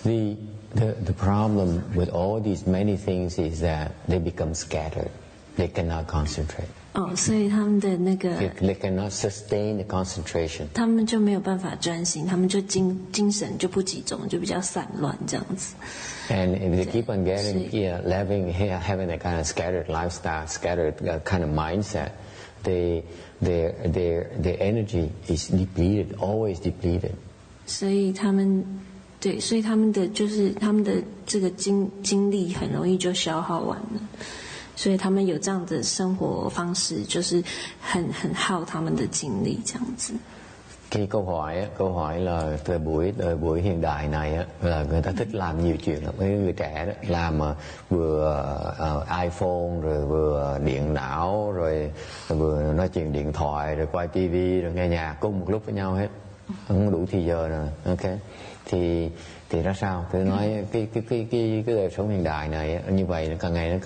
The problem with all these many things is that they become scattered. They cannot concentrate. 所以他们的那个 They cannot sustain the concentration. 他们就没有办法专心，他们就精神就不集中，就比较散乱这样子。And if they keep on having a kind of scattered lifestyle, scattered kind of mindset, their energy is depleted, always depleted. 所以他们的就是他们的这个精力很容易就消耗完了，所以他们有这样的生活方式，就是很耗他们的精力这样子。Cái câu hỏi là thời buổi hiện đại này á, là người ta thích làm nhiều chuyện lắm. Mấy người trẻ đó làm vừa iPhone, rồi vừa điện não, rồi vừa nói chuyện điện thoại, rồi quay TV, rồi nghe nhạc cùng một lúc với nhau hết, không đủ thì giờ rồi. Ok, thì ra sao? Tôi nói cái đời sống hiện đại này như vậy, nó càng ngày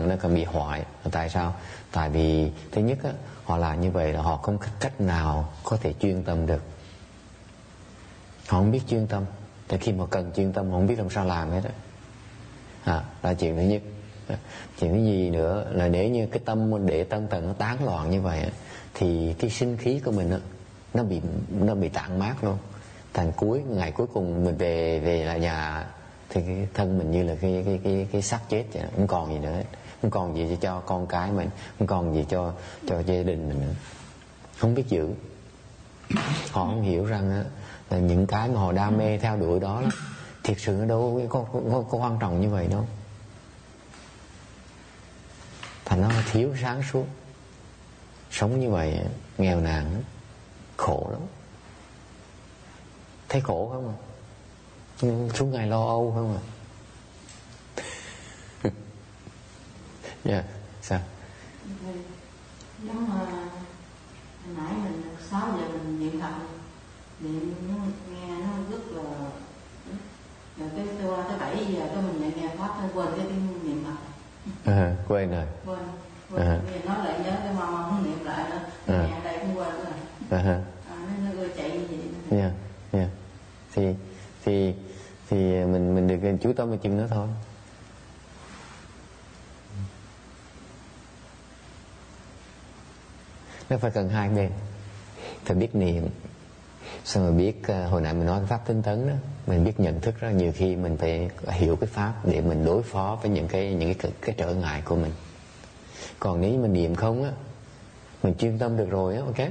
nó càng bị hoại. Tại sao? Tại vì thứ nhất á, họ làm như vậy là họ không cách nào có thể chuyên tâm được. Họ không biết chuyên tâm. Tại khi mà cần chuyên tâm họ không biết làm sao làm hết á. Là chuyện thứ nhất. Chuyện thứ gì nữa là nếu như cái tâm để tâm thần nó tán loạn như vậy á, thì cái sinh khí của mình á, nó bị tản mát luôn. Thành ngày cuối cùng mình về lại nhà thì cái thân mình như là cái xác chết vậy, không còn gì nữa hết. Không còn gì cho con cái mình, không còn gì cho gia đình mình nữa. Không biết giữ. Họ không hiểu rằng là những cái mà họ đam mê theo đuổi đó thiệt sự nó đâu có quan trọng như vậy đâu. Thành nó thiếu sáng suốt. Sống như vậy nghèo nàn, khổ lắm. Thấy khổ không à? Suốt ngày lo âu không à? Dạ, sao? Giống hồi nãy mình 6 giờ mình niệm Phật, niệm nghe nó rất là, rồi cái qua tới 7 giờ cái mình nghe pháp thôi, quên cái tiếng niệm Phật. Quên rồi. Quên. Vì nói lại nhớ cái mong không niệm lại nữa, nghe đây cũng quên rồi. Nó chạy như vậy. Dạ. Thì mình được chú tâm vào chừng đó thôi. Nó phải cần hai bên. Phải biết niệm, xong rồi biết hồi nãy mình nói pháp tinh tấn đó, mình biết nhận thức đó. Nhiều khi mình phải hiểu cái pháp để mình đối phó với những cái trở ngại của mình. Còn nếu mình niệm không á, mình chuyên tâm được rồi á, ok.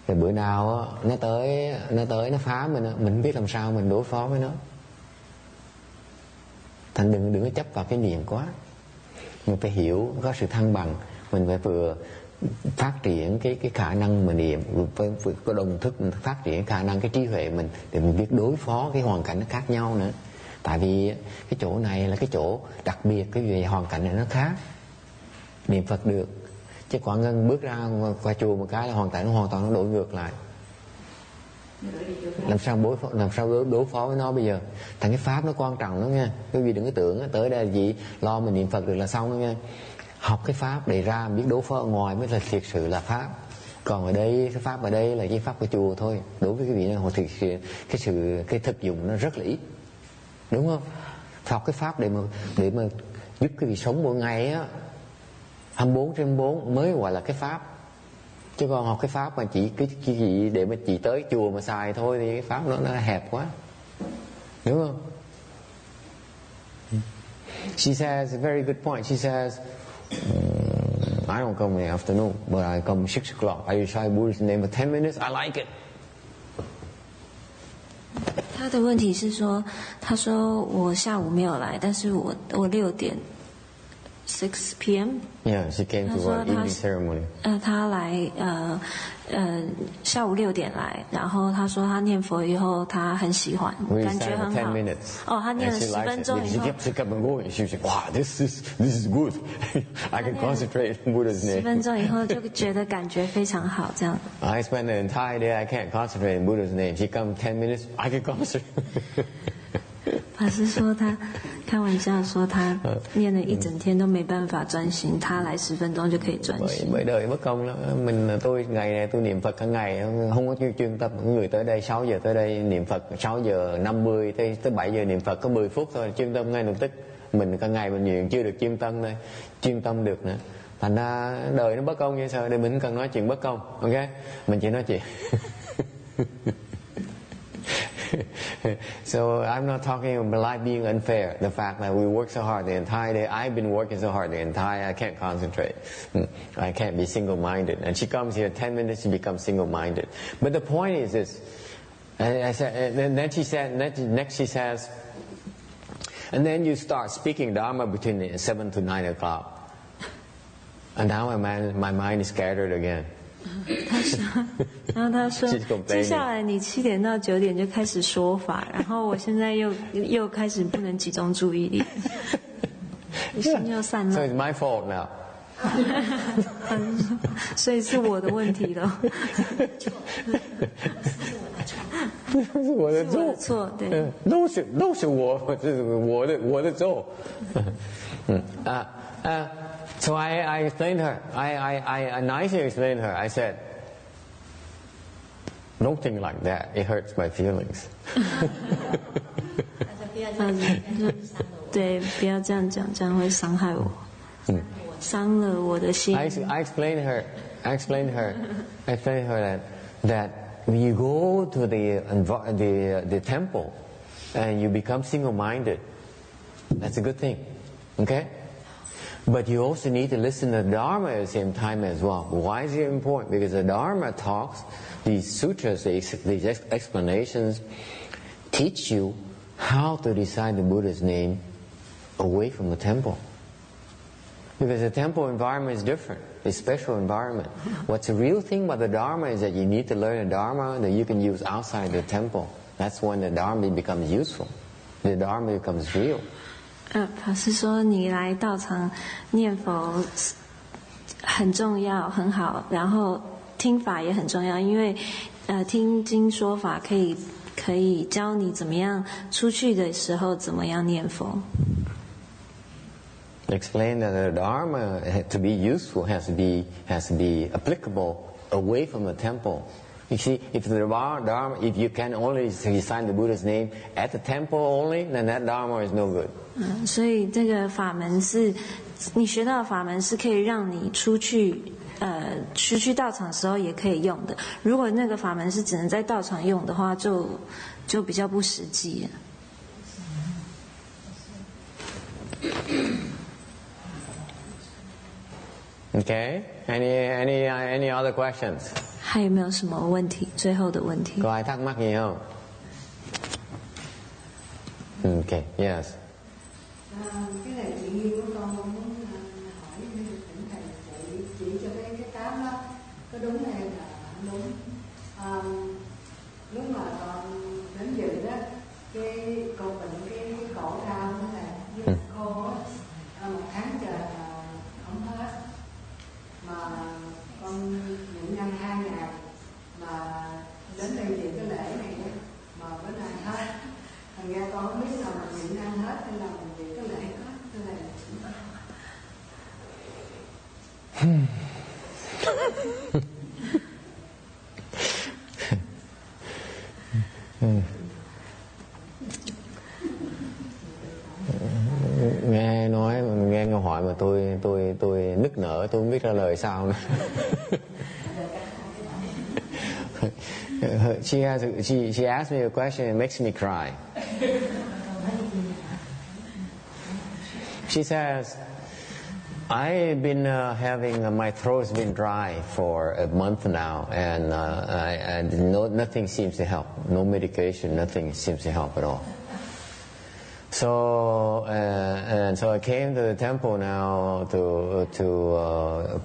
Rồi bữa nào á, nó tới nó phá mình không biết làm sao mình đối phó với nó. Thành đừng có chấp vào cái niệm quá. Mình phải hiểu có sự thăng bằng. Mình phải vừa phát triển cái khả năng mình niệm, với có đồng thức mình phát triển khả năng cái trí huệ mình để mình biết đối phó cái hoàn cảnh nó khác nhau nữa. Tại vì cái chỗ này là cái chỗ đặc biệt, cái về hoàn cảnh này nó khác. Niệm Phật được, chứ Quảng Ngân bước ra qua chùa một cái là hoàn toàn nó đổi ngược lại. Làm sao đối phó với nó bây giờ? Thành cái pháp nó quan trọng lắm nha. Quý vị đừng có tưởng tới đây gì lo mình niệm Phật được là xong đó nha. Học cái pháp để ra biết đối phó ở ngoài mới là thiệt sự là pháp. Còn ở đây cái pháp ở đây là cái pháp của chùa thôi. Đối với cái vị này họ cái thực dụng nó rất là ít, đúng không? Học cái pháp để mà giúp cái vị sống mỗi ngày á 24/24 mới gọi là cái pháp. Chứ còn học cái pháp mà chỉ để mà chỉ tới chùa mà xài thôi thì cái pháp nó hẹp quá, đúng không? She says a very good point. She says, I don't come in the afternoon, but I come 6 o'clock. I recite Buddha's name for 10 minutes. I like it. 他的问题是说，他说我下午没有来，但是我6点6 p.m. Yeah, she came to our evening ceremony. 他来下午6点来，然后他说他念佛以后他很喜欢，感觉很好。哦，他念了10分钟以后。She kept on going. She said, "Wow, this is good. I can concentrate on Buddha's name." 10分钟以后就觉得感觉非常好，这样。I spend the entire day. I can't concentrate on Buddha's name. She comes 10 minutes. I can concentrate. 法師說他開玩笑說他念了一整天都沒辦法專心，他來10分鐘就可以專心。Bởi đời mất công lắm. Tôi ngày này tôi niệm Phật cả ngày, không có chuyên tâm. Người tới đây 6 giờ tới đây niệm Phật, 6 giờ 50 tới 7 giờ niệm Phật có 10 phút thôi, chuyên tâm ngay lập tức. Mình cả ngày mình niệm chưa được chuyên tâm được nữa. Thành ra đời nó bất công như sao? Để mình không cần nói chuyện bất công, ok? Mình chỉ nói chuyện. So I'm not talking about life being unfair. The fact that we work so hard the entire day. I've been working so hard the entire. I can't concentrate. I can't be single-minded. And she comes here 10 minutes. She becomes single-minded. But the point is this. I said, and then she said. Next she says. And then you start speaking Dharma between 7 to 9 o'clock. And now my mind is scattered again. 然后他说接下来你7点到9点就开始说法，然后我现在又开始不能集中注意力，心又散乱。So it's my fault now. 所以是我的问题了。是我的错，对，都是我，这是我的错。So I explained to her. I nicely explained to her. I said, "Don't think like that. It hurts my feelings." 对，不要这样讲，这样会伤害我，伤了我的心。I explained to her that when you go to the temple and you become single-minded, that's a good thing, okay? But you also need to listen to the Dharma at the same time as well. Why is it important? Because the Dharma talks, these sutras, these explanations, teach you how to recite the Buddha's name away from the temple. Because the temple environment is different. It's a special environment. What's the real thing about the Dharma is that you need to learn the Dharma that you can use outside the temple. That's when the Dharma becomes useful. The Dharma becomes real. 法师说你来道场念佛很重要，很好，然后听法也很重要，因为听经说法可以教你怎么样出去的时候怎么样念佛。Explain that the Dharma to be useful has to be applicable away from the temple. You see, if you can only recite the Buddha's name at the temple only, then that Dharma is no good. 所以这个法门是你学到的法门是可以让你出去道场的时候也可以用的。如果那个法门是只能在道场用的话，就比较不实际。Okay. Any other questions? 还有没有什么问题？最后的问题。Có ai thắc mắc gì không? Okay. Yes. Cái này chị Nghiêu của con muốn hỏi thỉnh thầy chỉ cho cái tám đó có đúng hay là không đúng. Lúc mà con đến dự đó, cái cô bệnh cái cổ đau nó là với khô á, 1 tháng trời không hết, mà con nhịn ăn 2 ngày mà đến đây dự cái lễ này mà bữa nay hết, thành ra con không biết là mình nhịn ăn hết hay là mình dự cái lễ hết, cái này nghe nói nghe câu hỏi mà tôi nức nở, tôi không biết trả lời sao nữa. She asked me a question, it makes me cry. She says, I've been having my throat's been dry for a month now, and nothing seems to help. No medication, nothing seems to help at all. So I came to the temple now to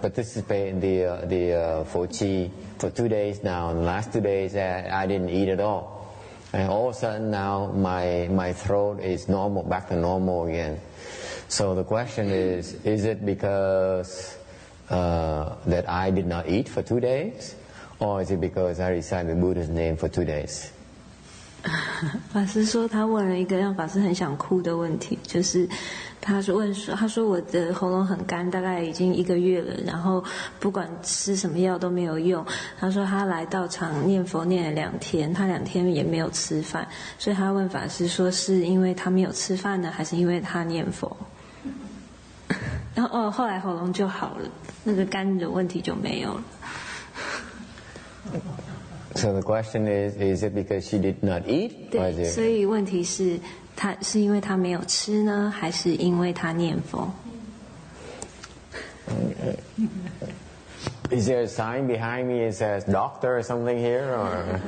participate in the PHωρίI for 2 days now. And the last 2 days I didn't eat at all, and all of a sudden now my throat is normal, back to normal again. So the question is it because that I did not eat for 2 days, or is it because I recited Buddha's name for 2 days? 法师说他问了一个让法师很想哭的问题，就是他说我的喉咙很干，大概已经1个月了，然后不管吃什么药都没有用。他说他来道场念佛念了2天，他2天也没有吃饭，所以他问法师说是因为他没有吃饭呢，还是因为他念佛？然后后来喉咙就好了，那个干的问题就没有了。So the question is it because she did not eat? 对，所以问题是他是因为他没有吃呢，还是因为他念佛？ Is there a sign behind me that says doctor or something here, or?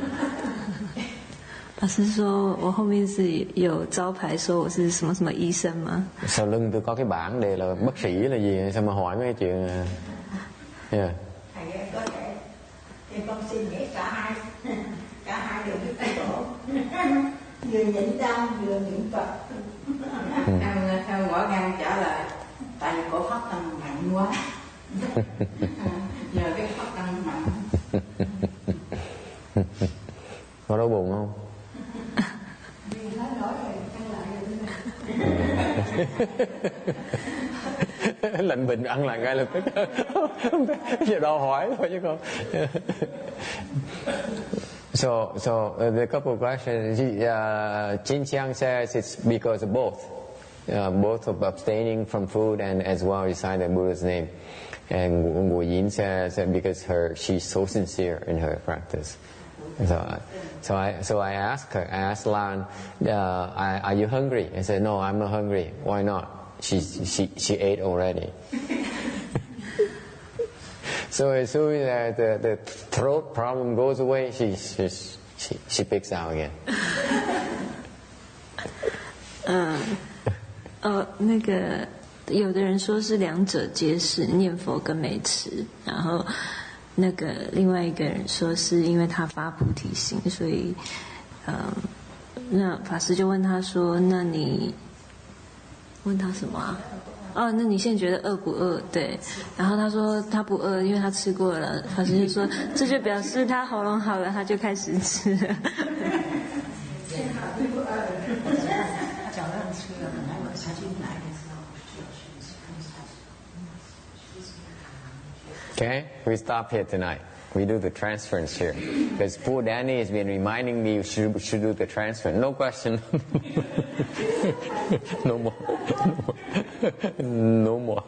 法師說我後面是有招牌說我是什麼什麼醫生嗎？ Sau lưng tôi có cái bảng đề là bác sĩ là gì, sao mà hỏi mấy cái chuyện? Yeah. Thầy có thể thì con xin nghĩ cả hai đều biết thay đổi, vừa nhịn đau vừa niệm Phật. Theo Võ Gan trả lời tại vì cổ pháp tăng mạnh quá. Nhờ cái pháp tăng mạnh. Có đau buồn không? Lệnh bệnh ăn lại ngay lập tức. Giờ đau hỏi thôi chứ con. So the couple of questions. Jin Chiang says it's because of both of abstaining from food and as well reciting the Buddha's name. And Wu Yin says that because she's so sincere in her practice. So I asked Lan, are you hungry? I said, no, I'm not hungry. Why not? She ate already. So as soon as the throat problem goes away, she picks out again. 那个有的人说是2者皆是，念佛跟没吃，然后那个另外一个人说是因为他发菩提心，所以那法师就问他说，那你问他什么啊？那你现在觉得饿不饿？对，然后他说他不饿，因为他吃过了。法师就说这就表示他喉咙好了，他就开始吃了。Okay, we stop here tonight. We do the transference here. Because poor Danny has been reminding me you should do the transfer. No question. No more. No more.